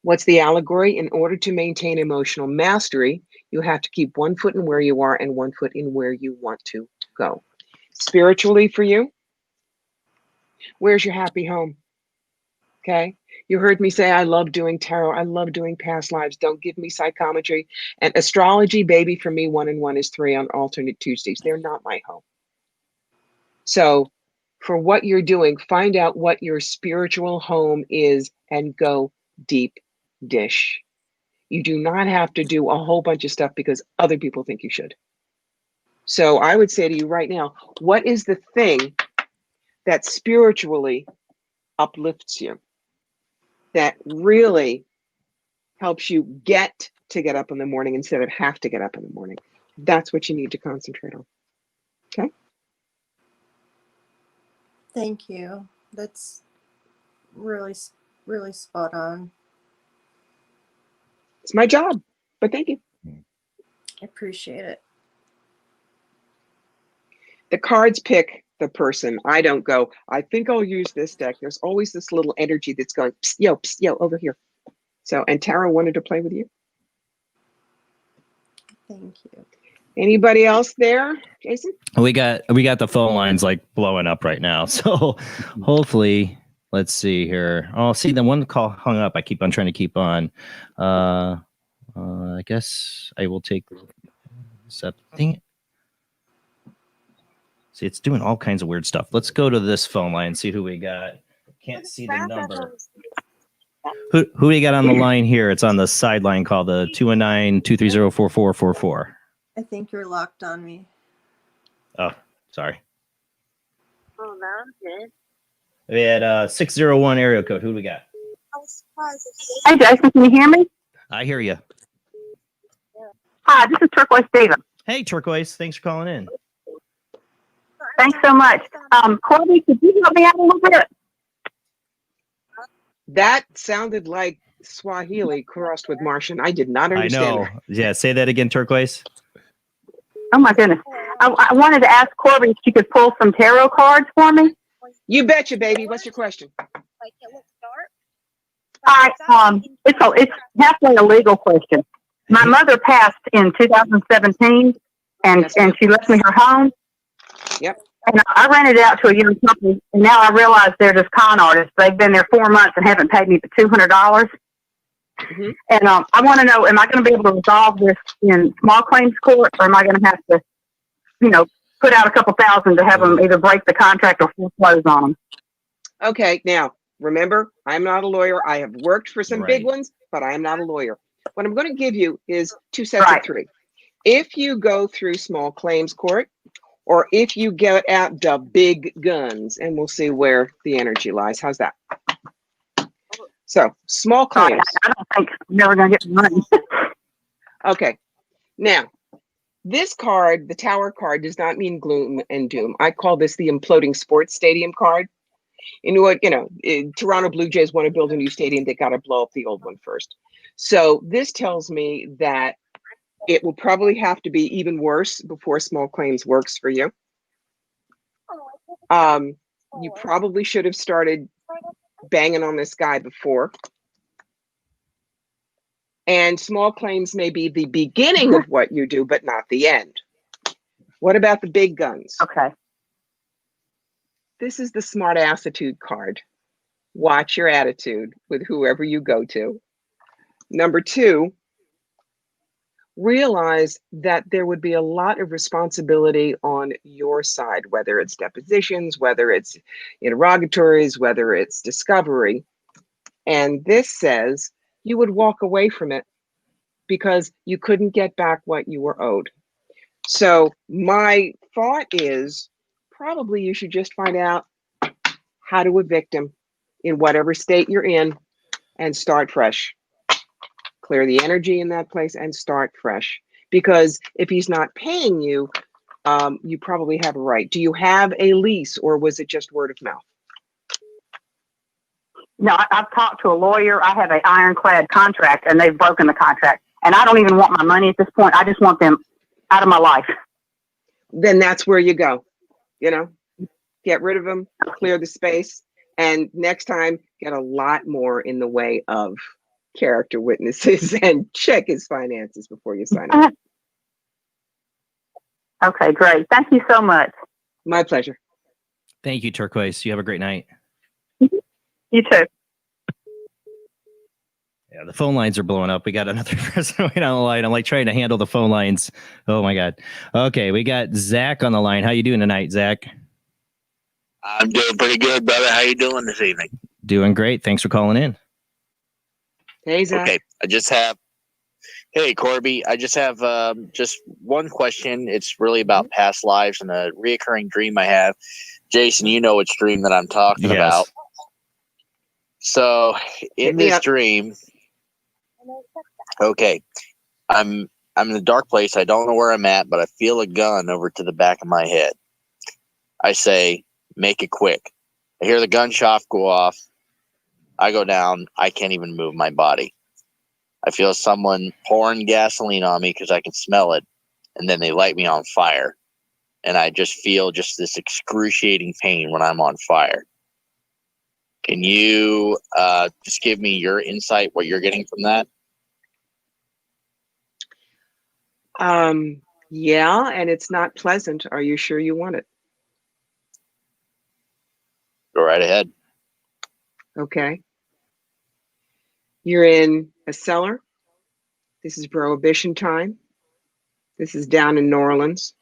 What's the allegory? In order to maintain emotional mastery, you have to keep 1 foot in where you are and 1 foot in where you want to go. Spiritually for you, where's your happy home? Okay. You heard me say I love doing tarot. I love doing past lives. Don't give me psychometry. And astrology, baby, for me, 1 and 1 is 3 on alternate Tuesdays. They're not my home. So for what you're doing, find out what your spiritual home is and go deep dish. You do not have to do a whole bunch of stuff because other people think you should. So I would say to you right now, what is the thing that spiritually uplifts you, that really helps you get up in the morning instead of have to get up in the morning? That's what you need to concentrate on. Okay? Thank you. That's really, really spot on. It's my job, but thank you. I appreciate it. The cards pick the person. I don't go, I think I'll use this deck. There's always this little energy that's going, psst, yo, over here. So, and Tara wanted to play with you. Thank you. Anybody else there, Jason? We got the phone lines like blowing up right now. So hopefully, let's see here. Oh, see, the one call hung up. I keep on trying to keep on. I guess I will take something. See, it's doing all kinds of weird stuff. Let's go to this phone line and see who we got. Can't see the number. Who we got on the line here? It's on the sideline called the 219-230-4444. I think you're locked on me. Oh, sorry. Oh, no, good. We had 601 area code. Who do we got? Hey, Jason, can you hear me? I hear you. Hi, this is Turquoise Steven. Hey, Turquoise. Thanks for calling in. Thanks so much. Corbie, could you help me out a little bit? That sounded like Swahili crossed with Martian. I did not understand. I know. That. Yeah, say that again, Turquoise. Oh, my goodness. I wanted to ask Corbie if she could pull some tarot cards for me. You betcha, baby. What's your question? All right. It's halfway a legal question. My mother passed in 2017, and she left me her home. Yep. And I rented it out to a young couple, and now I realize they're just con artists. They've been there 4 months and haven't paid me but $200. Mm-hmm. And I want to know, am I going to be able to resolve this in small claims court, or am I going to have to, put out a couple thousand to have them either break the contract or foreclose on them? Okay. Now, remember, I'm not a lawyer. I have worked for some big ones, but I am not a lawyer. What I'm going to give you is 2 sets of 3. If you go through small claims court, or if you get out the big guns, and we'll see where the energy lies. How's that? So, small claims. I don't think I'm never going to get money. Okay. Now, this card, the Tower card, does not mean gloom and doom. I call this the imploding sports stadium card. Toronto Blue Jays want to build a new stadium. They got to blow up the old one first. So this tells me that it will probably have to be even worse before small claims works for you. You probably should have started banging on this guy before. And small claims may be the beginning of what you do, but not the end. What about the big guns? Okay. This is the smart attitude card. Watch your attitude with whoever you go to. Number 2, realize that there would be a lot of responsibility on your side, whether it's depositions, whether it's interrogatories, whether it's discovery. And this says you would walk away from it because you couldn't get back what you were owed. So my thought is probably you should just find out how to evict him in whatever state you're in and start fresh. Clear the energy in that place and start fresh. Because if he's not paying you, you probably have a right. Do you have a lease, or was it just word of mouth? No, I've talked to a lawyer. I have an ironclad contract, and they've broken the contract. And I don't even want my money at this point. I just want them out of my life. Then that's where you go. Get rid of them, clear the space, and next time get a lot more in the way of character witnesses and check his finances before you sign up. Okay, great. Thank you so much. My pleasure. Thank you, Turquoise. You have a great night. You too. Yeah, the phone lines are blowing up. We got another person waiting on the line. I'm like trying to handle the phone lines. Oh my God. Okay, we got Zach on the line. How you doing tonight, Zach? I'm doing pretty good, brother. How you doing this evening? Doing great. Thanks for calling in. Hey, Zach. Okay, hey, Corbie, I just have just one question. It's really about past lives and a reoccurring dream I have. Jason, you know which dream that I'm talking about. So in this dream, okay, I'm in a dark place. I don't know where I'm at, but I feel a gun over to the back of my head. I say, make it quick. I hear the gunshot go off. I go down. I can't even move my body. I feel someone pouring gasoline on me because I can smell it. And then they light me on fire. And I just feel just this excruciating pain when I'm on fire. Can you just give me your insight, what you're getting from that? Yeah, and it's not pleasant. Are you sure you want it? Go right ahead. Okay. You're in a cellar. This is Prohibition time. This is down in New Orleans.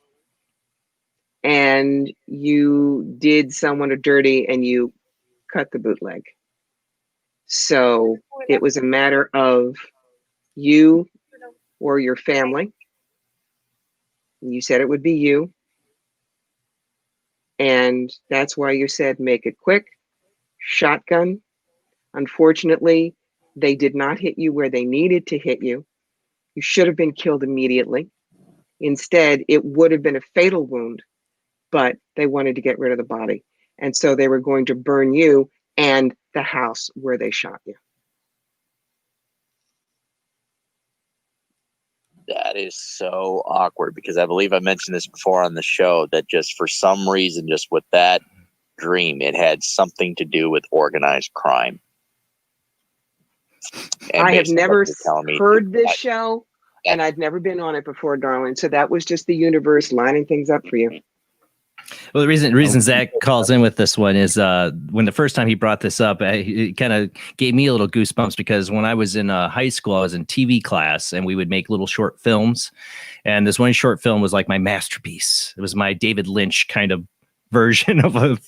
And you did someone a dirty and you cut the bootleg. So it was a matter of you or your family. You said it would be you. And that's why you said make it quick. Shotgun. Unfortunately, they did not hit you where they needed to hit you. You should have been killed immediately. Instead, it would have been a fatal wound, but they wanted to get rid of the body. And so they were going to burn you and the house where they shot you. That is so awkward because I believe I mentioned this before on the show that just for some reason, just with that dream, it had something to do with organized crime. And I have never heard this that- show, and I'd never been on it before, darling. So that was just the universe lining things up for you. Well, the reason Zach calls in with this one is when the first time he brought this up, it kind of gave me a little goosebumps because when I was in high school, I was in TV class and we would make little short films. And this one short film was like my masterpiece. It was my David Lynch kind of version of a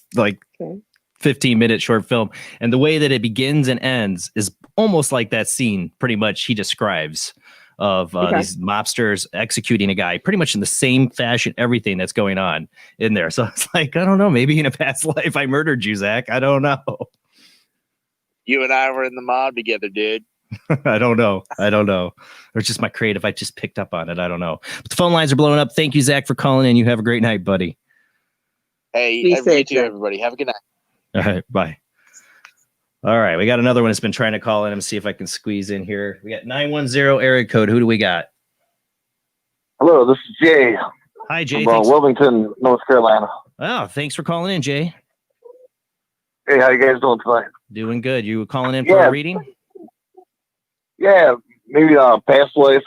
15-minute short film. And the way that it begins and ends is almost like that scene pretty much he describes of these mobsters executing a guy pretty much in the same fashion, everything that's going on in there. So it's like, I don't know, maybe in a past life I murdered you, Zach. I don't know. You and I were in the mob together, dude. I don't know. Or just my creative. I just picked up on it. I don't know. But the phone lines are blowing up. Thank you, Zach, for calling in. You have a great night, buddy. Hey, you too, everybody. Have a good night. All right. Bye. All right, we got another one that's been trying to call in. Let me see if I can squeeze in here. We got 910 area code. Who do we got? Hello, this is Jay. Hi, Jay. From Wilmington, North Carolina. Oh, thanks for calling in, Jay. Hey, how you guys doing tonight? Doing good. You calling in for a reading? Yeah, maybe past life.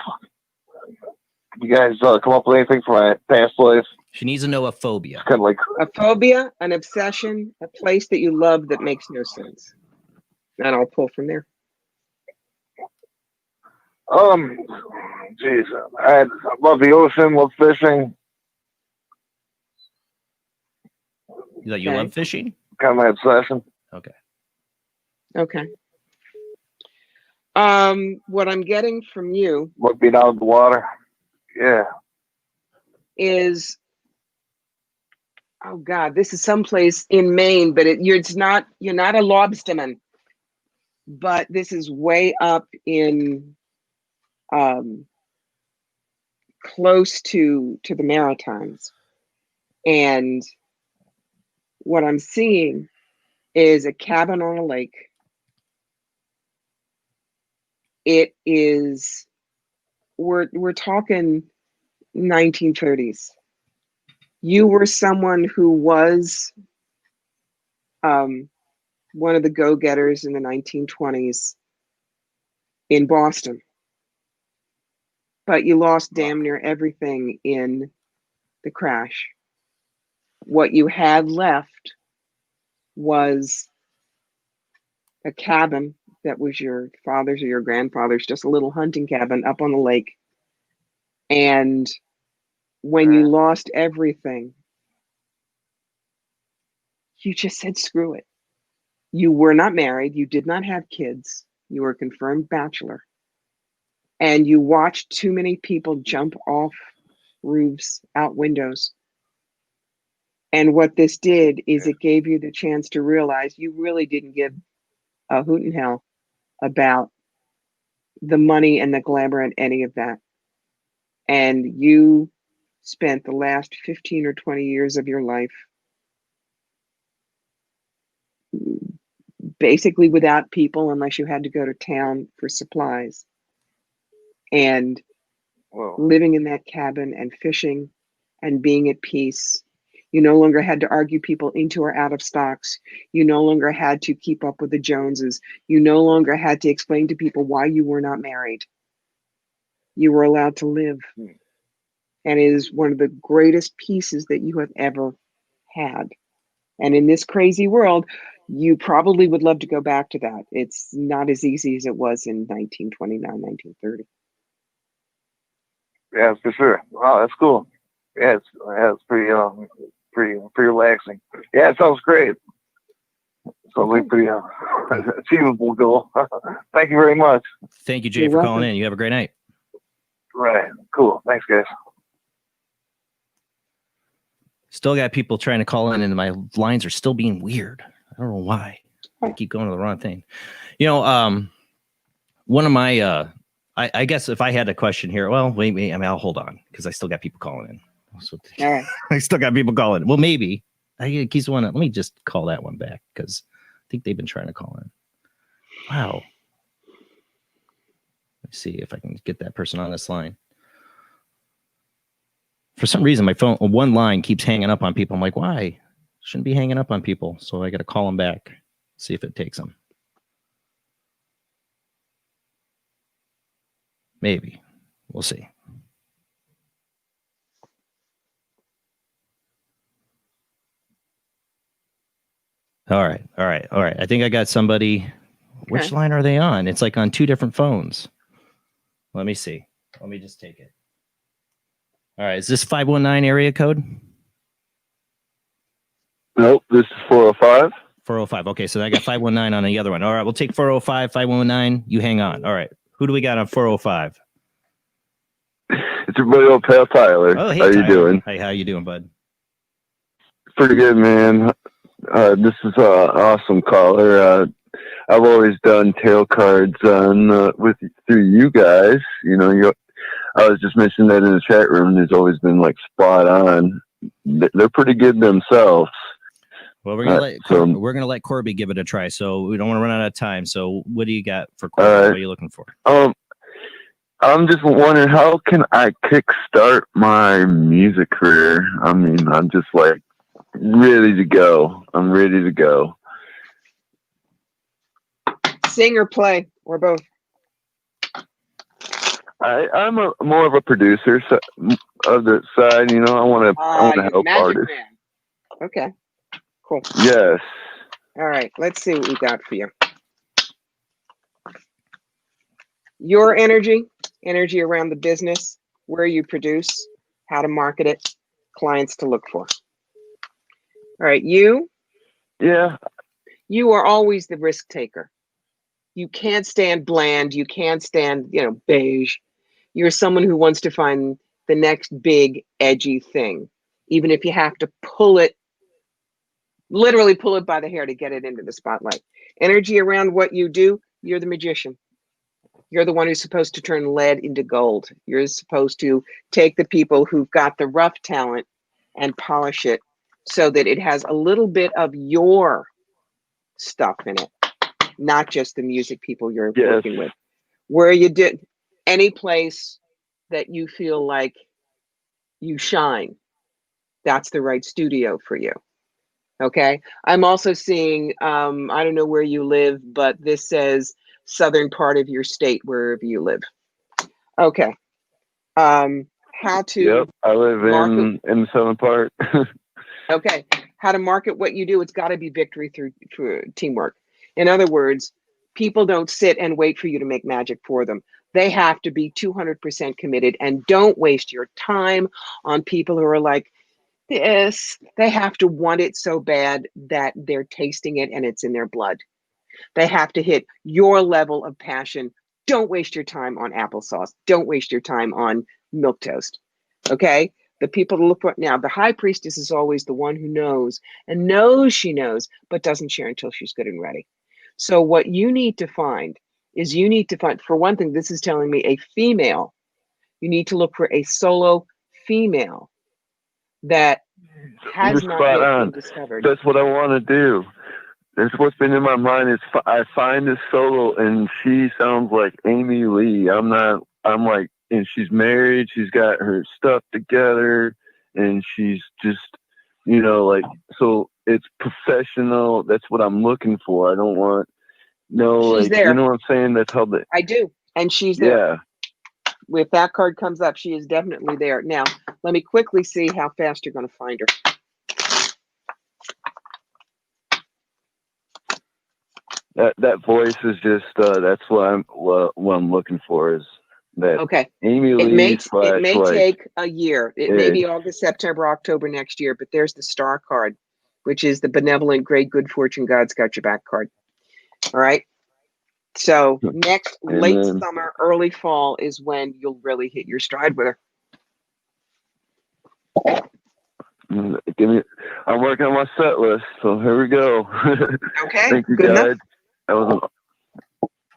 You guys come up with anything for my past life? She needs to know a phobia. Kind of like a phobia, an obsession, a place that you love that makes no sense. And I'll pull from there. Geez, I love the ocean, love fishing. You love fishing? Kind of my obsession. Okay. Okay. What I'm getting from you Love being out of the water. Yeah. is, oh God, this is someplace in Maine, but you're not a lobsterman. But this is way up in close to the Maritimes. And what I'm seeing is a cabin on a lake. It is, we're talking 1930s. You were someone who was one of the go-getters in the 1920s in Boston. But you lost damn near everything in the crash. What you had left was a cabin that was your father's or your grandfather's, just a little hunting cabin up on the lake. And when you lost everything, you just said, screw it. You were not married. You did not have kids. You were a confirmed bachelor. And you watched too many people jump off roofs, out windows. And what this did is it gave you the chance to realize you really didn't give a hoot in hell about the money and the glamour and any of that. And you spent the last 15 or 20 years of your life basically without people unless you had to go to town for supplies. And living in that cabin and fishing and being at peace. You no longer had to argue people into or out of stocks. You no longer had to keep up with the Joneses. You no longer had to explain to people why you were not married. You were allowed to live. And it is one of the greatest pieces that you have ever had. And in this crazy world, you probably would love to go back to that. It's not as easy as it was in 1929, 1930. Yeah, for sure. Wow, that's cool. Yeah, it's pretty relaxing. Yeah, it sounds great. Sounds like pretty achievable goal. Thank you very much. Thank you, Jay, for calling in. You have a great night. Right. Cool. Thanks, guys. Still got people trying to call in, and my lines are still being weird. I don't know why. I keep going to the wrong thing. You know, one of my I guess if I had a question here, well, wait, I mean, I'll hold on because I still got people calling in. So, all right. I still got people calling in. Well, maybe I keep one. Let me just call that one back because I think they've been trying to call in. Wow. Let's see if I can get that person on this line. For some reason, my phone, one line keeps hanging up on people. I'm like, why? Shouldn't be hanging up on people. So I got to call them back, see if it takes them. Maybe. We'll see. All right. I think I got somebody. Okay. Which line are they on? It's like on two different phones. Let me see. Let me just take it. All right. Is this 519 area code? Nope. This is 405. 405. Okay. So I got 519 on the other one. All right. We'll take 405, 519. You hang on. All right. Who do we got on 405? It's your buddy old pal Tyler. Oh, hey, how Tyler. You doing? Hey, how you doing, bud? Pretty good, man. This is an awesome caller. I've always done tail cards on through you guys. You know, I was just mentioning that in the chat room. There's always been like spot on. They're pretty good themselves. Well, we're gonna let Corbie give it a try. So we don't want to run out of time. So what do you got for Corbie? What are you looking for? I'm just wondering, how can I kickstart my music career? I mean, I'm just like ready to go. I'm ready to go. Sing or play, or both? I'm more of a producer of the side. You know, I want to help artists. Man. Okay, cool. Yes. All right, let's see what we got for you. Your energy around the business, where you produce, how to market it, clients to look for. All right, you? Yeah. You are always the risk taker. You can't stand bland. You can't stand, beige. You're someone who wants to find the next big, edgy thing, even if you have to literally pull it by the hair to get it into the spotlight. Energy around what you do, you're the magician. You're the one who's supposed to turn lead into gold. You're supposed to take the people who've got the rough talent and polish it so that it has a little bit of your stuff in it, not just the music people you're working with. Where you did any place that you feel like you shine, that's the right studio for you. Okay. I'm also seeing, I don't know where you live, but this says southern part of your state, wherever you live. Okay. How to? Yep, I live in the southern part. Okay. How to market what you do? It's got to be victory through teamwork. In other words, People don't sit and wait for you to make magic for them. They have to be 200% committed, and don't waste your time on people who are like this. They have to want it so bad that they're tasting it and it's in their blood. They have to hit your level of passion. Don't waste your time on applesauce. Don't waste your time on milquetoast. Okay? The people to look for now, the high priestess is always the one who knows and knows she knows, but doesn't share until she's good and ready. So what you need to find is for one thing, this is telling me a female. You need to look for a solo female that has You're not spot yet on. been discovered. That's what I want to do. That's what's been in my mind is I find this solo and she sounds like Amy Lee. I'm like, and she's married. She's got her stuff together and she's just, like, so it's professional. That's what I'm looking for. I don't want, She's there. You know what I'm saying? That's how I do. And she's there. Yeah. If that card comes up, she is definitely there. Now, let me quickly see how fast you're going to find her. That voice is just that's what I'm looking for is that. Okay. Amy Lee. It may take a year. It may be August, September, October next year, but there's the star card, which is the benevolent, great, good fortune, God's got your back card. All right. So next late summer, early fall is when you'll really hit your stride with her. I'm working on my set list, so here we go. Okay. Thank you, good guys. enough.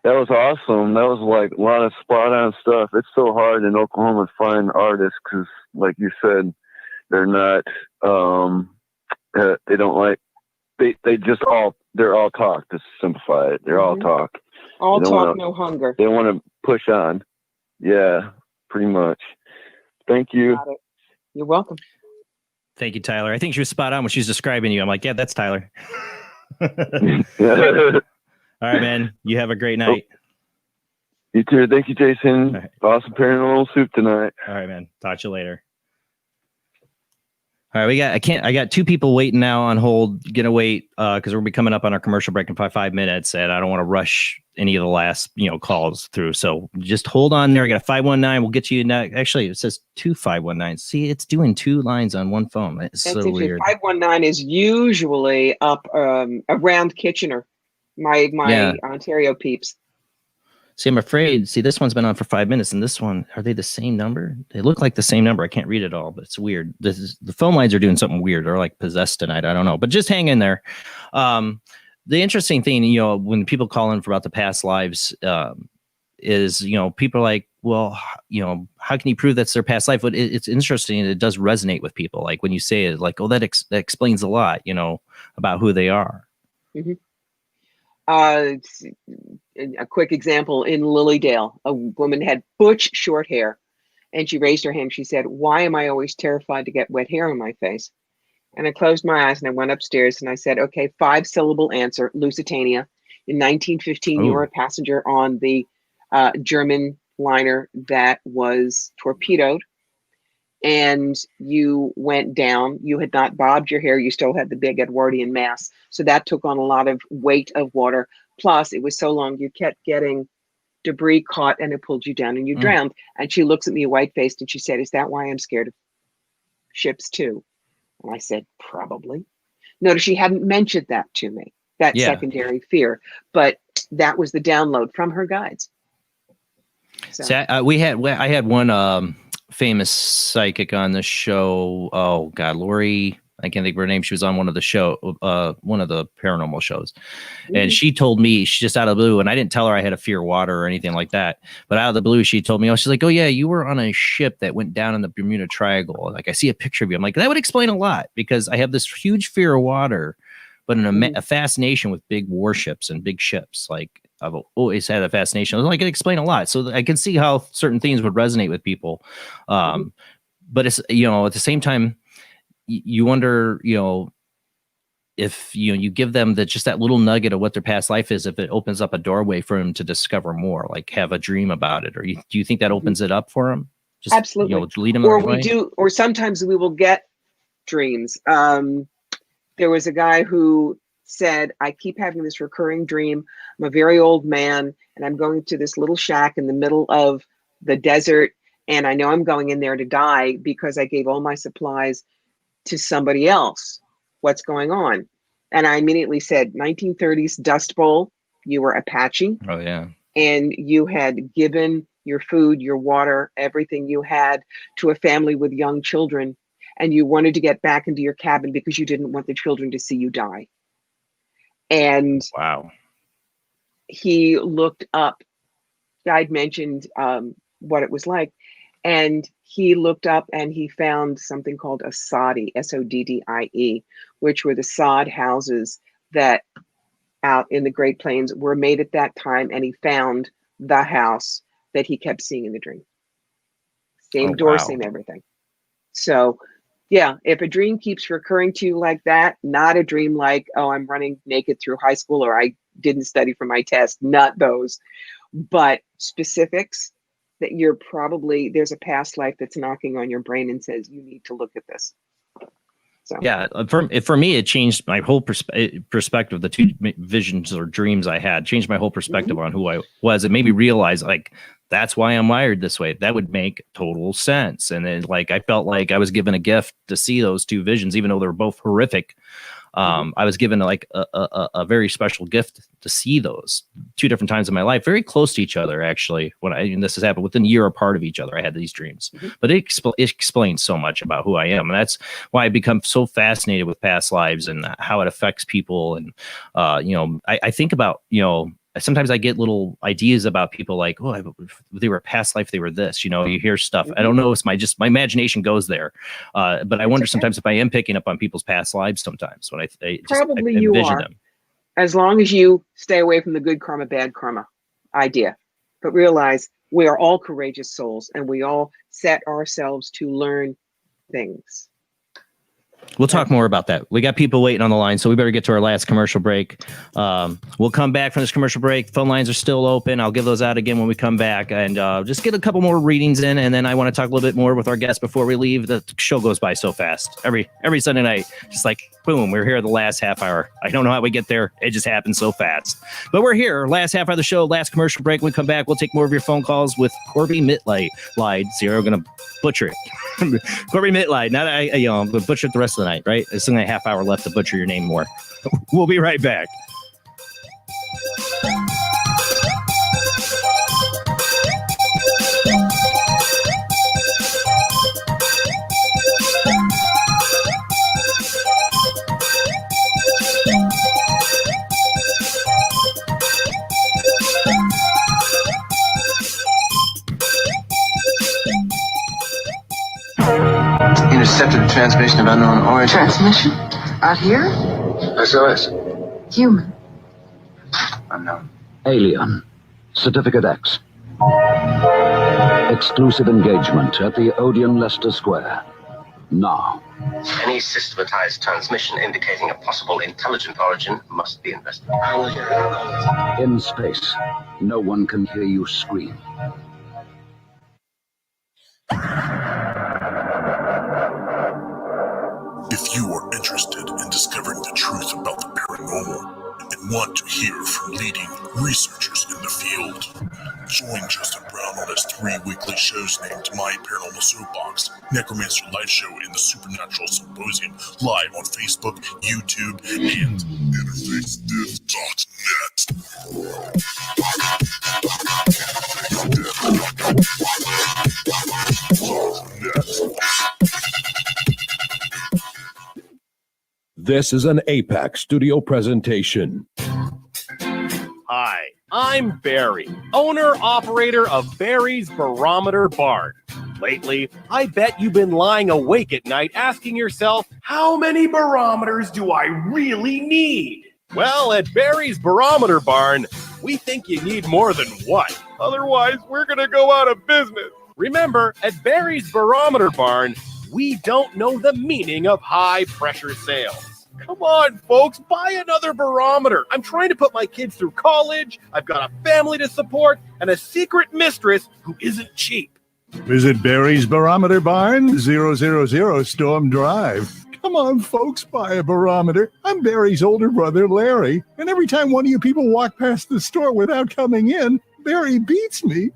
That was awesome. That was like a lot of spot on stuff. It's so hard in Oklahoma to find artists because, like you said, they're not. They don't like. They're all talk. To simplify it, they're all talk. All talk, no hunger. They want to push on. Yeah, pretty much. Thank you. Got it. You're welcome. Thank you, Tyler. I think she was spot on when she's describing you. I'm like, yeah, that's Tyler. All right, man. You have a great night. You too. Thank you, Jason. Right. Awesome Paranormal Soup tonight. All right, man. Talk to you later. All right, I got two people waiting now on hold. Gonna wait because we'll be coming up on our commercial break in 5 minutes, and I don't want to rush any of the last calls through. So just hold on there. I got a 519. We'll get to you now. Actually, it says 2519. See, it's doing two lines on one phone. It's so weird. 519 is usually up around Kitchener, my Ontario peeps. See, I'm afraid. See, this one's been on for 5 minutes, and this one, are they the same number? They look like the same number. I can't read it all, but it's weird. The phone lines are doing something weird. They're like possessed tonight. I don't know, but just hang in there. The interesting thing, when people call in for about the past lives, is people are like, well, how can you prove that's their past life? But it's interesting. It does resonate with people. Like when you say it, like, oh, that explains a lot, about who they are. Mm-hmm. A quick example in Lilydale, a woman had butch short hair and she raised her hand. She said, why am I always terrified to get wet hair on my face? And I closed my eyes and I went upstairs and I said, okay, 5-syllable answer, Lusitania. In 1915, you were a passenger on the German liner that was torpedoed and you went down. You had not bobbed your hair. You still had the big Edwardian mass. So that took on a lot of weight of water. Plus, it was so long, you kept getting debris caught and it pulled you down and you drowned. And she looks at me white-faced and she said, is that why I'm scared of ships too? And I said, probably. Notice she hadn't mentioned that to me, that secondary fear. But that was the download from her guides. So. See, I had one famous psychic on the show. Oh God, Lori. I can't think of her name. She was on one of the paranormal shows. And she told me, she's just out of the blue. And I didn't tell her I had a fear of water or anything like that. But out of the blue, she told me, she's like, oh yeah, you were on a ship that went down in the Bermuda Triangle. Like I see a picture of you. I'm like, that would explain a lot because I have this huge fear of water, but a fascination with big warships and big ships. Like I've always had a fascination. I was like, it explain a lot. So I can see how certain things would resonate with people. But it's, at the same time, you wonder, if you give them just that little nugget of what their past life is, if it opens up a doorway for them to discover more, like have a dream about it, or do you think that opens it up for them? Just, absolutely. Lead them or we do, or sometimes we will get dreams. There was a guy who said, I keep having this recurring dream. I'm a very old man and I'm going to this little shack in the middle of the desert. And I know I'm going in there to die because I gave all my supplies to somebody else. What's going on? And I immediately said, 1930s Dust Bowl, you were Apache. Oh, yeah. And you had given your food, your water, everything you had to a family with young children. And you wanted to get back into your cabin because you didn't want the children to see you die. And wow, he looked up, I'd mentioned what it was like. And he looked up and he found something called a soddy, S-O-D-D-I-E, which were the sod houses that out in the Great Plains were made at that time. And he found the house that he kept seeing in the dream. Same door, same everything. So yeah, if a dream keeps recurring to you like that, not a dream like, oh, I'm running naked through high school or I didn't study for my test, not those, but specifics that you're probably, there's a past life that's knocking on your brain and says, you need to look at this. So yeah, for me, it changed my whole perspective. The two visions or dreams I had changed my whole perspective on who I was. It made me realize, like, that's why I'm wired this way. That would make total sense. And then, like, I felt like I was given a gift to see those two visions, even though they were both horrific. I was given like a very special gift to see those two different times in my life, very close to each other. Actually, and this has happened within a year apart of each other. I had these dreams, but it explains so much about who I am. And that's why I become so fascinated with past lives and how it affects people. And, I think about, sometimes I get little ideas about people like, oh, they were past life, they were this, you hear stuff. I don't know. It's my imagination goes there. But I wonder sometimes if I am picking up on people's past lives sometimes when I probably just you envision are, them. as long as you stay away from the good karma, bad karma idea. But realize we are all courageous souls and we all set ourselves to learn things. We'll talk more about that. We got people waiting on the line, so we better get to our last commercial break. We'll come back from this commercial break. Phone lines are still open. I'll give those out again when we come back, and just get a couple more readings in, and then I want to talk a little bit more with our guests before we leave. The show goes by so fast. Every Sunday night, just like boom, we're here the last half hour. I don't know how we get there. It just happens so fast. But we're here. Last half hour of the show, last commercial break. When we come back, we'll take more of your phone calls with Corbie Mitleid. So you're going to butcher it. Corbie Mitleid. Not I'm going to butcher it the rest of the night, right? There's only a half hour left to butcher your name more. We'll be right back. Intercepted transmission of unknown origin. Transmission? Out here? SOS. Human. Unknown. Alien. Certificate X. Exclusive engagement at the Odeon Leicester Square. Now. Any systematized transmission indicating a possible intelligent origin must be investigated. In space, no one can hear you scream. If you are interested in discovering the truth about the paranormal and want to hear from leading researchers in the field, join Justin Brown on his 3 weekly shows named My Paranormal Soapbox, Necromancer Live Show, and the Supernatural Symposium, live on Facebook, YouTube, and interfacediv.net. This is an APAC studio presentation. Hi, I'm Barry, owner-operator of Barry's Barometer Barn. Lately, I bet you've been lying awake at night asking yourself, how many barometers do I really need? Well, at Barry's Barometer Barn, we think you need more than one. Otherwise, we're going to go out of business. Remember, at Barry's Barometer Barn, we don't know the meaning of high-pressure sales. Come on, folks, buy another barometer. I'm trying to put my kids through college. I've got a family to support and a secret mistress who isn't cheap. Visit Barry's Barometer Barn, 000 Storm Drive. Come Come on, folks, buy a barometer. I'm Barry's older brother, Larry, and every time one of you people walk past the store without coming in, Barry beats me.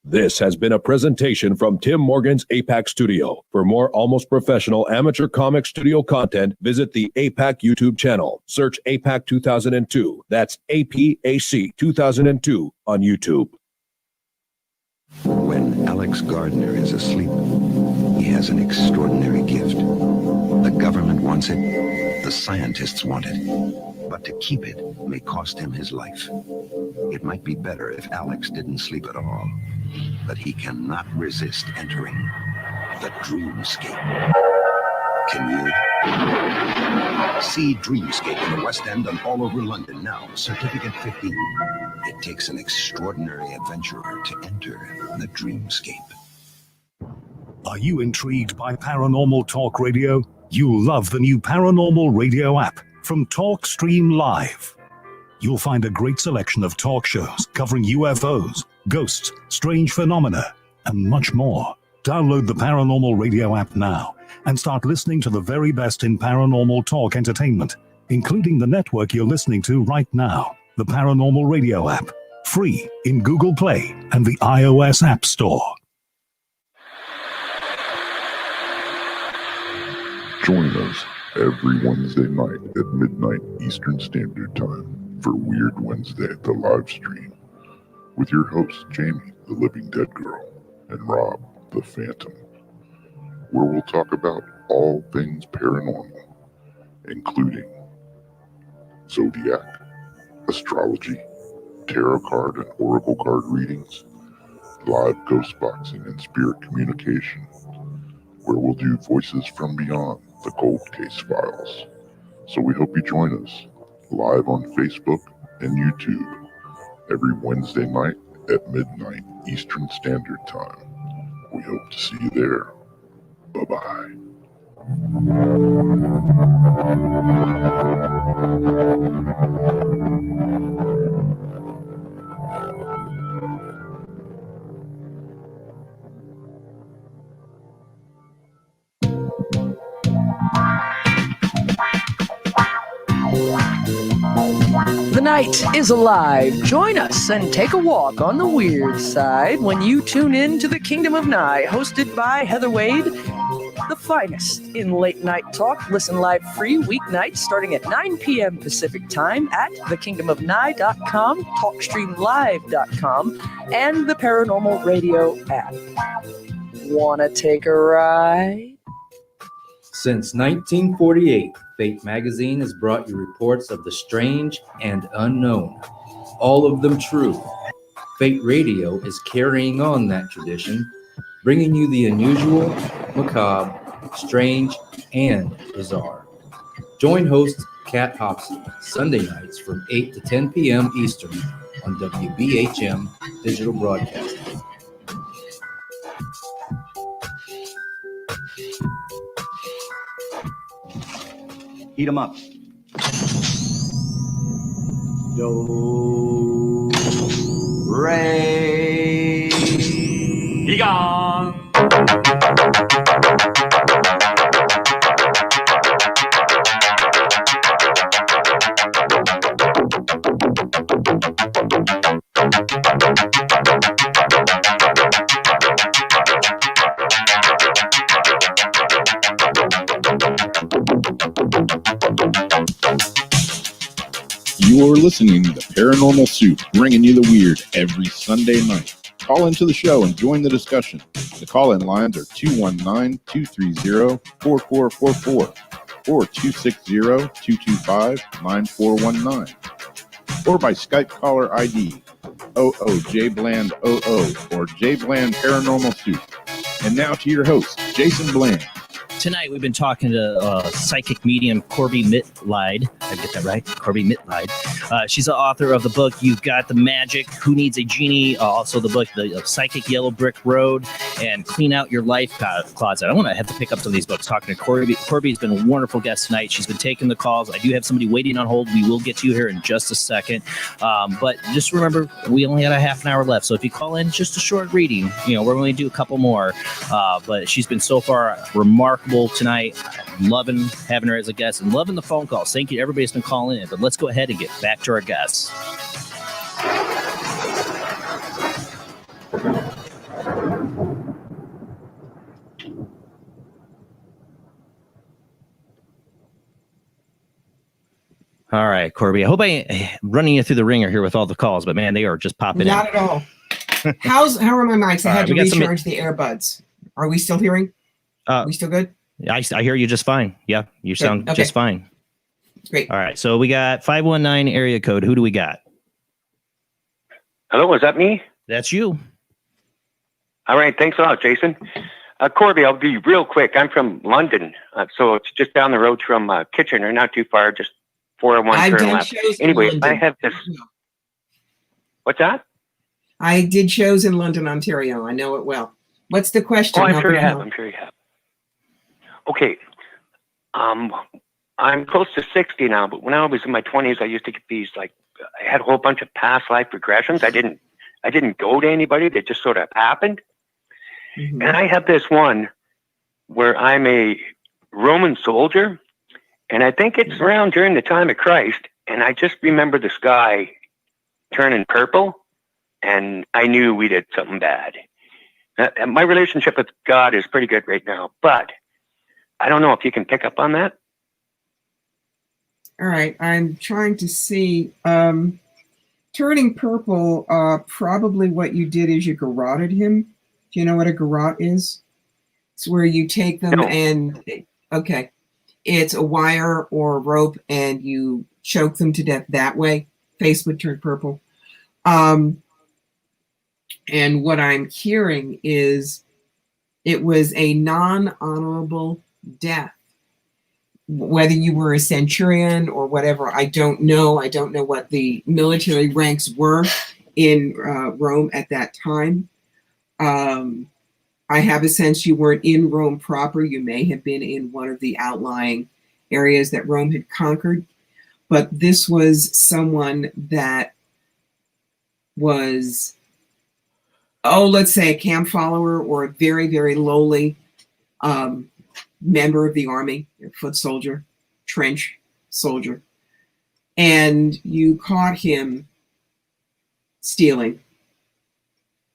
This has been a presentation from Tim Morgan's APAC Studio. For more almost professional amateur comic studio content, visit the APAC YouTube channel. Search APAC 2002. That's APAC 2002 on YouTube. When Alex Gardner is asleep, he has an extraordinary gift. The government wants it, the scientists want it, but to keep it may cost him his life. It might be better if Alex didn't sleep at all, but he cannot resist entering the dreamscape. Can you? See Dreamscape in the West End and all over London now. Certificate 15. It takes an extraordinary adventurer to enter the dreamscape. Are you intrigued by Paranormal Talk Radio? You'll love the new Paranormal Radio app from Talkstream Live. You'll find a great selection of talk shows covering UFOs, ghosts, strange phenomena, and much more. Download the Paranormal Radio app now and start listening to the very best in paranormal talk entertainment, including the network you're listening to right now, the Paranormal Radio app, free in Google Play and the iOS App Store. Join us every Wednesday night at midnight Eastern Standard Time for Weird Wednesday, the live stream, with your hosts Jamie, the Living Dead Girl, and Rob, the Phantom, where we'll talk about all things paranormal, including zodiac, astrology, tarot card and oracle card readings, live ghost boxing and spirit communication, where we'll do voices from beyond the cold case files. So we hope you join us live on Facebook and YouTube every Wednesday night at midnight Eastern Standard Time. We hope to see you there. Bye-bye. The night is alive. Join us and take a walk on the weird side when you tune in to the Kingdom of Nye, hosted by Heather Wade, the finest in late night talk. Listen live free weeknights starting at 9 p.m. Pacific time at thekingdomofnye.com, talkstreamlive.com, and the Paranormal Radio app. Wanna take a ride? Since 1948, Fate Magazine has brought you reports of the strange and unknown, all of them true. Fate Radio is carrying on that tradition, bringing you the unusual, macabre, strange, and bizarre. Join host Kat Hobson Sunday nights from 8 to 10 p.m. Eastern on WBHM Digital Broadcasting. Heat 'em up. Do, re, be gone. You're listening to the Paranormal Soup, bringing you the weird every Sunday night. Call into the show and join the discussion. The call-in lines are 219-230-4444 or 260-225-9419, or by Skype caller ID OOJBland00 or JBland Paranormal Soup. And now to your host, Jason Bland. Tonight, we've been talking to psychic medium Corbie Mitleid. I get that right? Corbie Mitleid. She's the author of the book, You've Got the Magic, Who Needs a Genie? Also the book, The Psychic Yellow Brick Road, and Clean Out Your Life Closet. I want to have to pick up some of these books. Talking to Corbie. Corbie's been a wonderful guest tonight. She's been taking the calls. I do have somebody waiting on hold. We will get to you here in just a second. But just remember, we only got a half an hour left. So if you call in, just a short reading. We're going to do a couple more. But she's been so far remarkable tonight. Loving having her as a guest and loving the phone calls. Thank you to everybody that's been calling in. But let's go ahead and get back to our guests. All right, Corbie. I hope I'm running you through the ringer here with all the calls, but man, they are just popping Not in. at all. How are my mics? I had to we got some- recharge the earbuds. Are we still hearing? Are we still good? I hear you just fine. Yeah, you sound Okay. just fine. Great. All right, so we got 519 area code. Who do we got? Hello, is that me? That's you. All right, thanks a lot, Jason. Corbie, I'll be real quick. I'm from London, so it's just down the road from Kitchener, not too far, just 401 I've turn done left. shows in Anyway, London. I have this. What's that? I did shows in London, Ontario. I know it well. What's the question? Oh, I'm How sure can you I have. help? I'm sure you have. Okay. I'm close to 60 now, but when I was in my 20s, I used to get these I had a whole bunch of past life regressions. I didn't go to anybody. They just sort of happened. Mm-hmm. And I have this one where I'm a Roman soldier, and I think it's around during the time of Christ, and I just remember the sky turning purple, and I knew we did something bad. And my relationship with God is pretty good right now, but I don't know if you can pick up on that. All right. I'm trying to see. Turning purple, probably what you did is you garroted him. Do you know what a garrote is? It's where you take them okay. It's a wire or a rope and you choke them to death that way. Face would turn purple. And what I'm hearing is it was a non-honorable death. Whether you were a centurion or whatever, I don't know. I don't know what the military ranks were in Rome at that time. I have a sense you weren't in Rome proper. You may have been in one of the outlying areas that Rome had conquered. But this was someone that was, let's say a camp follower or a very, very lowly member of the army, foot soldier, trench soldier, and you caught him stealing.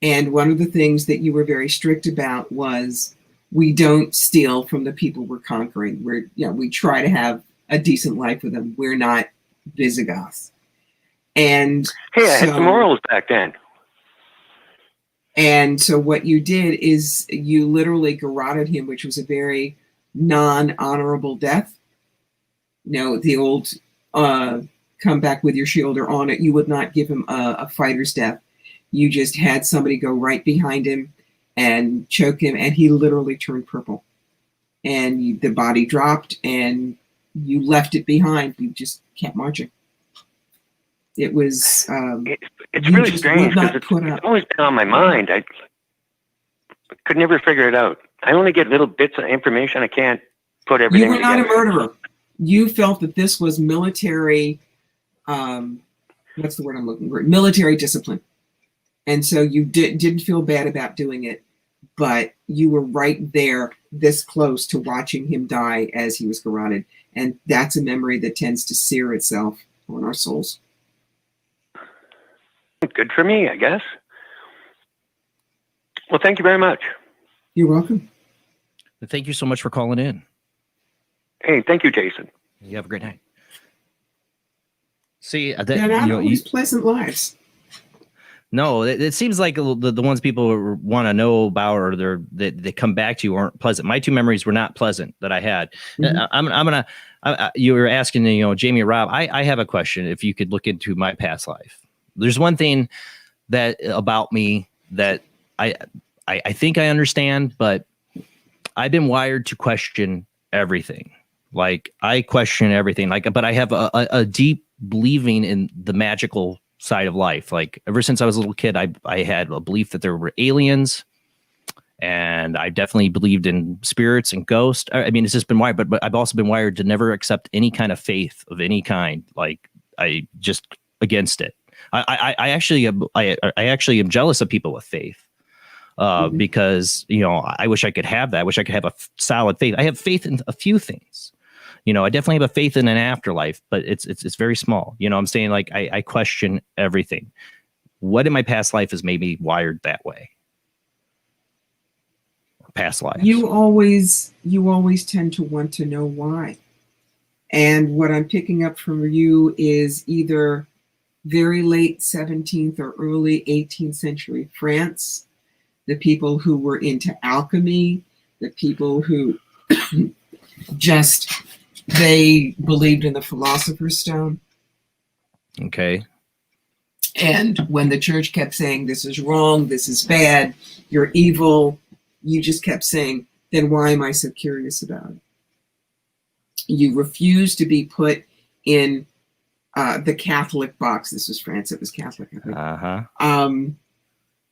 And one of the things that you were very strict about was we don't steal from the people we're conquering. We try to have a decent life with them. We're not Visigoths. And hey, I had some morals back then. And so what you did is you literally garroted him, which was a very non-honorable death. The old come back with your shield or on it. You would not give him a fighter's death. You just had somebody go right behind him and choke him, and he literally turned purple. And the body dropped, and you left it behind. You just kept marching. It was. It's really strange because it's always been on my mind. I could never figure it out. I only get little bits of information. I can't put everything together. You were not a murderer. You felt that this was military. What's the word I'm looking for? Military discipline. And so you didn't feel bad about doing it, but you were right there, this close to watching him die as he was garroted. And that's a memory that tends to sear itself on our souls. Good for me, I guess. Well, thank you very much. You're welcome. Thank you so much for calling in. Hey, thank you, Jason. You have a great night. See, They're not always pleasant lives. No, it seems like the ones people want to know about or they come back to you aren't pleasant. My two memories were not pleasant that I had. Mm-hmm. You were asking, Jamie or Rob, I have a question. If you could look into my past life, there's one thing that about me that I think I understand, but I've been wired to question everything. Like I question everything. Like, but I have a deep believing in the magical side of life. Like ever since I was a little kid, I had a belief that there were aliens, and I definitely believed in spirits and ghosts. I mean, it's just been wired, but I've also been wired to never accept any kind of faith of any kind. Like I just against it. I actually am jealous of people with faith. Because, you know, I wish I could have that. I wish I could have a solid faith. I have faith in a few things. You know, I definitely have a faith in an afterlife, but it's very small. You know, I'm saying like I question everything. What in my past life has made me wired that way? Past life. You always tend to want to know why. And what I'm picking up from you is either very late 17th or early 18th century France, the people who were into alchemy, the people who just, they believed in the Philosopher's Stone. Okay. And when the church kept saying, this is wrong, this is bad, you're evil, you just kept saying, then why am I so curious about it? You refused to be put in the Catholic box. This was France, it was Catholic, I think. Uh-huh.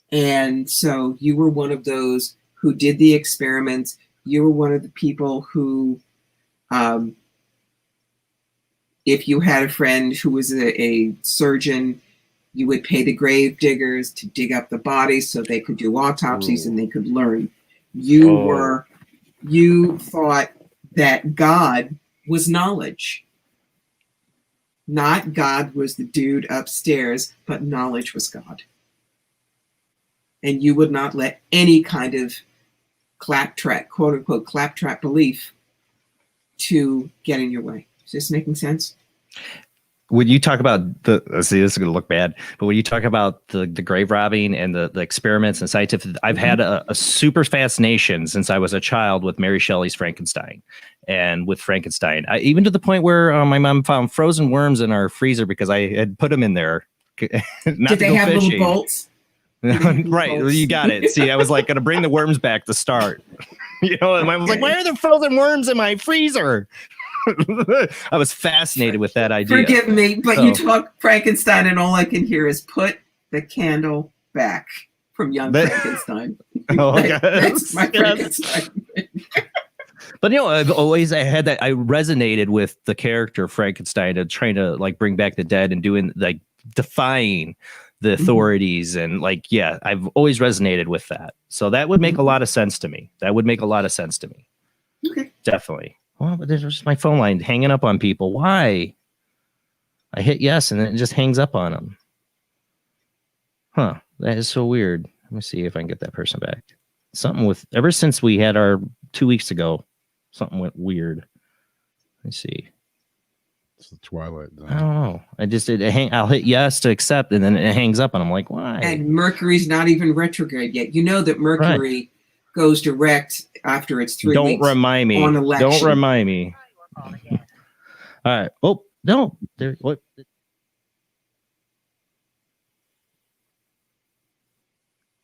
And so you were one of those who did the experiments. You were one of the people who, if you had a friend who was a surgeon, you would pay the grave diggers to dig up the bodies so they could do autopsies and they could learn. You thought that God was knowledge. Not God was the dude upstairs, but knowledge was God. And you would not let any kind of claptrap, quote unquote, claptrap belief to get in your way. Is this making sense? When you talk about see, this is going to look bad, but when you talk about the grave robbing and the experiments and scientific, I've had a super fascination since I was a child with Mary Shelley's Frankenstein. And with Frankenstein, even to the point where my mom found frozen worms in our freezer because I had put them in there. Not Did they have fishing. little bolts? Right, you got it. See, I was like going to bring the worms back to start. You know, and I was like, why are there frozen worms in my freezer? I was fascinated with that idea. Forgive me, but you talk Frankenstein and all I can hear is put the candle back from Young Frankenstein. That's my Frankenstein. But you know, I had that. I resonated with the character Frankenstein and trying to like bring back the dead and doing like defying the authorities and like, yeah, I've always resonated with that. So that would make a lot of sense to me. Okay. Definitely. Well, but there's just my phone line hanging up on people. Why? I hit yes and then it just hangs up on them. Huh. That is so weird. Let me see if I can get that person back. Something with ever since we had our 2 weeks ago, something went weird. Let me see. It's the Twilight Zone. I don't know. I'll hit yes to accept, and then it hangs up, and I'm like, why? And Mercury's not even retrograde yet. You know that Mercury goes direct after it's 3 weeks. Don't remind me. On election. Don't remind me. All right. Oh no. There. What?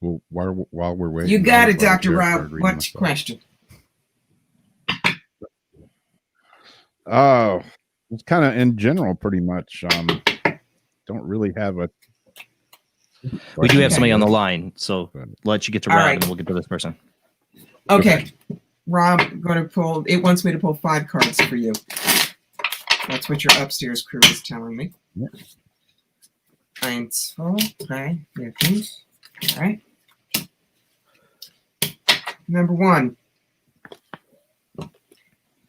Well, while we're waiting, You got it, Dr. Rob. What's your question? Oh, it's kind of in general, pretty much. Don't really have a. We do have somebody on the line, so let you get to Rob, right. and we'll get to this person. Okay, Rob, going to pull. It wants me to pull 5 cards for you. That's what your upstairs crew is telling me. Yeah. 1, 2, 3, 4, 5. All right. Number 1.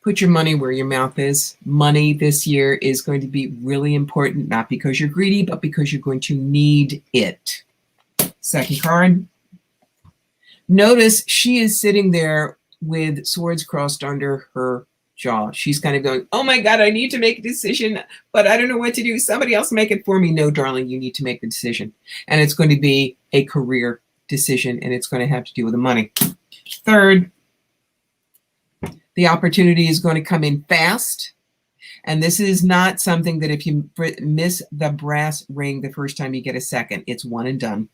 Put your money where your mouth is. Money this year is going to be really important, not because you're greedy, but because you're going to need it. Second card. Notice she is sitting there with swords crossed under her jaw. She's kind of going, oh my God, I need to make a decision, but I don't know what to do. Somebody else make it for me. No, darling, you need to make the decision. And it's going to be a career decision, and it's going to have to do with the money. Third, the opportunity is going to come in fast. And this is not something that if you miss the brass ring the first time you get a second, it's one and done.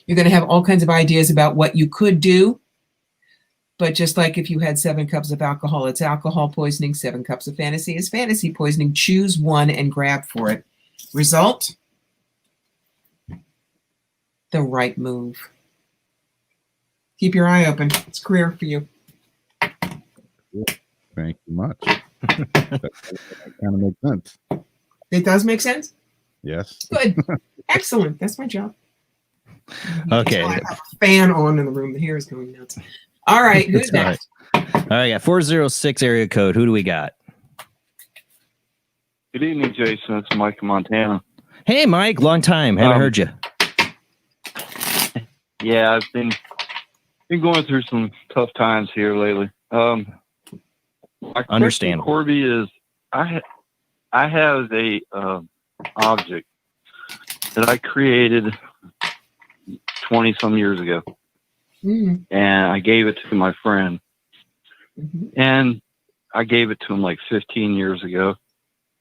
You're going to have all kinds of ideas about what you could do But just like if you had 7 cups of alcohol, it's alcohol poisoning. 7 cups of fantasy is fantasy poisoning. Choose one and grab for it. Result? The right move. Keep your eye open. It's career for you. Thank you much. That kind of makes sense. It does make sense? Yes. Good. Excellent. That's my job. Okay. I have a fan on in the room. The hair is going nuts. All right. Who's next? All right. Yeah. 406 area code. Who do we got? Good evening, Jason. It's Mike in Montana. Hey, Mike. Long time. Haven't heard you. Yeah, I've been going through some tough times here lately. My Understandable. question, Corbie, is I have a object that I created 20 some years ago, and I gave it to my friend, and I gave it to him like 15 years ago,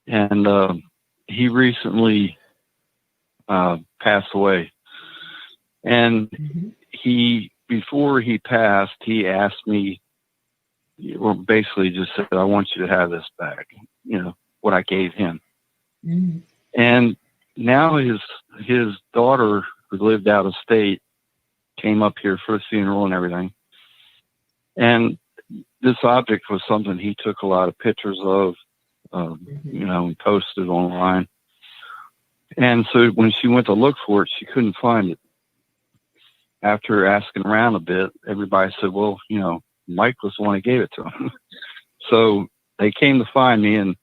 and he recently passed away, and before he passed, he asked me, or basically just said, I want you to have this back, what I gave him. And now his daughter, who lived out of state, came up here for the funeral and everything. And this object was something he took a lot of pictures of, and posted online. And so when she went to look for it, she couldn't find it. After asking around a bit, everybody said, well, Mike was the one who gave it to him. So they came to find me, and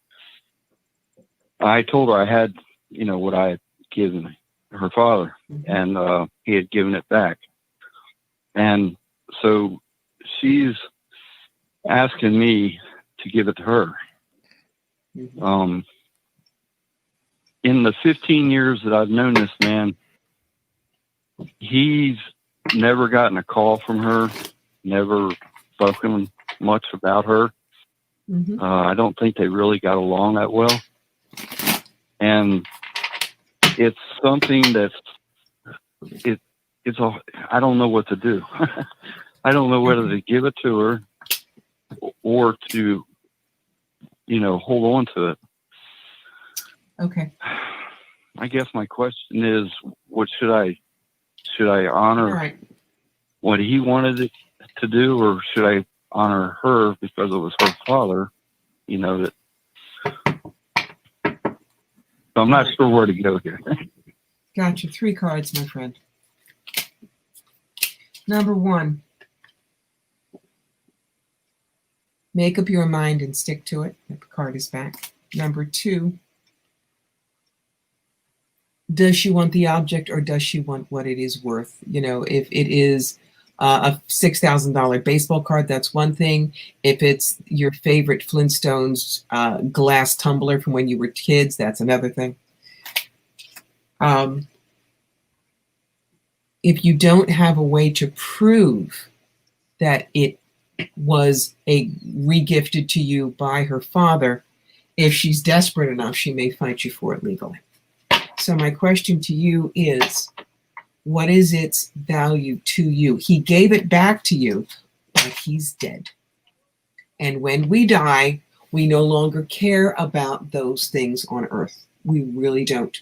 I told her I had, what I had given her father, and he had given it back. And so she's asking me to give it to her. In the 15 years that I've known this man, he's never gotten a call from her, never spoken much about her. I don't think they really got along that well. And it's something that's, I don't know what to do. I don't know whether to give it to her or to, hold on to it. Okay. I guess my question is, what should I honor what he wanted it to do, or should I honor her because it was her father? That. So I'm not sure where to go here. Gotcha. 3 cards, my friend. Number 1, make up your mind and stick to it. The card is back. Number 2, does she want the object or does she want what it is worth? If it is a $6,000 baseball card, that's one thing. If it's your favorite Flintstones glass tumbler from when you were kids, that's another thing. If you don't have a way to prove that it was regifted to you by her father, if she's desperate enough, she may fight you for it legally. So my question to you is, what is its value to you? He gave it back to you, but he's dead. And when we die, we no longer care about those things on earth. We really don't.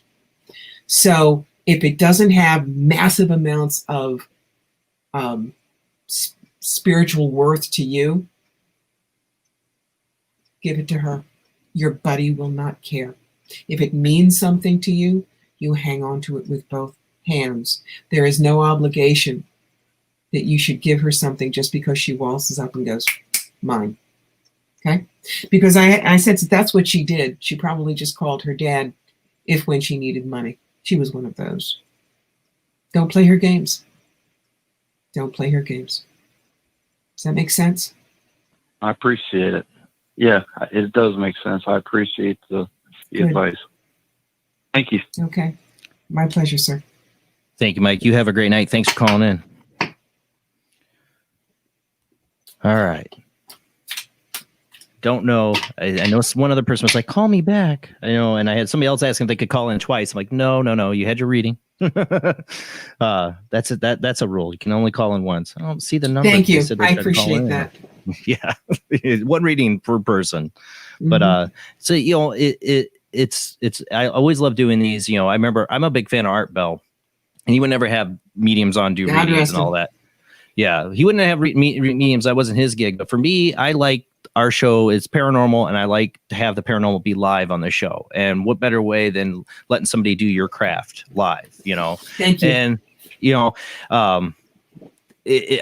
So if it doesn't have massive amounts of spiritual worth to you, give it to her. Your buddy will not care. If it means something to you, you hang on to it with both hands. There is no obligation that you should give her something just because she waltzes up and goes, mine. Okay? Because I said that's what she did. She probably just called her dad when she needed money. She was one of those. Don't play her games. Don't play her games. Does that make sense? I appreciate it. Yeah, it does make sense. I appreciate the advice. Thank you. Okay. My pleasure, sir. Thank you, Mike. You have a great night. Thanks for calling in. All right. Don't know. I know one other person was like, call me back. And I had somebody else asking if they could call in twice. I'm like, no. You had your reading. That's a rule. You can only call in once. I don't see the number. Thank you. They I tried to call appreciate in. that. Yeah, one reading per person. But so it's I always love doing these. I remember I'm a big fan of Art Bell, and he would never have mediums on do God readings rest and all him. that. Yeah, he wouldn't have mediums. That wasn't his gig. But for me, I like our show is paranormal, and I like to have the paranormal be live on the show. And what better way than letting somebody do your craft live? Thank you. And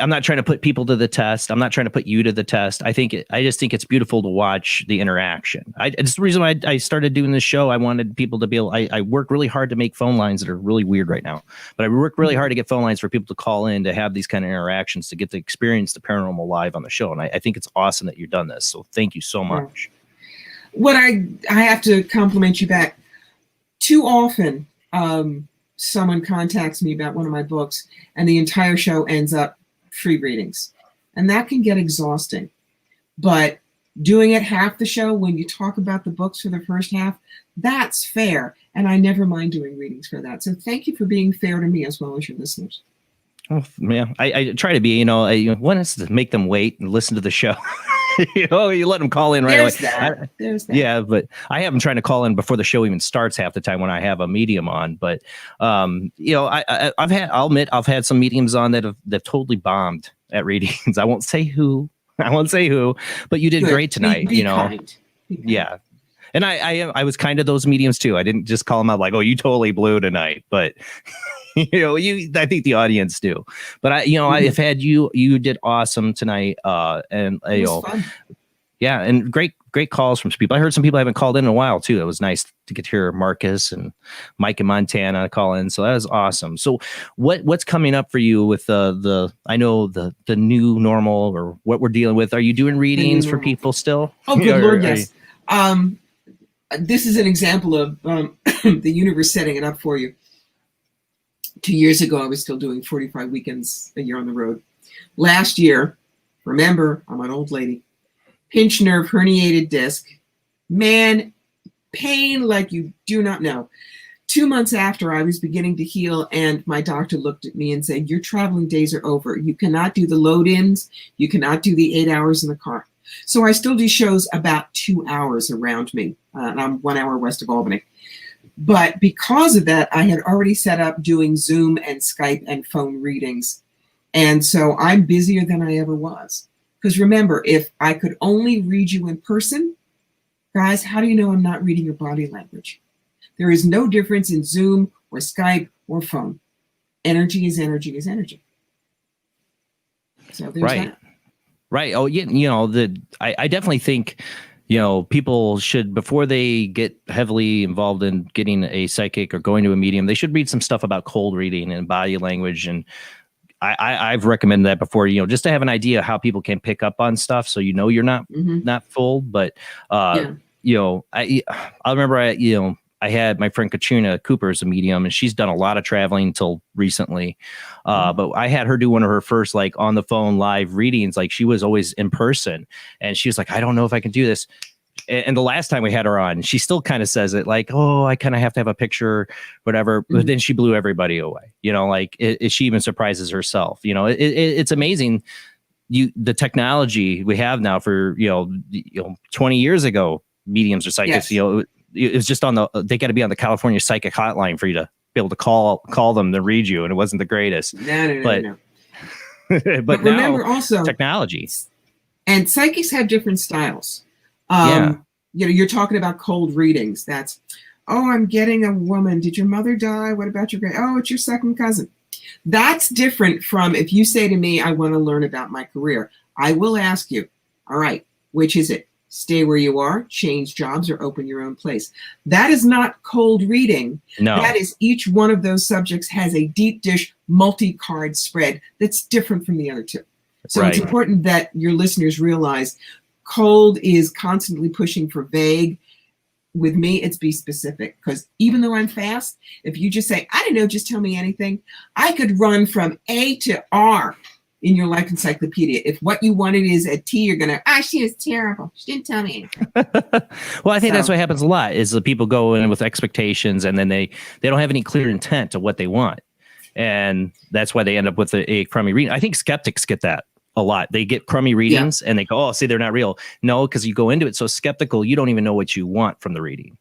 I'm not trying to put people to the test. I'm not trying to put you to the test. I just think it's beautiful to watch the interaction. It's the reason why I started doing this show. I wanted people to be able, I work really hard to make phone lines that are really weird right now, but I work really hard to get phone lines for people to call in, to have these kind of interactions, to get to experience the paranormal live on the show. And I think it's awesome that you've done this. So thank you so much. What I have to compliment you back. Too often, someone contacts me about one of my books and the entire show ends up free readings, and that can get exhausting. But doing it half the show when you talk about the books for the first half, that's fair, and I never mind doing readings for that. So thank you for being fair to me as well as your listeners. Oh man, I try to be. One is to make them wait and listen to the show. You let them call in right away. There's that. Yeah, but I have them trying to call in before the show even starts half the time when I have a medium on. But I'll admit I've had some mediums on that have totally bombed at readings. I won't say who, but you did great tonight. Be kind. Yeah. And I was kind of those mediums too. I didn't just call them out like, oh, you totally blew tonight, but I think the audience do. But I've had you did awesome tonight. And fun. Yeah, and great calls from some people. I heard some people haven't called in a while too. It was nice to get to hear Marcus and Mike in Montana call in. So that was awesome. So what's coming up for you with the new normal, or what we're dealing with? Are you doing readings for people still? Oh, good Lord, yes. This is an example of the universe setting it up for you. 2 years ago, I was still doing 45 weekends a year on the road. Last year, remember, I'm an old lady, pinched nerve, herniated disc, man, pain like you do not know. 2 months after, I was beginning to heal, and my doctor looked at me and said, your traveling days are over. You cannot do the load-ins. You cannot do the 8 hours in the car. So I still do shows about 2 hours around me, and I'm 1 hour west of Albany. But because of that, I had already set up doing Zoom and Skype and phone readings. And so I'm busier than I ever was. Because remember, if I could only read you in person, guys, how do you know I'm not reading your body language? There is no difference in Zoom or Skype or phone. Energy is energy is energy. So there's that. Right. Oh, yeah. I definitely think, people should, before they get heavily involved in getting a psychic or going to a medium, they should read some stuff about cold reading and body language. And I've recommended that before, just to have an idea how people can pick up on stuff. So, you're not fooled. But, I remember I had my friend Katrina Cooper as a medium, and she's done a lot of traveling until recently. But I had her do one of her first, on the phone live readings. Like, she was always in person, and she was like, I don't know if I can do this. And the last time we had her on, she still kind of says it like, oh, I kind of have to have a picture, whatever. But then she blew everybody away, she even surprises herself. It's amazing. The technology we have now for, 20 years ago, mediums or psychics, Yes. It was just they got to be on the California psychic hotline for you to be able to call them to read you. And it wasn't the greatest. No. But But remember also technology. And psychics have different styles. You're talking about cold readings. That's, oh, I'm getting a woman. Did your mother die? What about your oh, it's your second cousin. That's different from if you say to me, I want to learn about my career. I will ask you, all right, which is it? Stay where you are, change jobs, or open your own place. That is not cold reading. No. That is each one of those subjects has a deep dish multi-card spread that's different from the other two. So It's important that your listeners realize cold is constantly pushing for vague. With me, it's be specific, because even though I'm fast, if you just say, I don't know, just tell me anything, I could run from A to R in your life encyclopedia. If what you wanted is a T, you're going to, she was terrible. She didn't tell me anything. Well, I think that's what happens a lot is the people go in with expectations and then they don't have any clear intent of what they want. And that's why they end up with a crummy reading. I think skeptics get that a lot. They get crummy readings and they go, oh, see, they're not real. No, because you go into it so skeptical, you don't even know what you want from the reading.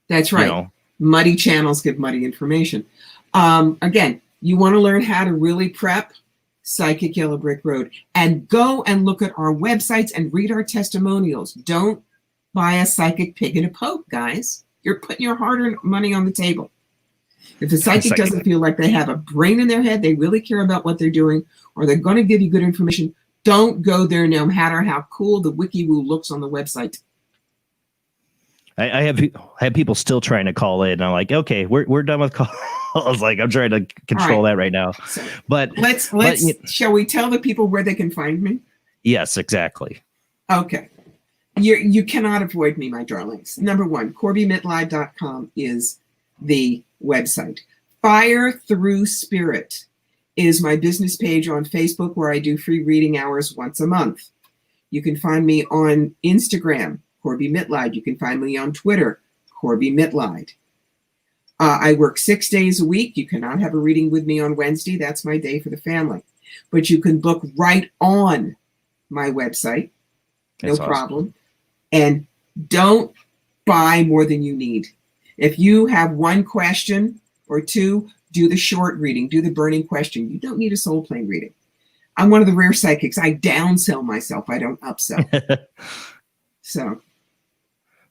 That's right. You know? Muddy channels give muddy information. Again, you want to learn how to really prep. Psychic Yellow Brick Road, and go and look at our websites and read our testimonials. Don't buy a psychic pig in a poke, guys. You're putting your hard-earned money on the table. If the psychic doesn't feel like they have a brain in their head, they really care about what they're doing, or they're going to give you good information, don't go there no matter how cool the wiki-woo looks on the website. I have people still trying to call in. And I'm like, okay, we're done with calls. Like, I'm trying to control that right now. So but let's shall we tell the people where they can find me? Yes, exactly. Okay. You cannot avoid me, my darlings. Number one, CorbieMitleid.com is the website. Fire Through Spirit is my business page on Facebook where I do free reading hours once a month. You can find me on Instagram, Corbie Mitleid. You can find me on Twitter, Corbie Mitleid. I work 6 days a week. You cannot have a reading with me on Wednesday. That's my day for the family. But you can book right on my website. No problem. And don't buy more than you need. If you have one question or two, do the short reading. Do the burning question. You don't need a soul plane reading. I'm one of the rare psychics. I downsell myself. I don't upsell. So...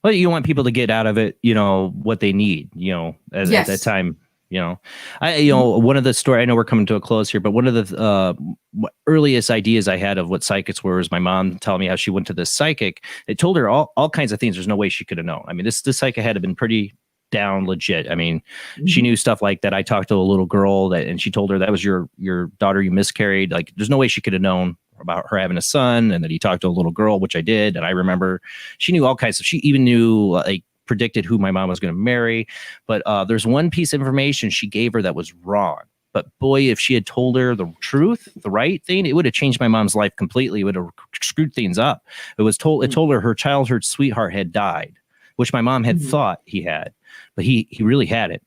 Well, you want people to get out of it, you know, what they need, you know, at that time, you know. One of the story, I know we're coming to a close here, but one of the earliest ideas I had of what psychics were is my mom telling me how she went to this psychic. It told her all kinds of things. There's no way she could have known. I mean, this psychic had been pretty down legit. I mean, she knew stuff like that. I talked to a little girl and she told her that was your daughter you miscarried. Like, there's no way she could have known about her having a son, and that he talked to a little girl, which I did. And I remember she knew all kinds of, she even knew, like, predicted who my mom was going to marry. But there's one piece of information she gave her that was wrong. But boy, if she had told her the truth, the right thing, it would have changed my mom's life completely. It would have screwed things up. It told her childhood sweetheart had died, which my mom had thought he had, but he really hadn't.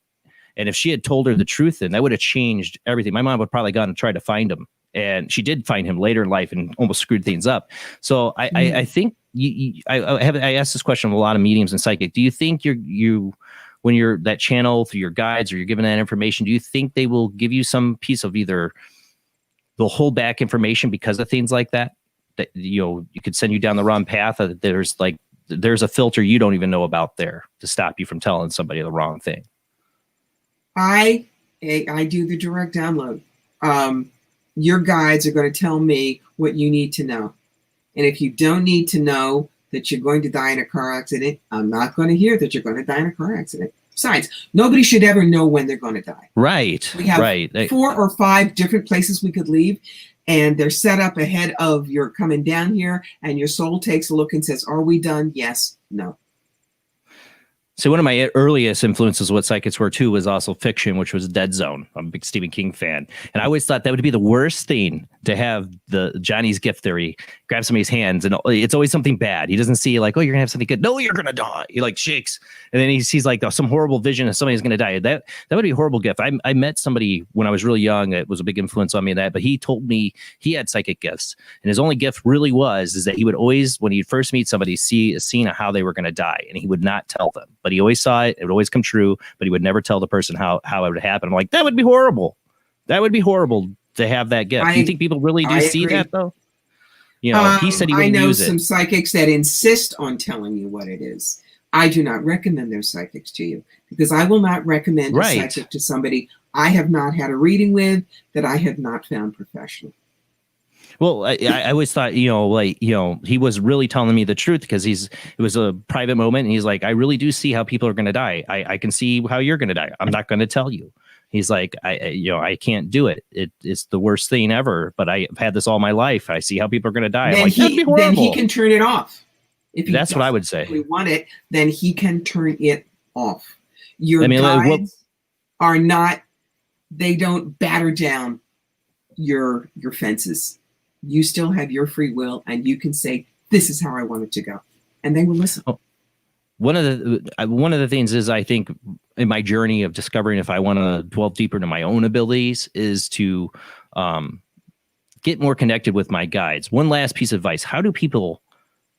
And if she had told her the truth, then that would have changed everything. My mom would probably gone and tried to find him. And she did find him later in life and almost screwed things up. So I think I asked this question of a lot of mediums and psychic. Do you think you when you're that channel through your guides or you're given that information, do you think they will give you some piece of either they'll hold back information because of things like that? That you could send you down the wrong path. There's a filter you don't even know about there to stop you from telling somebody the wrong thing. I do the direct download. Your guides are going to tell me what you need to know. And if you don't need to know that you're going to die in a car accident, I'm not going to hear that you're going to die in a car accident. Besides, nobody should ever know when they're going to die. Right. We have 4 or 5 different places we could leave, and they're set up ahead of your coming down here, and your soul takes a look and says, are we done? Yes, no. So one of my earliest influences of what psychics were too was also fiction, which was Dead Zone. I'm a big Stephen King fan. And I always thought that would be the worst thing to have the Johnny's gift theory, grab somebody's hands, and it's always something bad. He doesn't see like, oh, you're gonna have something good. No, you're gonna die. He like shakes. And then he sees like some horrible vision of somebody's gonna die. That would be a horrible gift. I met somebody when I was really young that was a big influence on me in that, but he told me he had psychic gifts. And his only gift really is that he would always, when he'd first meet somebody, see a scene of how they were gonna die. And he would not tell them. But he always saw it. It would always come true, but he would never tell the person how it would happen. I'm like, that would be horrible. That would be horrible to have that gift. Do you think people really do see that though? You know, he said he wouldn't use it. I know some psychics that insist on telling you what it is. I do not recommend their psychics to you because I will not recommend a psychic to somebody I have not had a reading with that I have not found professional. Well, I always thought, he was really telling me the truth because it was a private moment. And he's like, I really do see how people are going to die. I can see how you're going to die. I'm not going to tell you. He's like, I can't do it. It's the worst thing ever, but I've had this all my life. I see how people are going to die. I'm like, that'd be horrible. Then he can turn it off. If he That's what I would say. If we want it, then he can turn it off. Your guides are not, they don't batter down your fences. You still have your free will, and you can say, this is how I want it to go. And they will listen. Oh. One of the things is, I think, in my journey of discovering if I want to delve deeper into my own abilities is to get more connected with my guides. One last piece of advice. How do people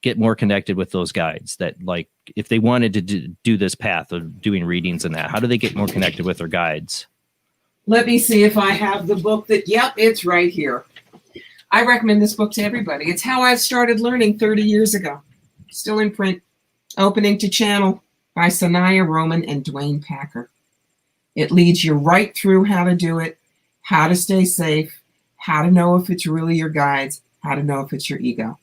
get more connected with those guides that, like, if they wanted to do this path of doing readings and that, how do they get more connected with their guides? Let me see if I have the book yep, it's right here. I recommend this book to everybody. It's How I've Started Learning 30 years ago. Still in print. Opening to Channel by Sanaya Roman and Dwayne Packer. It leads you right through how to do it, how to stay safe, how to know if it's really your guides, how to know if it's your ego.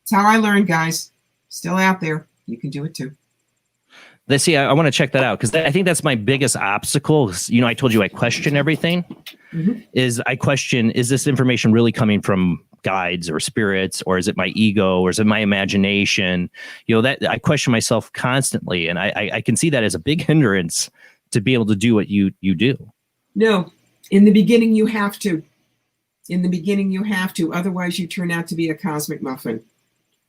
It's how I learned, guys. Still out there. You can do it too. Let's see. I want to check that out because I think that's my biggest obstacle. You know, I told you I question everything. Mm-hmm. I question, is this information really coming from guides or spirits, or is it my ego, or is it my imagination? You know, that I question myself constantly, and I can see that as a big hindrance to be able to do what you do. No, in the beginning you have to. Otherwise you turn out to be a cosmic muffin.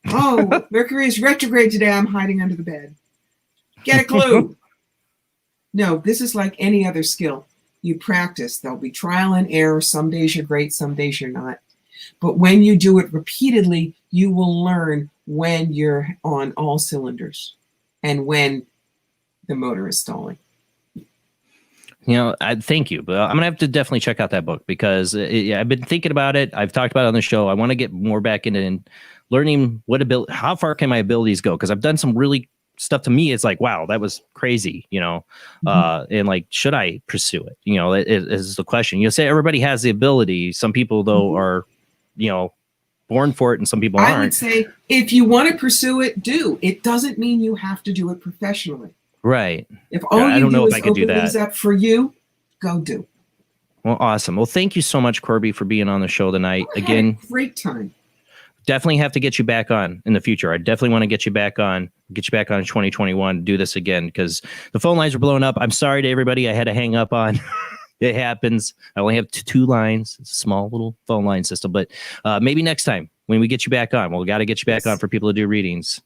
Oh, Mercury is retrograde today. I'm hiding under the bed. Get a clue. No, this is like any other skill. You practice. There'll be trial and error. Some days you're great, some days you're not. But when you do it repeatedly, you will learn when you're on all cylinders and when the motor is stalling. You know, thank you. But I'm going to have to definitely check out that book because I've been thinking about it. I've talked about it on the show. I want to get more back into learning how far can my abilities go? Because I've done some really stuff. To me, it's like, wow, that was crazy, you know, and like, should I pursue it? You know, it is the question. You say everybody has the ability. Some people, though, are, you know, born for it, and some people aren't. I would say if you want to pursue it, do. It doesn't mean you have to do it professionally. Right. If all I you don't do know is if I could do open these that. up for you, go do. Well, awesome. Well, thank you so much, Corbie, for being on the show tonight. Again, great time. Definitely have to get you back on in the future. I definitely want to get you back on in 2021, do this again, because the phone lines are blowing up. I'm sorry to everybody I had to hang up on. It happens. I only have two lines. It's a small little phone line system, but maybe next time when we get you back on, we'll got to get you back on for people to do readings.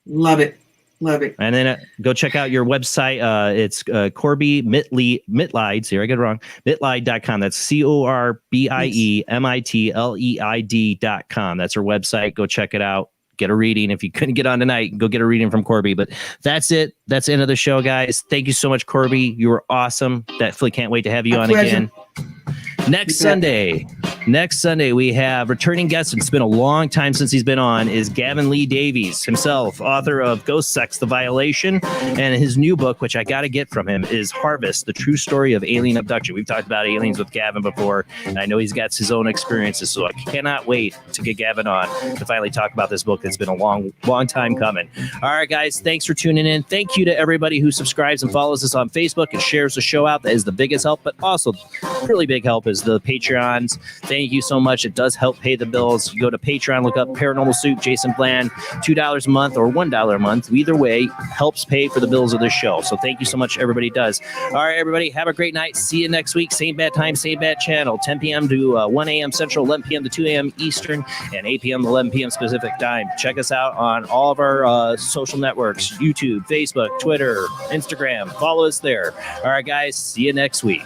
Love it. Love it. And then go check out your website. It's Corbie Mitleid. See, I got it wrong. Mitleid.com. That's CORBIEMITLEID.com. That's her website. Go check it out. Get a reading. If you couldn't get on tonight, go get a reading from Corbie. But that's it. That's the end of the show, guys. Thank you so much, Corbie. You were awesome. Definitely can't wait to have you on again. Next Sunday, we have returning guest. It's been a long time since he's been on. Is Gavin Lee Davies himself, author of Ghost Sex: The Violation, and his new book, which I got to get from him, is Harvest: The True Story of Alien Abduction. We've talked about aliens with Gavin before, and I know he's got his own experiences, so I cannot wait to get Gavin on to finally talk about this book. It's been a long time coming. All right, guys, thanks for tuning in. Thank you to everybody who subscribes and follows us on Facebook and shares the show out. That is the biggest help, but also really big help is the Patreons. Thank you so much. It does help pay the bills. You go to Patreon, look up Paranormal Soup, Jason Bland, $2 a month or $1 a month. Either way helps pay for the bills of this show. So thank you so much. Everybody does. All right, everybody, have a great night. See you next week. Same bad time, same bad channel. 10 p.m. to 1 a.m. Central, 11 p.m. to 2 a.m. Eastern, and 8 p.m. to 11 p.m. Pacific time. Check us out on all of our social networks, YouTube, Facebook, Twitter, Instagram. Follow us there. All right, guys. See you next week.